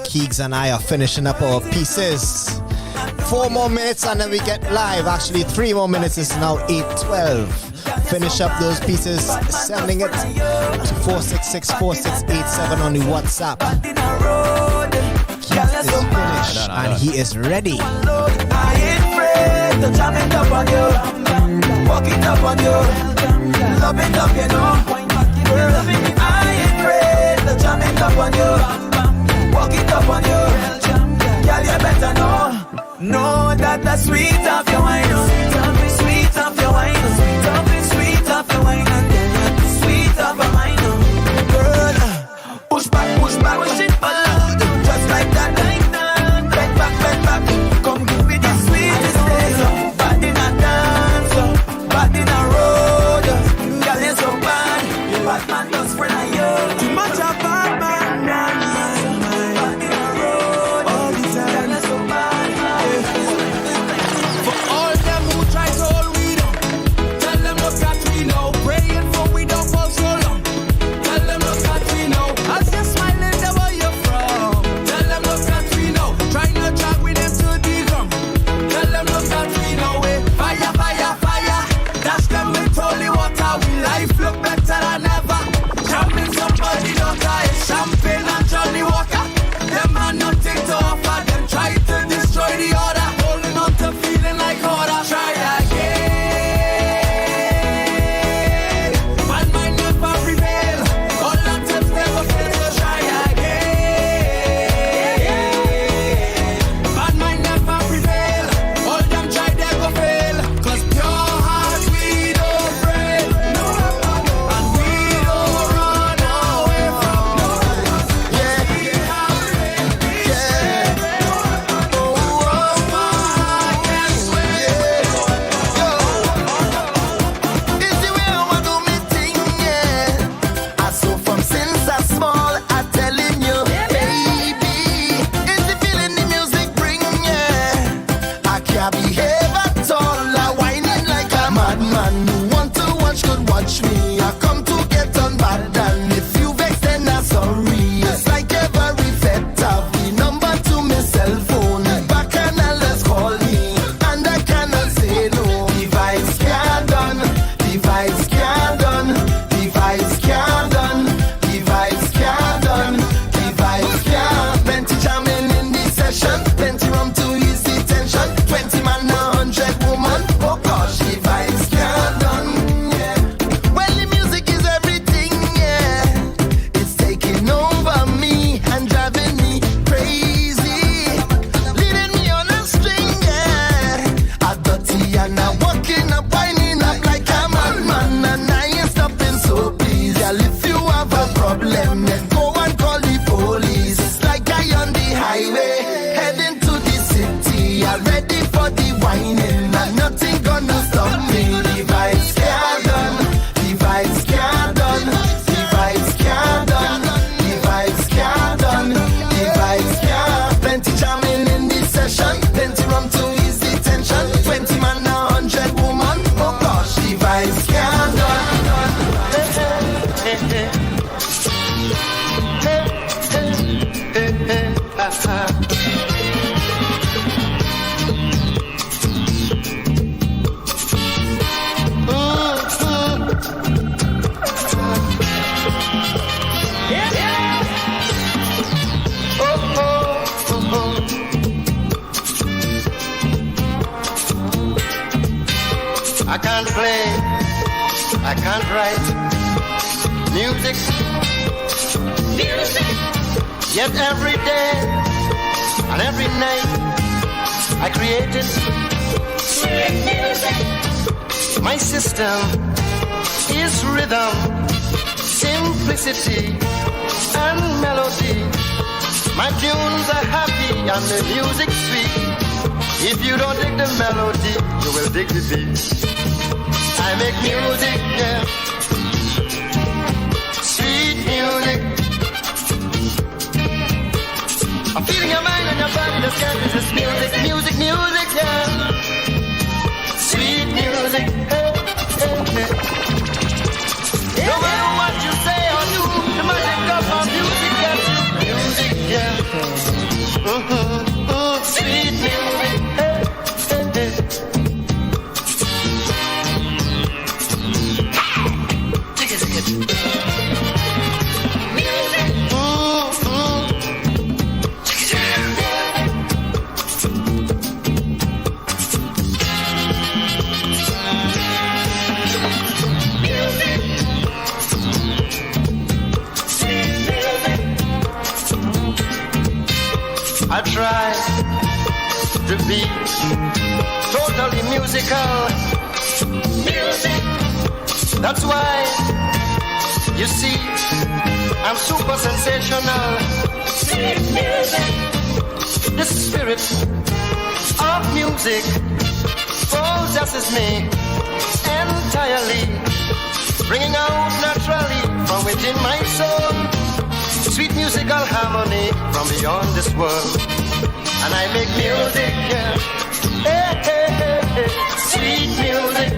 Keegs and I are finishing up our pieces. 4 more minutes and then we get live. Actually, 3 more minutes. It's now 8:12. Finish up those pieces, sending it to 466-4687 on the WhatsApp. Keegs is finished and he is ready. I ain't afraid to jam it up on you. Walk it up on you. Love it up, you know. I ain't afraid to jam it up on you. Walk it up on you. Girl, you better know. Know that the sweet of your wine. Sweet of your wine. Sweet of your wine. And girl, you sweet of your mind. Girl, push back. Push it forward. Just like that. Bend back. Come give me the sweetest days. Bad in a dance, bad in a road. Girl, you're so bad. Bad man does friend of you. Too much of bad man. Bad in a road. All the time. Girl, you're so bad. For all them who try to hold we down, tell them look at we now. Praying for we don't fall so long. Tell them look at we now. As you're smiling, there where you're from. Tell them look at we now. Try not drag with them to the ground. Tell them look at we now. Fire. Dash them with holy water. We life look better than ever. I can't play, I can't write music. Yet every day and every night I create it. My system is rhythm, simplicity and melody. My tunes are happy and the music sweet. If you don't dig the melody, you will dig the beat. I make music, yeah, sweet music. I'm feeling your mind and your body, the sky is this music, music, music, yeah. Sweet music, hey, hey, hey. No matter what you say or do, the magic of our music gets you. Music, yeah. Sweet music, hey, hey, hey. I try to be totally musical. Music. That's why you see I'm super sensational. Music. The spirit of music possesses me entirely, bringing out naturally from within my soul sweet musical harmony from beyond this world. And I make music, yeah. Hey, hey, hey, hey. Sweet music.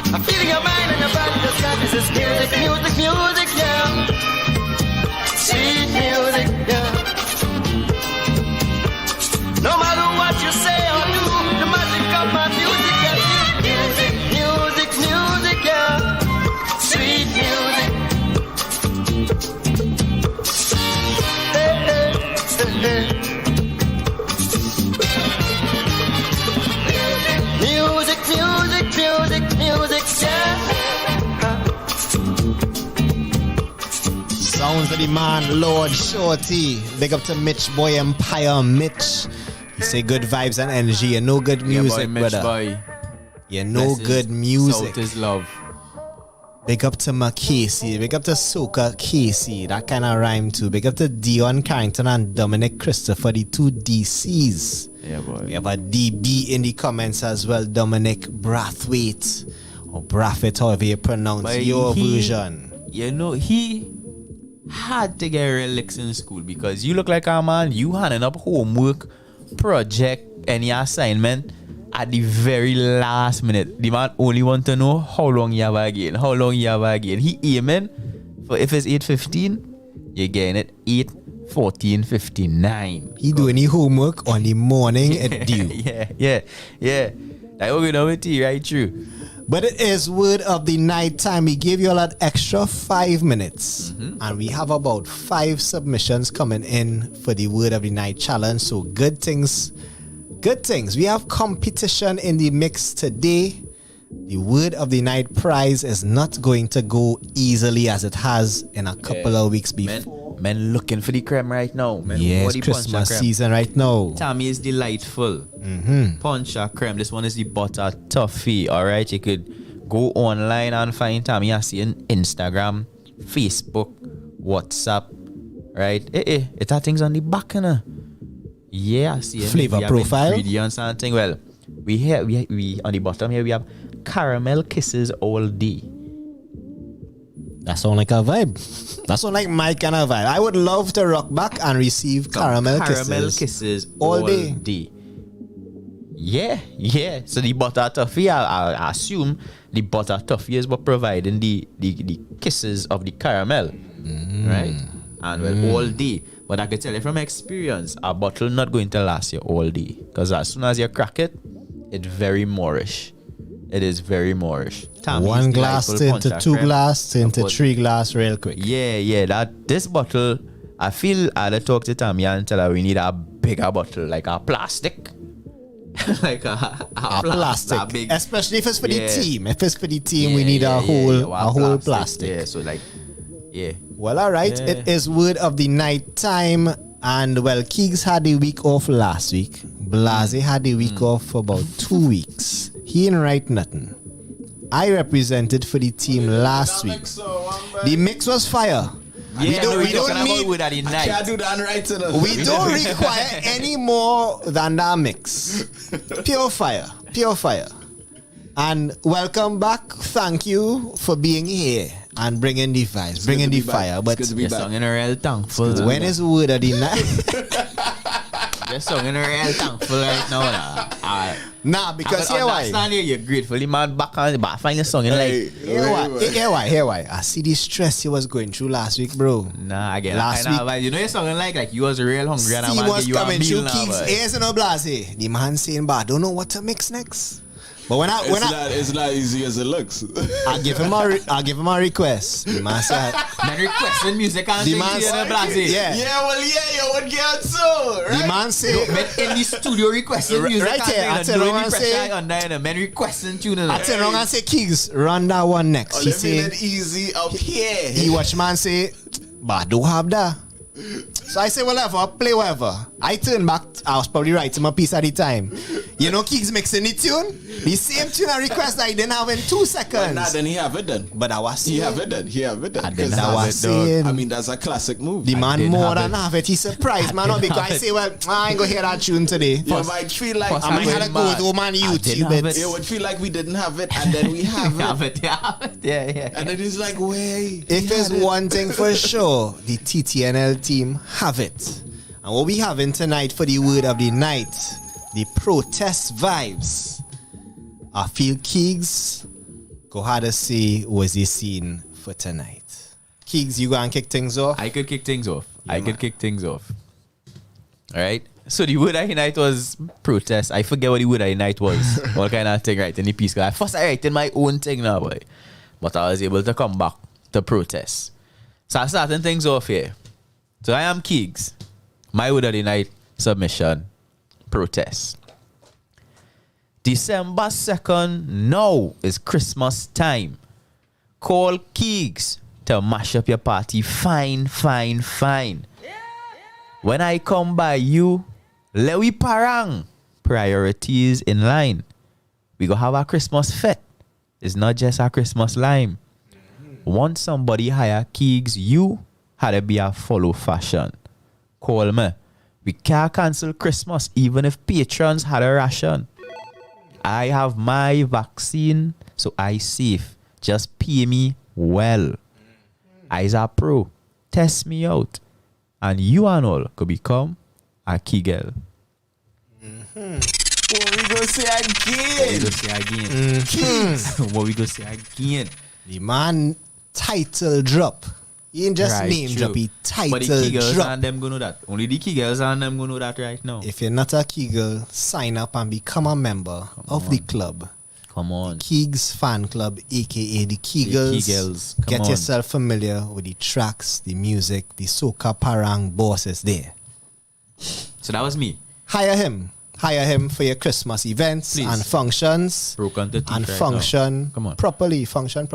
I'm feeling your mind and your body, the sky is this music, music, music, yeah. Sweet music, yeah. No matter what you say or do, the magic of my music, yeah. Music, music, music, yeah. Sweet music. Music, music, music, music, yeah. Sounds of the man, Lord Shorty. Big up to Mitch Boy Empire, Mitch. You say good vibes and energy. You know good music, boy, Mitch brother. Boy. You know good music. Salt is love. Big up to Casey. Big up to Soka Casey. That kind of rhyme too. Big up to Dion Carrington and Dominic Christopher, the two DCs. Yeah, boy. We have a DB in the comments as well. Dominic Brathwaite. Or Brathwaite, however you pronounce But your he, version. You know, he had to get real licks in school because you look like a man, you handing up homework, project, any assignment at the very last minute. The man only want to know how long you have again. How long you have again. He aiming for if it's 8:15, you're getting it 8:14:59. He doing the homework on the morning at due. Yeah. Like what we know with you, right? True. But it is word of the night time. We give you all that extra 5 minutes. And we have about 5 submissions coming in for the word of the night challenge. So good things. We have competition in the mix today. The word of the night prize is not going to go easily as it has in a couple of weeks before. Men looking for the creme right now. Men, yes, Christmas season right now. Tammy is delightful. Poncha creme. This one is the butter toffee. Alright, you could go online and find Tammy. I see on Instagram, Facebook, WhatsApp. Right? It has things on the back, yeah, I see. Flavor profile. Ingredients and thing. Well, we on the bottom here we have caramel kisses all day. That sound like a vibe. That sound like my kind of vibe. I would love to rock back and receive caramel kisses all day. Yeah. So the butter toffee, I assume the butter toffee is what providing the kisses of the caramel, right? And well, all day. But I can tell you from experience, a bottle not going to last you all day. Because as soon as you crack it, it's very Moorish. It is very Moorish. One glass into 2 glass into 3 glass real quick. Yeah. That this bottle, I feel I had to talk to Tammy and tell her we need a bigger bottle, like a plastic. Like a plastic. A big, especially if it's for the team. If it's for the team, we need a whole plastic. Yeah, so like, yeah. Well, all right. Yeah. It is word of the night time. And well, Keegs had the week off last week. Blase had the week off for about 2 weeks. He ain't write nothing. I represented for the team last week. The mix was fire. Yeah, we don't need. Word of the night. I can't do that right to We don't require any more than that mix. Pure fire. And welcome back. Thank you for being here and bringing the vibes, bringing the fire. But your song in a real thankful. When is word of the night? Your song in a real thankful right now. Nah, because here why? You're grateful. The man back find a song in like. Here why? I see the stress you was going through last week, bro. Nah, again. Last week, you know your song like you was real hungry and he was you coming a through meal Keeks' now. ears and Blase. The man saying, "But I don't know what to mix next." But it's not easy as it looks. I give him a request. The man said, "Man requesting music and the man said, you would get so right. The man say, in the studio requesting music right here. I tell him and say, man requesting tune. I tell him and say, Keeks, run that one next. He say, easy up here. He watch man say, but I don't have that. So I say, whatever, play whatever. I turn back, I was probably writing my piece at the time. You know, Keeks mixing the tune. The same tune I request I didn't have in 2 seconds. Nah, then he have it then. But I was saying. He have it then. I mean, that's a classic move. The man more than have it. He surprised, man. Not because I say, well, I ain't gonna hear that tune today. You might feel like I might have to go to man YouTube. It would feel like we didn't have it and then we have it. Yeah. And it is like, wait. If there's one thing for sure, the TTNL team have it. And what we having tonight for the word of the night, the protest vibes. I feel Keegs go ahead to see what's the scene for tonight. Keegs, you gonna kick things off? I could kick things off. Alright. So the word of the night was protest. I forget what the word of the night was. What kind of thing right in the piece. At first I write in my own thing now, boy. But I was able to come back to protest. So I starting things off here. So I am Keegs. My word of the night submission. Protest. December 2nd, now is Christmas time. Call Keegs to mash up your party fine. When I come by you, Lewi Parang, priorities in line. We go have a Christmas fete. It's not just a Christmas lime. Once somebody hire Keegs, you had to be a follow fashion. Call me. We can't cancel Christmas even if patrons had a ration. I have my vaccine, so I safe. Just pay me well. I's a pro. Test me out. And you and all could become a Kegel. What we gonna say again? What we gonna say again? The man title drop. He ain't just name drop, he title but the Kegels drop. and them gonna know that. Only the Kegels and them gonna know that right now. If you're not a Kegel, sign up and become a member of the club. Come on. Keegs Fan Club, aka the Kegels. Get yourself familiar with the tracks, the music, the Soca Parang bosses there. So that was me. Hire him for your Christmas events and functions. And function Come on. properly, function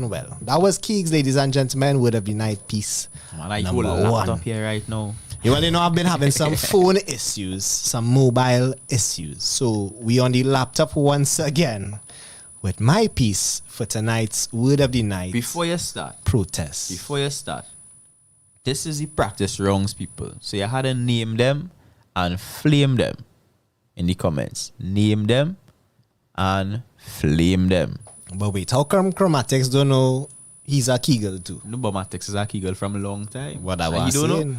well. That was Keegs, ladies and gentlemen, word of the night piece. Number one. Up here right now. You already know I've been having some phone issues, some mobile issues. So we on the laptop once again with my piece for tonight's word of the night. Before you start. Protest. This is the practice wrongs, people. So you had to name them and flame them in the comments. Name them and flame them. But wait, how come Chromatics don't know he's a Kegel too? No, but Matix is a Kegel from a long time. What I was saying. saying. Know?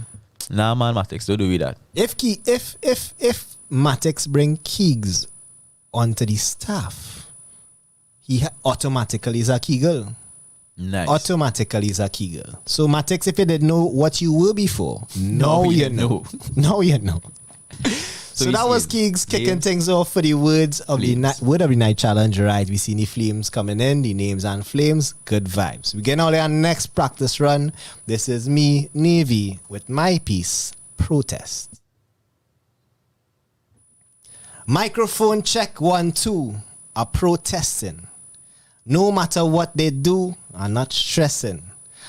Nah, man, Matix, don't do that. If Matix bring Keegs onto the staff, automatically is a Kegel. Nice. Automatically is a Kegel. So Matix, if you didn't know what you were before, now you know. Now you know. So that was Keegs kicking things off for the words of the night, word of the night challenge. Right, we see the flames coming in, the names and flames, good vibes. We getting all our next practice run. This is me, Navy, with my piece, Protest. Microphone check 1 2. Are protesting. No matter what they do, I'm not stressing.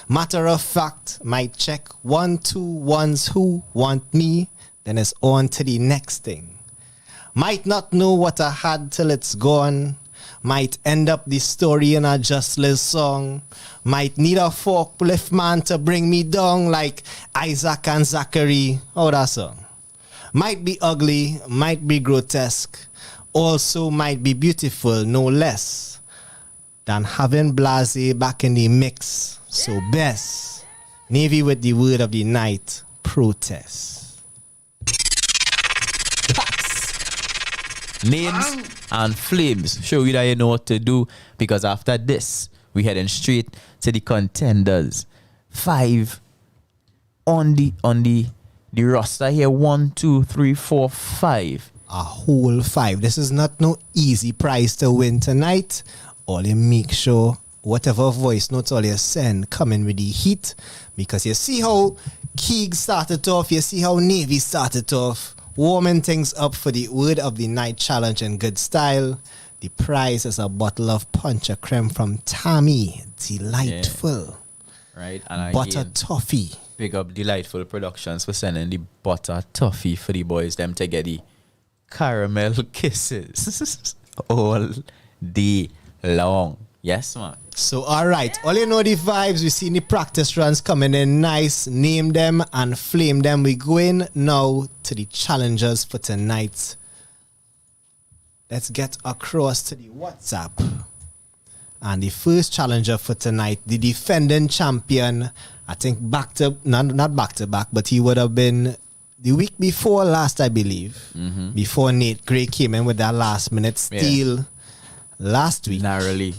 Matter of fact, my check 1 2 ones who want me. Then it's on to the next thing. Might not know what I had till it's gone. Might end up the story in a Just Lizz song. Might need a forklift man to bring me down like Isaac and Zachary. Oh, that song. Might be ugly, might be grotesque. Also might be beautiful, no less than having Blase back in the mix. So best. Navy with the word of the night, protest. Names and flames. Show you that you know what to do, because after this, we heading straight to the contenders. 5 on the roster here. 1, 2, 3, 4, 5. A whole 5. This is not no easy prize to win tonight. All you make sure whatever voice notes all you send coming with the heat, because you see how Keeg started off, you see how Navy started off. Warming things up for the word of the night challenge in good style. The prize is a bottle of Punch Creme from Tammy. Delightful. Yeah. Right. And butter toffee. Big up Delightful Productions for sending the butter toffee for the boys them to get the caramel kisses all day long. Yes, man. So, all right. All you know the vibes. We see the practice runs coming in nice. Name them and flame them. We going now to the challengers for tonight. Let's get across to the WhatsApp. And the first challenger for tonight, the defending champion, I think not back to back, but he would have been the week before last, I believe. Mm-hmm. Before Nate Gray came in with that last minute steal last week. Narrowly.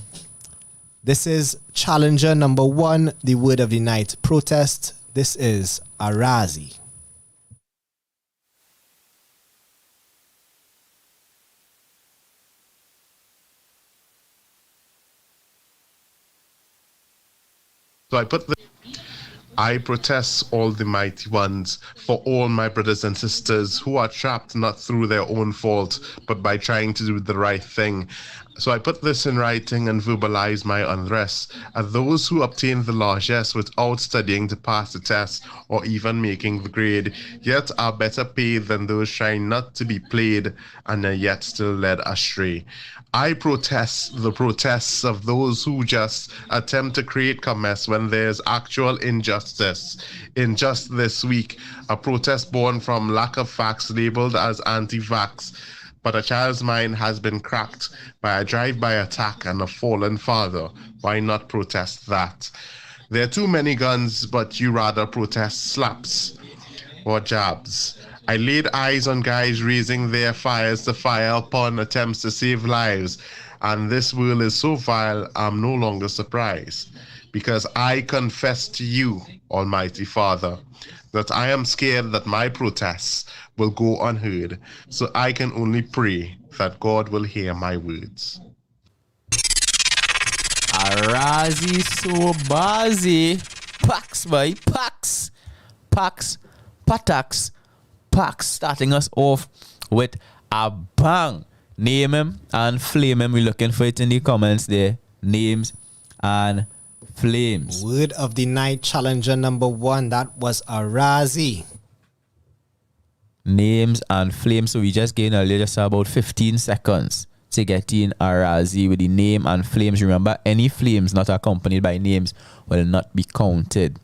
This is challenger number 1, the word of the night, protest. This is Arazi. So I protest all the mighty ones for all my brothers and sisters who are trapped not through their own fault, but by trying to do the right thing. So I put this in writing and verbalize my unrest at those who obtain the largesse without studying to pass the test or even making the grade, yet are better paid than those trying not to be played and are yet still led astray. I protest the protests of those who just attempt to create commerce when there's actual injustice. In just this week, a protest born from lack of facts labeled as anti-vax, but a child's mind has been cracked by a drive-by attack and a fallen father. Why not protest that? There are too many guns, but you rather protest slaps or jabs. I laid eyes on guys raising their fires to fire upon attempts to save lives, and this world is so vile, I'm no longer surprised, because I confess to you, Almighty Father, that I am scared that my protests will go unheard, so I can only pray that God will hear my words. Arazi so bazi. Pax, boy. Pax. Patax. Pax, starting us off with a bang. Name him and flame him. We're looking for it in the comments there. Names and flames. Word of the night challenger number 1. That was Arazi. Names and flames. So we just gained earlier just about 15 seconds to get in Arazi with the name and flames. Remember, any flames not accompanied by names will not be counted.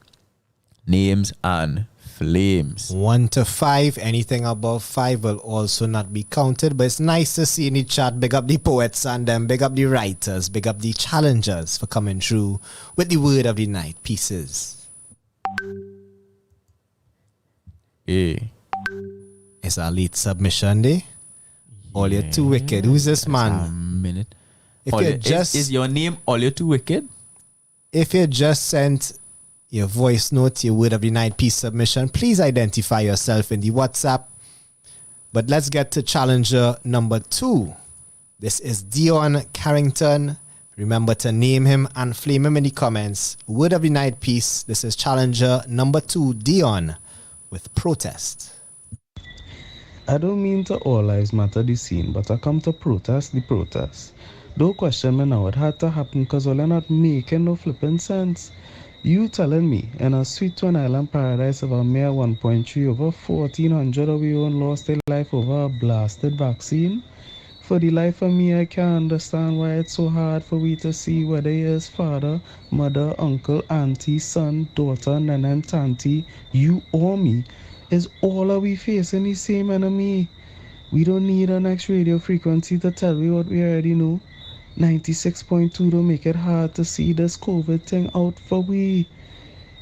Names and flames. 1 to 5. Anything above 5 will also not be counted. But it's nice to see in the chat. Big up the poets and them. Big up the writers. Big up the challengers for coming through with the word of the night pieces. Hey. It's a late submission day. All you're too wicked. Who's this man? A minute. If you just is your name all you too wicked? If you just sent your voice note, your word of the night piece submission, please identify yourself in the WhatsApp. But let's get to challenger number 2. This is Dion Carrington. Remember to name him and flame him in the comments. Word of the night piece. This is challenger number 2, Dion, with Protest. I don't mean to all lives matter the scene, but I come to protest the protest. Don't question me now, it had to happen because all I'm not making no flipping sense. You telling me in a sweet Twin Island paradise of a mere 1.3 over 1,400 of we own lost their life over a blasted vaccine? For the life of me, I can't understand why it's so hard for we to see whether he is father, mother, uncle, auntie, son, daughter, nana, and tanty, you or me. Is all of we facing the same enemy? We don't need a next radio frequency to tell we what we already know. 96.2 don't make it hard to see this COVID thing out for we.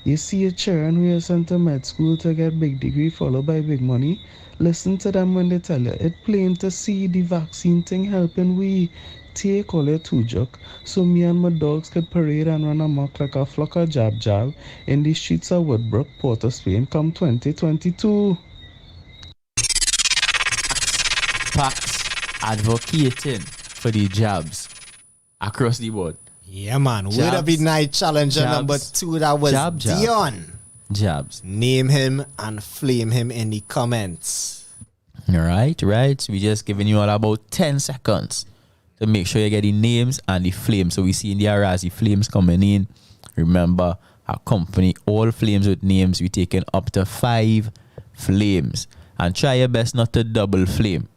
You see a children who are sent to med school to get big degree followed by big money. Listen to them when they tell you. It's plain to see the vaccine thing helping we. Take all your two joke so me and my dogs could parade and run amok like a flock of jab in the streets of Woodbrook, Port of Spain come 2022. Pax advocating for the jabs across the board. Yeah, man. Word of the night challenger number 2, that was Dion. Jabs. Name him and flame him in the comments. Right. We just giving you all about 10 seconds to make sure you get the names and the flames. So we see in the Arazi flames coming in. Remember, our company, all flames with names, we taking up to 5 flames. And try your best not to double flame.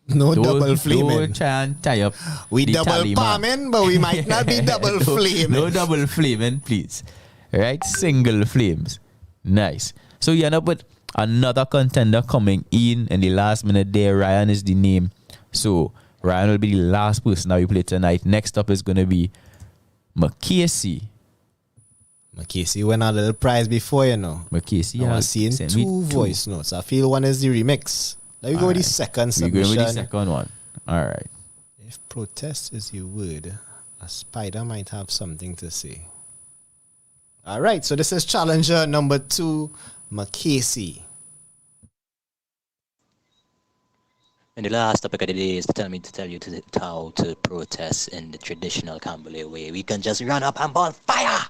Double flaming. Don't try and tie up. We double palming, but we might not be double flaming. No double flaming, please. Right? Single flames. Nice. So you end up with another contender coming in the last minute there. Ryan is the name. So Ryan will be the last person that we play tonight. Next up is going to be McCasey. McCasey won a little prize before, you know. McCasey, I was seeing 2 voice notes. I feel one is the remix. Let me go with the second submission. We're going with the second one. All right. If protest is your word, a spider might have something to say. All right. So this is challenger number 2, McCasey. And the last topic of the day is to tell you how to protest in the traditional Cambole way. We can just run up and burn fire.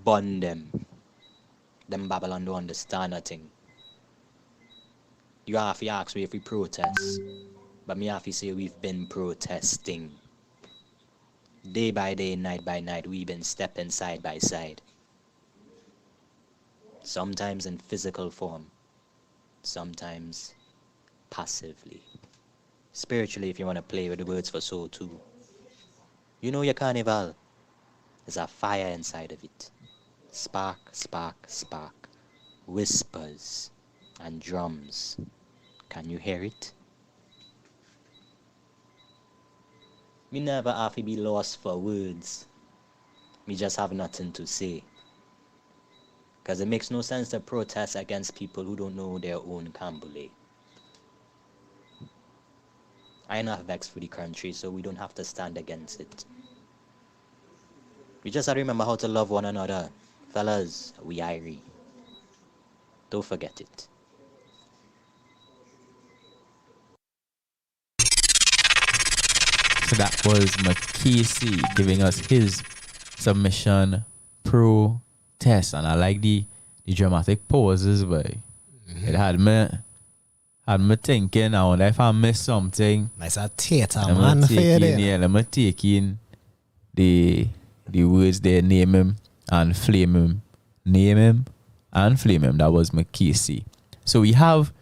Burn them. Them Babylon don't understand nothing. You have to ask me if we protest. But me have to say we've been protesting. Day by day, night by night, we've been stepping side by side. Sometimes in physical form. Sometimes passively. Spiritually, if you want to play with the words for soul too. You know your carnival. There's a fire inside of it. Spark, spark, spark. Whispers and drums. Can you hear it? Me never have to be lost for words. Me just have nothing to say. Because it makes no sense to protest against people who don't know their own Cambole. I ain't not vexed for the country, so we don't have to stand against it. We just have to remember how to love one another. Fellas, we Irie. Don't forget it. So that was McCasey giving us his submission protest. And I like the dramatic pauses, but it had me thinking, I wonder if I missed something. Nice a theater, man. Let me take in the words there, name him and flame him. Name him and flame him. That was McCasey. So we have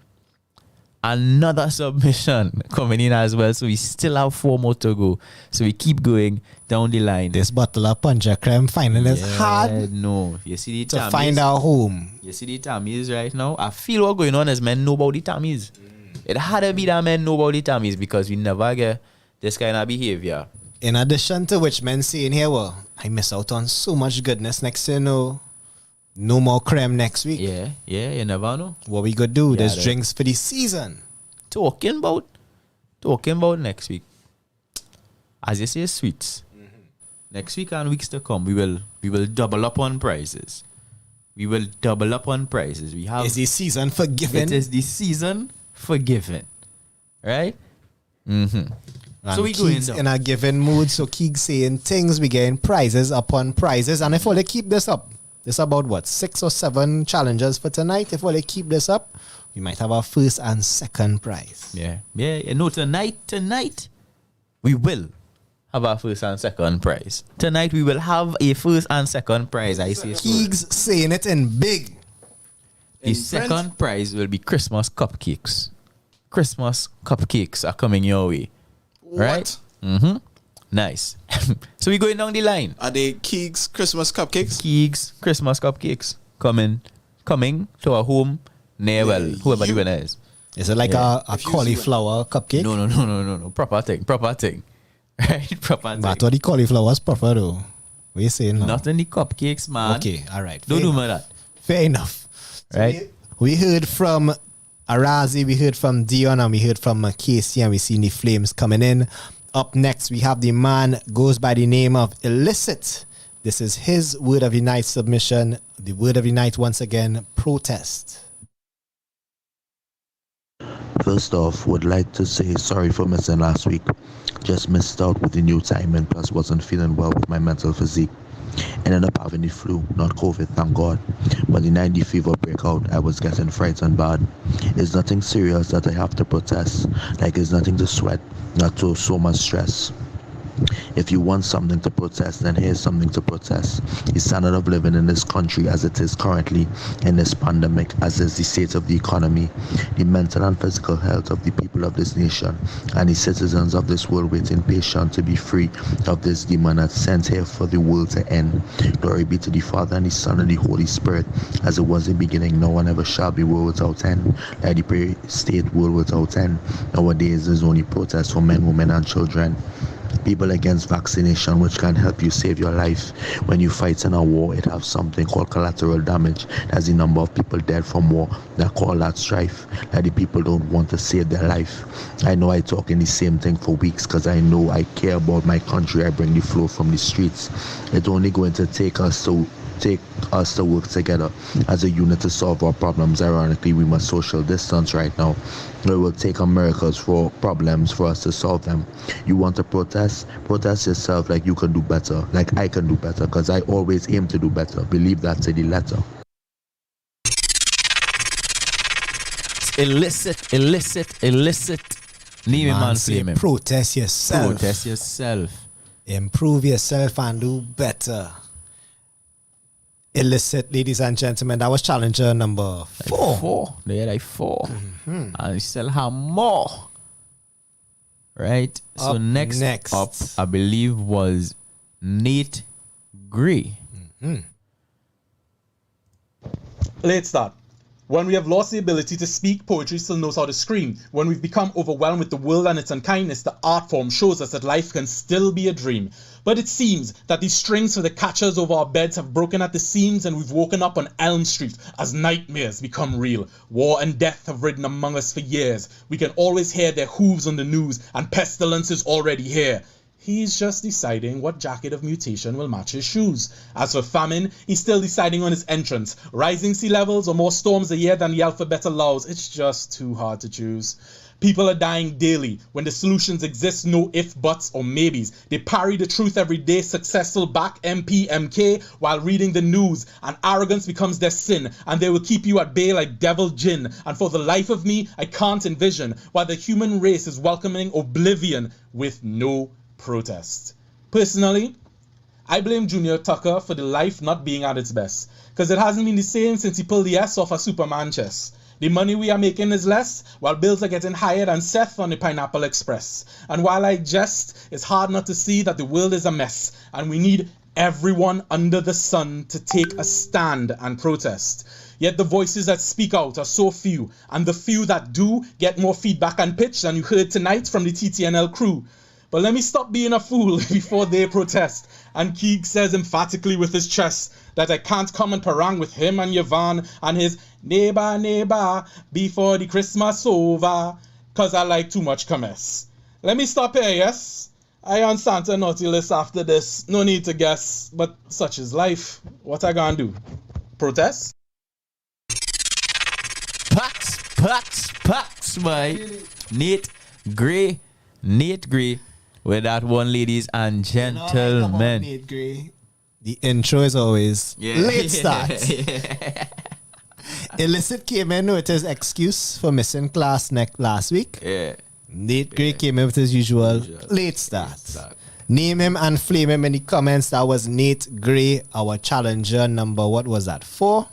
another submission coming in as well. So we still have 4 more to go. So we keep going down the line. This bottle of puncher creme finding is hard. No. You see the to find our home. You see the Tammies right now? I feel what going on is men know about the Tammies. It had to be that men know about the Tammies because we never get this kind of behavior. In addition to which men saying here, well, I miss out on so much goodness next year, no more creme next week. Yeah, you never know. What we could do, there's drinks for the season. Talking about next week. as you say, sweets. Next week and weeks to come, we will double up on prices. We will double up on prices. We have. It's the season for giving. It is the season for giving, right? So we go in a given mood. So keep saying things. We getting prizes upon prizes, and if they keep this up, this about what 6 or 7 challenges for tonight. If they keep this up, we might have our first and second prize. Yeah. No, tonight we will have our first and second prize. Tonight we will have a first and second prize. I see. Keegs saying it in big. The second prize will be Christmas cupcakes. Christmas cupcakes are coming your way. Right? Nice. So we going down the line. Are they Keegs Christmas cupcakes? Keegs Christmas cupcakes coming to our home near whoever the winner is. Is it like a cauliflower cupcake? No. Proper thing. Right? Proper thing. But I thought the cauliflower's proper though. What are you saying now? Not in the cupcakes, man. Okay, all right. Don't do that. Fair enough. So right? We heard from Arazi, we heard from Dion, and we heard from Casey, and we seen the flames coming in. Up next, we have the man goes by the name of Illicit. This is his word of the night submission. The word of the night, once again, protest. First off, would like to say sorry for missing last week. Just missed out with the new timing, plus wasn't feeling well with my mental physique. Ended up having the flu, not COVID, thank God. But the night the fever break out, I was getting frightened bad. It's nothing serious that I have to protest. Like it's nothing to sweat, not to so much stress. If you want something to protest, then here's something to protest. The standard of living in this country as it is currently in this pandemic, as is the state of the economy, the mental and physical health of the people of this nation, and the citizens of this world waiting patient to be free of this demon that's sent here for the world to end. Glory be to the Father and the Son and the Holy Spirit, as it was in the beginning, no one ever shall be world without end. Like the prayer state world without end. Nowadays there's only protest for men, women and children. People against vaccination, which can help you save your life. When you fight in a war, it has something called collateral damage. That's the number of people dead from war that call that strife. That the people don't want to save their life. I know I talk in the same thing for weeks because I know I care about my country. I bring the flow from the streets. It's only going to take us to work together as a unit to solve our problems. Ironically, we must social distance right now. It will take America's for problems for us to solve them. You want to protest yourself like you can do better, like I can do better, because I always aim to do better. Believe that to the letter. Illicit. Man, say protest yourself. Improve yourself and do better. Illicit, ladies and gentlemen, that was challenger number 4. They like 4. And still have more. Right? So next up, I believe, was Nate Gray. Let's start. When we have lost the ability to speak, poetry still knows how to scream. When we've become overwhelmed with the world and its unkindness, the art form shows us that life can still be a dream. But it seems that the strings for the catchers over our beds have broken at the seams, and we've woken up on Elm Street as nightmares become real. War and death have ridden among us for years. We can always hear their hooves on the news, and pestilence is already here. He's just deciding what jacket of mutation will match his shoes. As for famine, he's still deciding on his entrance. Rising sea levels or more storms a year than the alphabet allows. It's just too hard to choose. People are dying daily. When the solutions exist, no if, buts, or maybes. They parry the truth every day, successful back MP, MK, while reading the news. And arrogance becomes their sin, and they will keep you at bay like devil gin. And for the life of me, I can't envision why the human race is welcoming oblivion with no protest. Personally, I blame Junior Tucker for the life not being at its best, because it hasn't been the same since he pulled the S off a Superman chest. The money we are making is less, while bills are getting higher than Seth on the Pineapple Express. And while I jest, it's hard not to see that the world is a mess, and we need everyone under the sun to take a stand and protest. Yet the voices that speak out are so few, and the few that do get more feedback and pitch than you heard tonight from the TTNL crew. But let me stop being a fool before they protest. And Keeg says emphatically with his chest that I can't come and parang with him and Yvonne and his neighbor before the Christmas over, cause I like too much commerce. Let me stop here, yes? I on Santa naughty list after this. No need to guess, but such is life. What I gonna do? Protest? Pax, my Nate Gray with that one, ladies and gentlemen. Nate Gray. The intro is always late start. Illicit came in with his excuse for missing class last week. Yeah. Nate Gray came in with his usual late start. Name him and flame him in the comments. That was Nate Gray, our challenger number, what was that, 4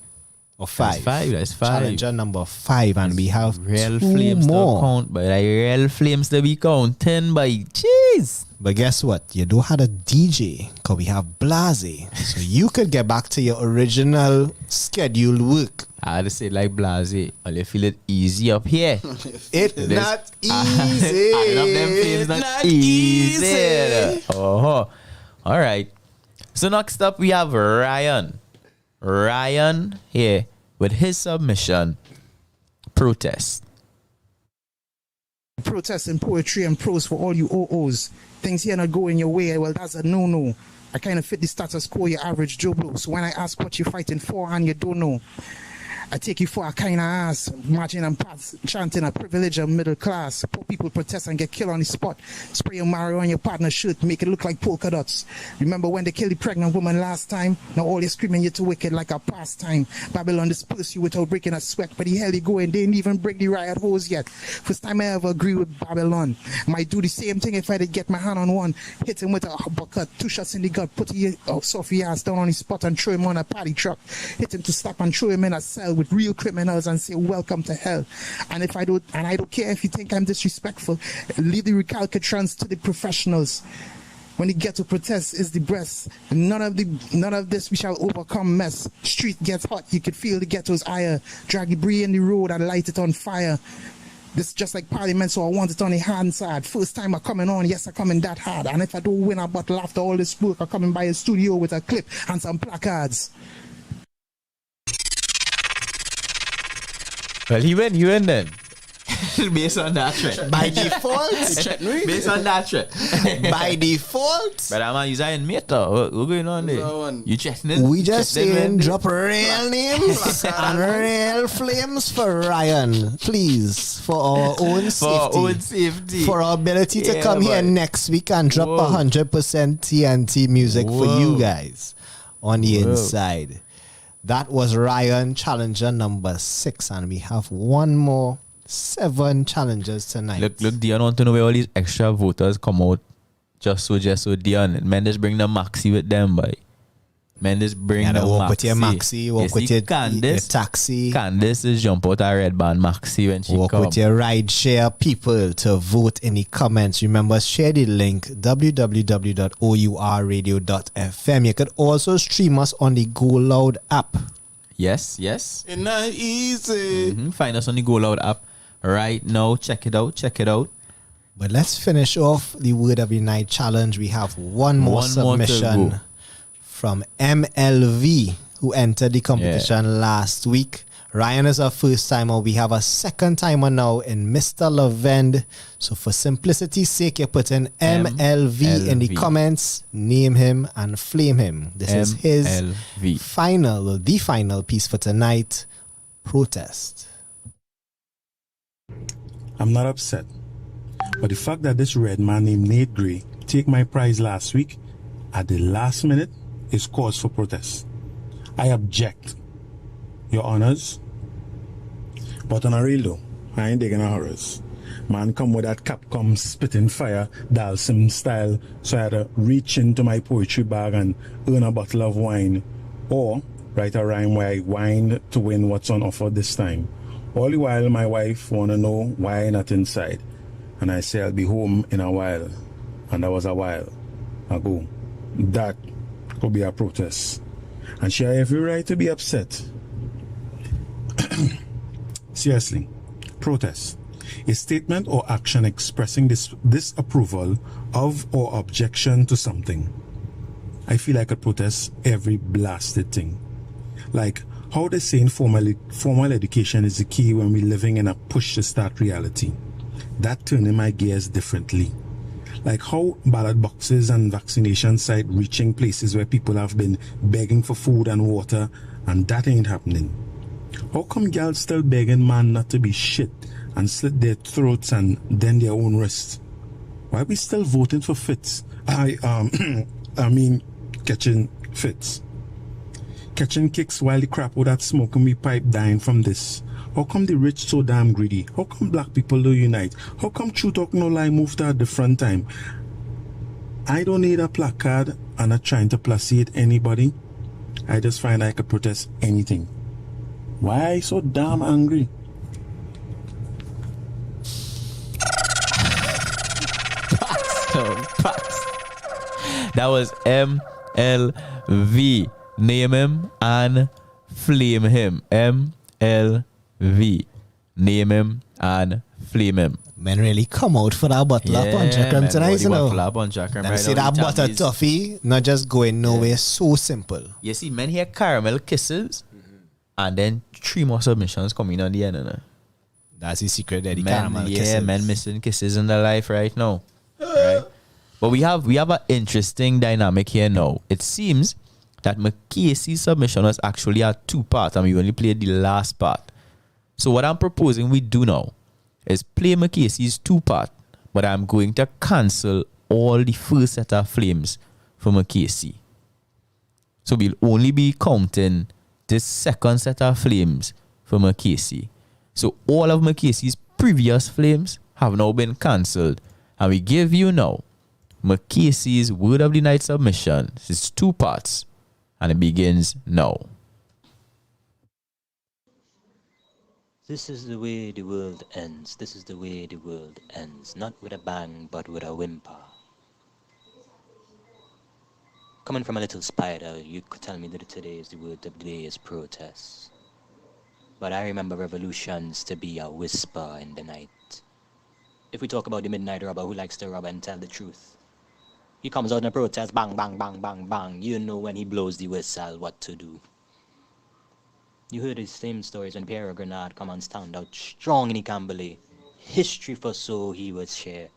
or 5? That's 5. Challenger number 5, and we have real 2 flames more. to count, but real flames to be counting by. Jeez. But guess what? You don't have a DJ, because we have Blase. So you could get back to your original scheduled work. I had to say like Blase. I feel it easy up here. It's not easy. I love them flames, not easy. Oh, all right. So next up we have Ryan. Ryan here with his submission, Protest. Protest in poetry and prose for all you OOs. Things here not going your way, well, that's a no-no. I kind of fit the status quo, your average Joe Blow. So when I ask what you're fighting for and you don't know, I take you for a kind of ass, marching and chanting a privilege of middle class. Poor people protest and get killed on the spot. Spray your Mario on your partner's shirt, make it look like polka dots. Remember when they killed the pregnant woman last time? Now all you're screaming, you're too wicked like a pastime. Babylon disperse you without breaking a sweat, but the hell you going, they didn't even break the riot hose yet. First time I ever agree with Babylon. Might do the same thing if I did get my hand on one. Hit him with a uppercut, 2 shots in the gut, put his Sophie ass down on his spot and throw him on a party truck. Hit him to stop and throw him in a cell with real criminals and say welcome to hell. And I don't care if you think I'm disrespectful, leave the recalcitrants to the professionals. When the ghetto protest is the breast, none of this we shall overcome mess. Street gets hot, you could feel the ghetto's ire. Drag debris in the road and light it on fire. This just like Parliament, so I want it on the hand side. First time I'm coming on, yes, I'm coming that hard. And if I don't win a bottle after all this work, I'm coming by a studio with a clip and some placards. Well, he win then. Based on that threat. By default. Based on that threat. By default. But I'm a user in meta. What's going on there? You checking it? We just saying drop real names and real flames for Ryan. Please. For our own safety. For our own safety. For our ability to come here next week and drop 100% TNT music for you guys on the inside. That was Ryan, challenger number 6, and we have one more, 7 challengers tonight. Look, Dion want to know where all these extra voters come out. Just so Dion. Men just bring the maxi with them, boy. Men just bring the maxi. Walk with your maxi, walk with your taxi. Candice is jump out a red band maxi when she walk come. With your ride share people to vote in the comments. Remember, share the link www.OURradio.fm. You could also stream us on the Go Loud app. Yes. It's not easy. Find us on the Go Loud app right now. Check it out. But let's finish off the Word of the Night challenge. We have one more submission from MLV, who entered the competition last week. Ryan is our first timer. We have a second timer now in Mr. Lavend. So for simplicity's sake, you put in MLV in the comments, name him and flame him. This is his the final piece for tonight, Protest. I'm not upset, but the fact that this red man named Nate Gray take my prize last week at the last minute is cause for protest. I object, Your Honors. But on a real though, I ain't digging a horrors. Man come with that Capcom spitting fire, Dalsim style, so I had to reach into my poetry bag and earn a bottle of wine, or write a rhyme where I whined to win what's on offer this time. All the while my wife wanna know why I not inside, and I say I'll be home in a while, and that was a while ago. That could be a protest, and she have every right to be upset. Seriously, protest. A statement or action expressing disapproval of or objection to something. I feel I could protest every blasted thing. Like how they say in formal education is the key when we're living in a push to start reality. That turning my gears differently. Like how ballot boxes and vaccination sites reaching places where people have been begging for food and water, and that ain't happening. How come girls still begging man not to be shit and slit their throats and then their own wrists? Why we still voting for Fitz? Catching Fitz. Catching kicks while the crap with that smoking we pipe dying from this. How come the rich so damn greedy? How come black people don't unite? How come True Talk No Lie moved to a different time? I don't need a placard. I'm not trying to placate anybody. I just find I could protest anything. Why are you so damn angry? That was MLV. Name him and flame him. MLV. Name him and flame him. Men really come out for that bottle of Ponchacram tonight, you know. Right, see that butter toffee, not just going nowhere, so simple. You see, men hear caramel kisses, and then 3 more submissions coming on the end. That's the secret there, the caramel kisses. Yeah, men missing kisses in their life right now. Right? But we have an interesting dynamic here now. It seems that McCasey's submission was actually a 2-part, and we only played the last part. So what I'm proposing we do now is play McCasey's 2-part, but I'm going to cancel all the first set of flames for McCasey. So we'll only be counting this second set of flames for McCasey. So all of McCasey's previous flames have now been cancelled, and we give you now McCasey's Word of the Night submission. It's 2 parts. And it begins now. This is the way the world ends. This is the way the world ends. Not with a bang, but with a whimper. Coming from a little spider, you could tell me that today is the word of the day is protest. But I remember revolutions to be a whisper in the night. If we talk about the midnight robber who likes to rob and tell the truth, he comes out in a protest, bang, bang, bang, bang, bang. You know when he blows the whistle what to do. You heard these same stories when Pierre Grenade come and stand out strong in the Camberley. History for so he would share.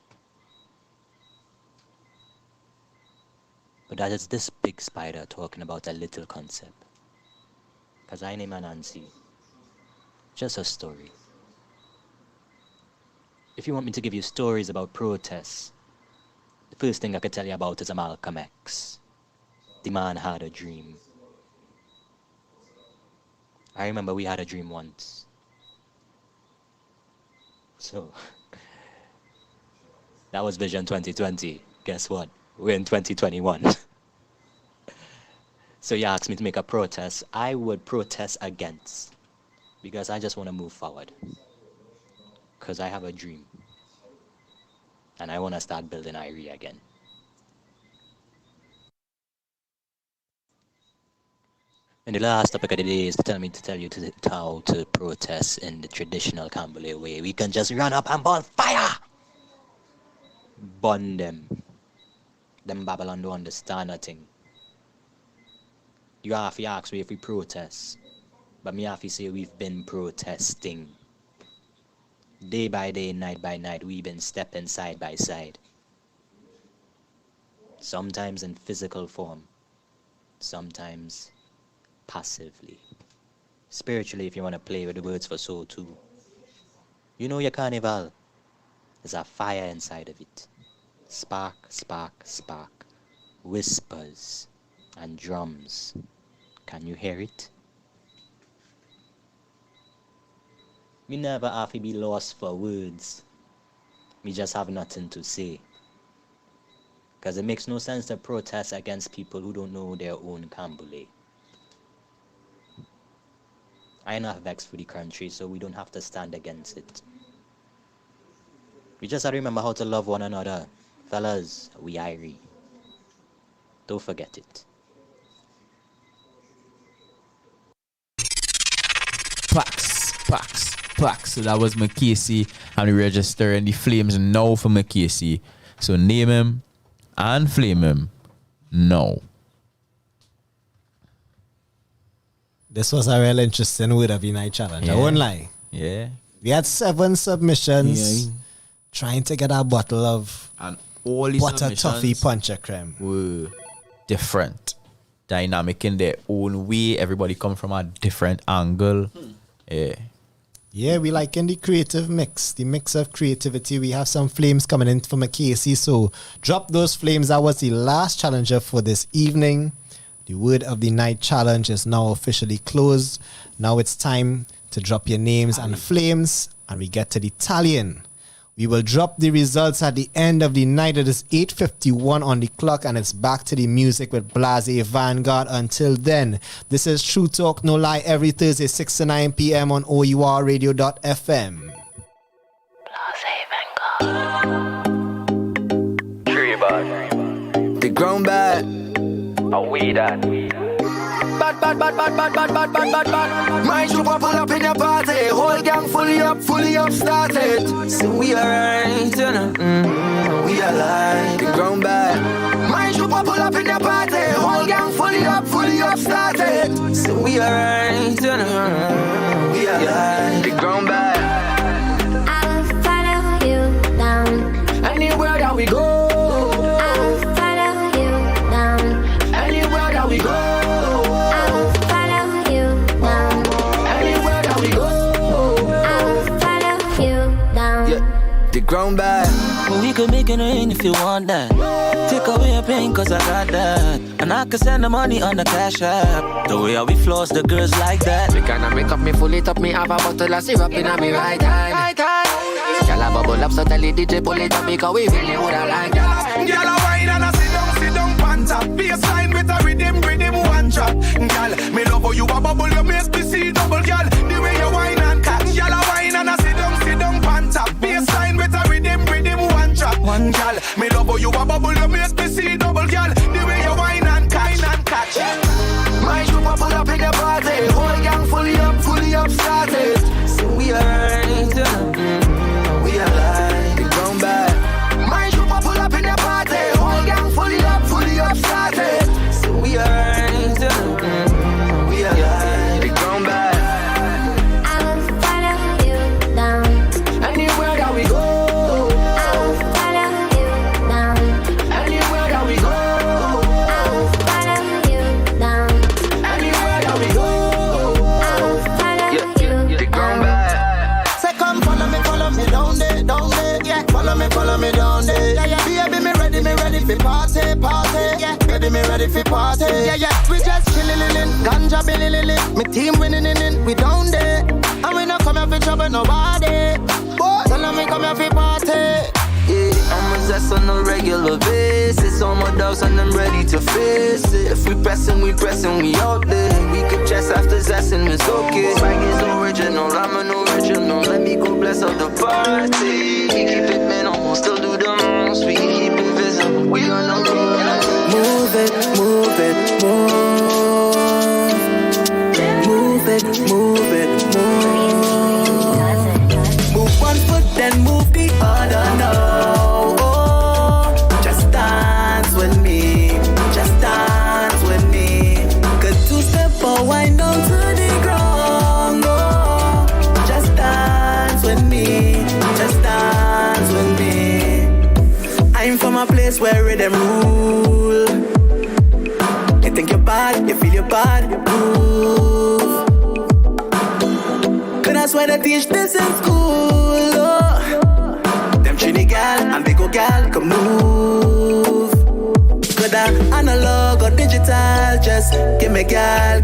But that is this big spider talking about a little concept. Cause I name a Nancy. Just a story. If you want me to give you stories about protests, the first thing I could tell you about is a Malcolm X. The man had a dream. I remember we had a dream once. So, that was Vision 2020. Guess what? We're in 2021. So you asked me to make a protest. I would protest against. Because I just want to move forward. Because I have a dream. And I want to start building Irie again. And the last topic of the day is to tell you how to protest in the traditional Camberley way. We can just run up and ball fire! Burn them. Them Babylon don't understand nothing. You have to ask me if we protest. But me have to say we've been protesting. Day by day, night by night, we've been stepping side by side. Sometimes in physical form. Sometimes passively. Spiritually, if you want to play with the words for soul too. You know your carnival. There's a fire inside of it. Spark, spark, spark. Whispers and drums. Can you hear it? Me never have to be lost for words. Me just have nothing to say. Because it makes no sense to protest against people who don't know their own Camberley. I ain't not vexed for the country, so we don't have to stand against it. We just have to remember how to love one another. Fellas, we Irie. Don't forget it. Pax. So that was McCasey, and we registering the flames now for McCasey. So name him and flame him now. This was a real interesting Word of the Night challenge. I won't lie. Yeah. We had 7 submissions trying to get a bottle of all these Butter toffee submissions puncher creme were different, dynamic in their own way. Everybody come from a different angle. Yeah, we like in the creative mix, the mix of creativity. We have some flames coming in from Casey, so drop those flames. That was the last challenger for this evening. The word of the night challenge is now officially closed. Now it's time to drop your names and flames, and we get to the tallying. We will drop the results at the end of the night. It is 8:51 on the clock, and it's back to the music with Blase Vanguard. Until then, this is True Talk No Lie every Thursday 6 to 9 p.m. on O.U.R radio.fm. The ground bad. Oh, we that. Bad. My trooper pull up in your party. Whole gang fully up, started. So we alright, you know. We alive. The ground bad. My trooper pull up in your party. Whole gang fully up, started. So we alright, you know. We alive. The ground bad. I'll follow you down. Anywhere that we go. I'll follow you down. Anywhere that we go. The ground bad. Well, we could make it rain if you want that. Take away your pain, cause I got that. And I can send the money on the cash app. The way how we floss the girls like that. We gonna make up me full it up, me have a bottle of syrup in me right hand. Y'all have a bubble up, so tell the DJ pull it up, because we really woulda like that. Y'all a wine and a sit down, pan top. Baseline with a rhythm, one drop. Y'all, me love how you a bubble, you make me see double, y'all. The way you wine and catch. Y'all a wine and a sit down, pan top. Baseline with a rhythm, one drop. Y'all, me love how you a bubble, you make me see double, y'all. The way you wine and catch. My trooper pull up in the party. Whole gang fully up, started. So we alright, we alive. The ground bad. My trooper pull up in the party. Whole gang fully up, started. So we alright, we alive. The ground bad. I'll follow you down. Anywhere that we go. I'll follow you down. Anywhere that we go. I'll follow you down. Anywhere that we go. I'll follow you The ground bad. Say come follow me down there. Yeah, follow me down there. Yeah. Baby, me ready for party. Yeah, baby, me ready for party. Yeah. We just chillin', ganja billin'. Me team winning, we down there. And we not come here for trouble nobody. Boy, tell me come here for party. Yeah, I'm a zest on a regular basis. All my dogs and I'm ready to face it. If we pressin', we out there. We could chest after zestin', it's okay. Swag is original, I'm an original. Let me go bless up the party. We keep it minimal, still do the most. We keep it visible, we on the road. Move it, move. Move one foot, then move the other now. Oh, just dance with me. Good two-step or wind down to the ground. Oh, just dance with me. I'm from a place where rhythm rule. You think you're bad, you feel you're bad, you prove. Could I swear they teach this in school? Oh. Them Trini gal and big gal can move. Could I analog or digital? Just give me gal.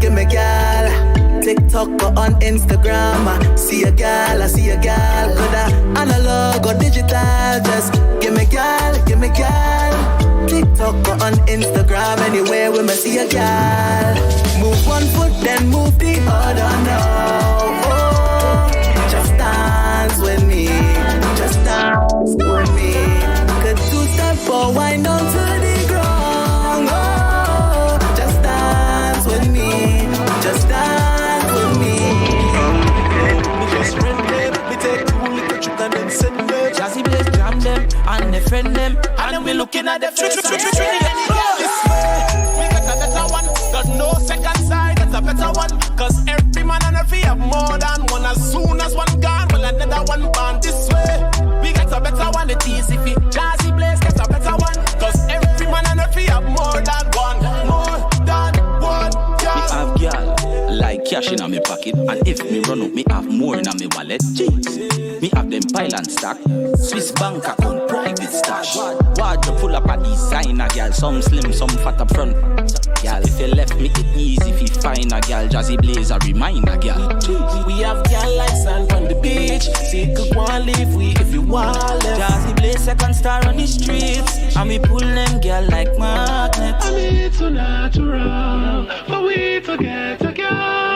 TikTok or on Instagram, I see a gal. Could I analog or digital? Just give me gal. TikTok or on Instagram, anywhere we may see a gal. Move one foot, then move the other now. Oh, just dance with me. Could two-step or wind down to the ground. Oh, just dance with me. Just rent them, we take two little chuk and then send them. Jazzy Blaze jam them and defend them, and then we looking at the face. This way, we got a better one. Got no second side, that's a better one. Cause every man and every have more than one. As soon as one gone, well another one born. This way, we got a better one. The TCP, Jazzy Blaze, get a better one. cash in my pocket. And if me run up, me have more in my wallet. Jeez. Me have them pile and stack. Swiss bank account, private stash. Wardrobe full up a designer, girl. Some slim, some fat up front. Girl, if you left me it easy, if you find a girl, Jazzy Blaze a reminder, girl. We have girl like sand on the beach. See, you could want leave we if you want left. Jazzy Blaze second star on the streets. And we pull them girl like magnets. I mean, it's so natural for we to get a girl.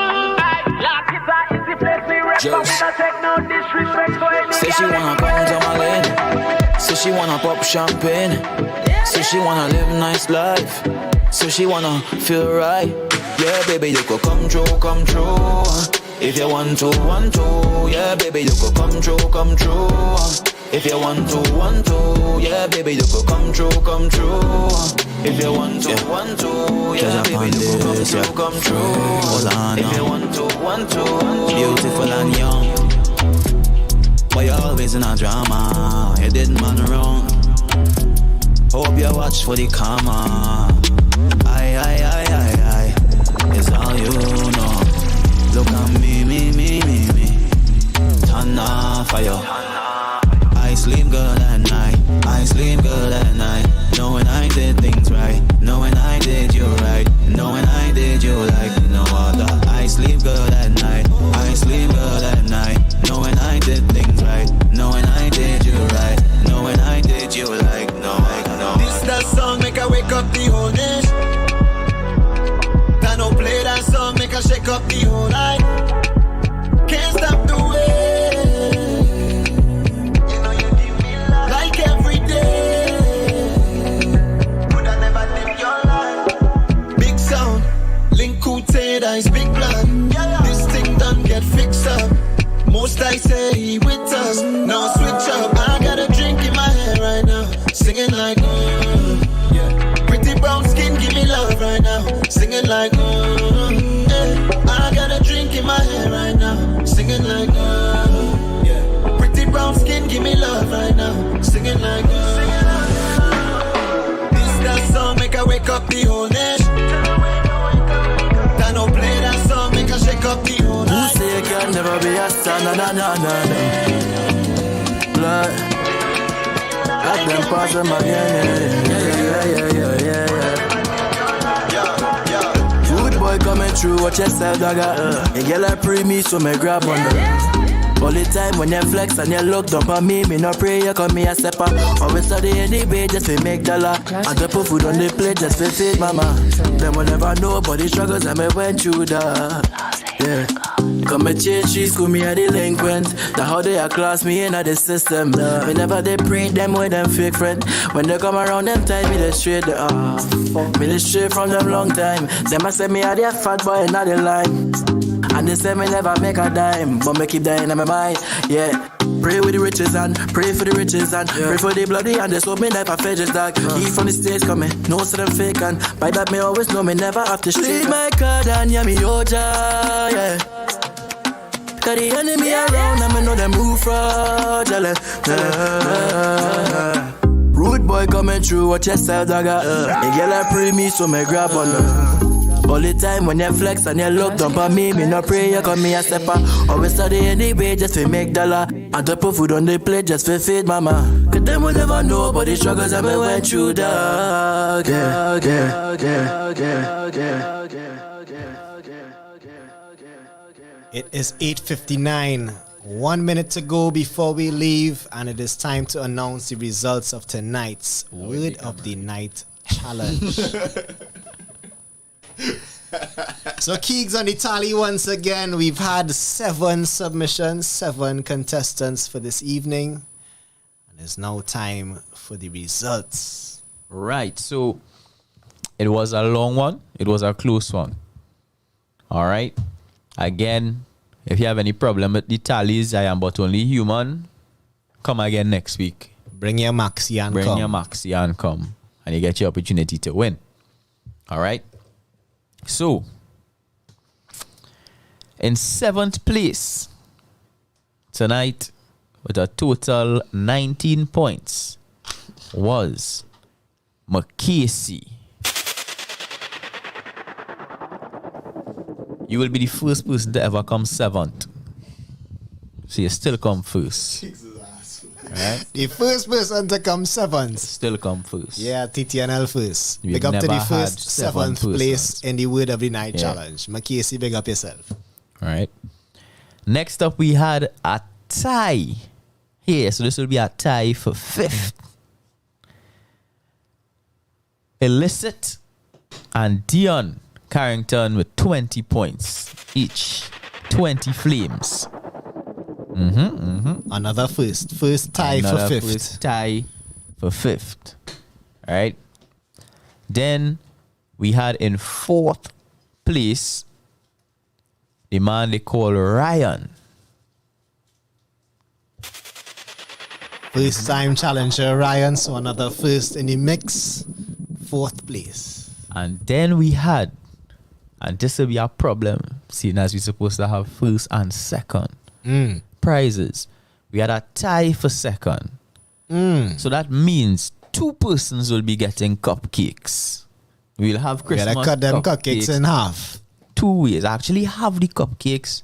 Juss. Say she wanna come to my lane. Say she wanna pop champagne. Say she wanna live nice life. So she wanna feel right. Yeah, baby, you could come true, come true. If you want to, want to. Yeah, baby, you could come true, come true. If you want to, want to. Yeah, baby, you could come true, come true. If you want to, want to. Yeah, baby, you could come true, come true. If you want to, want to. Beautiful and young, but you're always in a drama. You did man wrong. Hope you watch for the karma. I, it's all you know. Look at me. Turn off fire. I sleep good at night. I sleep good at night. Knowing I did things right. Knowing I did you right. Knowing I did you like no other. I sleep good at night. I sleep good at night. Knowing I did things right. Knowing I did you right. Knowing I did you like no other. This that song make I wake up the whole nation. Don't play that song, make her shake up the whole night. Can't stop the way. You know you give me life. Like every day. Could I never live your life? Big sound, link Kute, dice, big plan. This thing done get fixed up. Most I say with us. Now switch up. I got a drink in my hand right now. Singing like pretty brown skin, give me love right now. Singing like I got a drink in my hand right now. Singing like pretty brown skin, give me love right now. Singing like this that song make I wake up the whole nation. Don't play that song, make I shake up the whole night. Who say you can never be a star? Na. Blood. Let them pass them again. Yeah. Good boy coming through, watch yourself, dogga. You get like pre-me, so me grab on them. All the time when you flex and you look up on me no pray you come me a step up. Always study anyway just to make dollar. And to put food on the plate just to feed mama. Them will never know about the struggles that me went through that. Yeah. Come and change street school, me a delinquent. The how they a class me in the system. Me never they pre them with them fake friend. When they come around them tight, me they straight me they straight from them long time. Them a say me a their fat boy in the line. And they say me never make a dime, but me keep that in my mind, yeah. Pray with the riches and pray for the riches and pray for the bloody and they so me never fetches dog. He from the stage coming, no so them fake and by that me always know me never have to street my card and yeah me Oja, yeah. Cause the enemy around and me know them move fraudulent. Rude boy coming through, watch yourself dogga. You get like pre me so me grab on them. All the time when you flex and you look down on me no pray you come me a step up. Always study anyway just to make dollar. And to put food on the plate just to feed mama. Cause them will never know about the struggles that we went through, dog. It is 8:59. 1 minute to go before we leave, and it is time to announce the results of tonight's Word of the Night Challenge. So Keegs on the tally once again. We've had 7 submissions, 7 contestants for this evening. And it's now time for the results. Right, so it was a long one. It was a close one. All right. Again, if you have any problem with the tallies, I am but only human. Come again next week. Bring your maxi and Bring come. your maxi and come. And you get your opportunity to win. All right. So, in 7th place tonight with a total 19 points was McCasey. you will be the first person to ever come 7th. So you still come first. Right? The first person to come 7th. Still come first. Yeah, TTNL first. We've Big up to never the first had 7th place persons. in the Word of the Night Yeah. challenge. Makesi, big up yourself. All right. Next up, we had a tie here. So this will be a tie for 5th. Illicit and Dion Carrington with 20 points each. 20 flames. Another first tie Another for 5th. first tie for 5th. All right. Then we had in 4th place the man they call Ryan. First time challenger Ryan, so another first in the mix. 4th place. And then we had, and this will be a problem, seeing as we're supposed to have first and second prizes. We had a tie for 2nd. So that means 2 persons will be getting cupcakes. We'll have We Christmas gotta cut them cupcakes in half. 2 ways. I actually have the cupcakes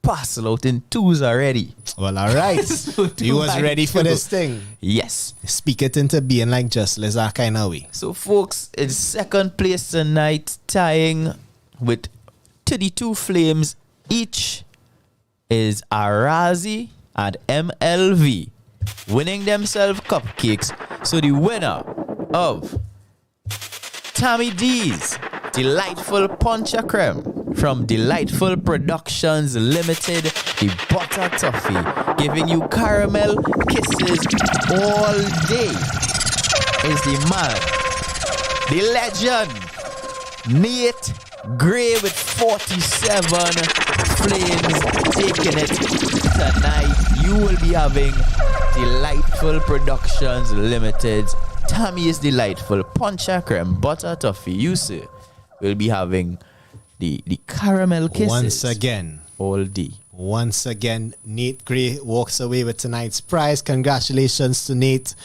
parcel out in 2s already. Well, all right. So You was two ready and for two. this thing. Yes. Speak it into being like Juss, that kind of way. So, folks, in 2nd place tonight, tying with 32 flames each, is Arazi and MLV, winning themselves cupcakes. So, the winner of Tammy D's Delightful Puncha Creme from Delightful Productions Limited, the butter toffee, giving you caramel kisses all day, is the man, the legend, Nate Gray with 47 flames, taking it tonight. You will be having Delightful Productions Limited, Tammy's Delightful Puncha Creme butter toffee. You sir will be having the caramel kisses Once again. all day. Once again, Nate Gray walks away with tonight's prize. Congratulations to Nate.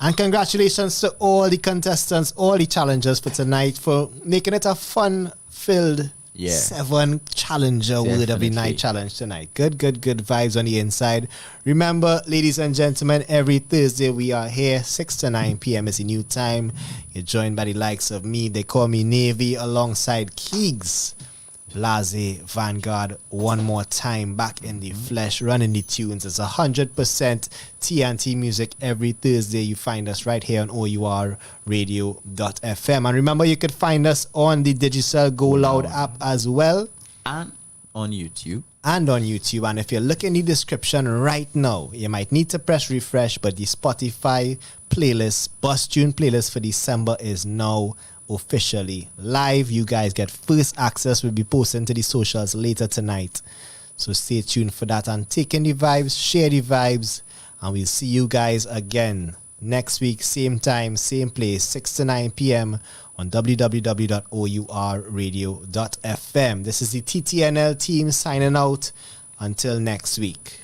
And congratulations to all the contestants, all the challengers for tonight for making it a fun-filled 7 challenger Word of the Night challenge tonight. Good vibes on the inside. Remember, ladies and gentlemen, every Thursday we are here, 6 to 9 p.m. is the new time. You're joined by the likes of me. They call me Navy alongside Keegs. Laze, Vanguard, one more time, back in the flesh, running the tunes. It's 100% TNT music every Thursday. You find us right here on O.U.R radio.fm. And remember, you could find us on the Digital Go Loud app as well. And on YouTube. And on YouTube. And if you look in the description right now, you might need to press refresh, but the Spotify playlist, Bus Tune playlist for December is now officially live. You guys get first access. We'll be posting to the socials later tonight, so stay tuned for that. And take in the vibes, share the vibes, and we'll see you guys again next week, same time, same place, 6 to 9 p.m. on www.OURradio.fm. This is the TTNL team signing out until next week.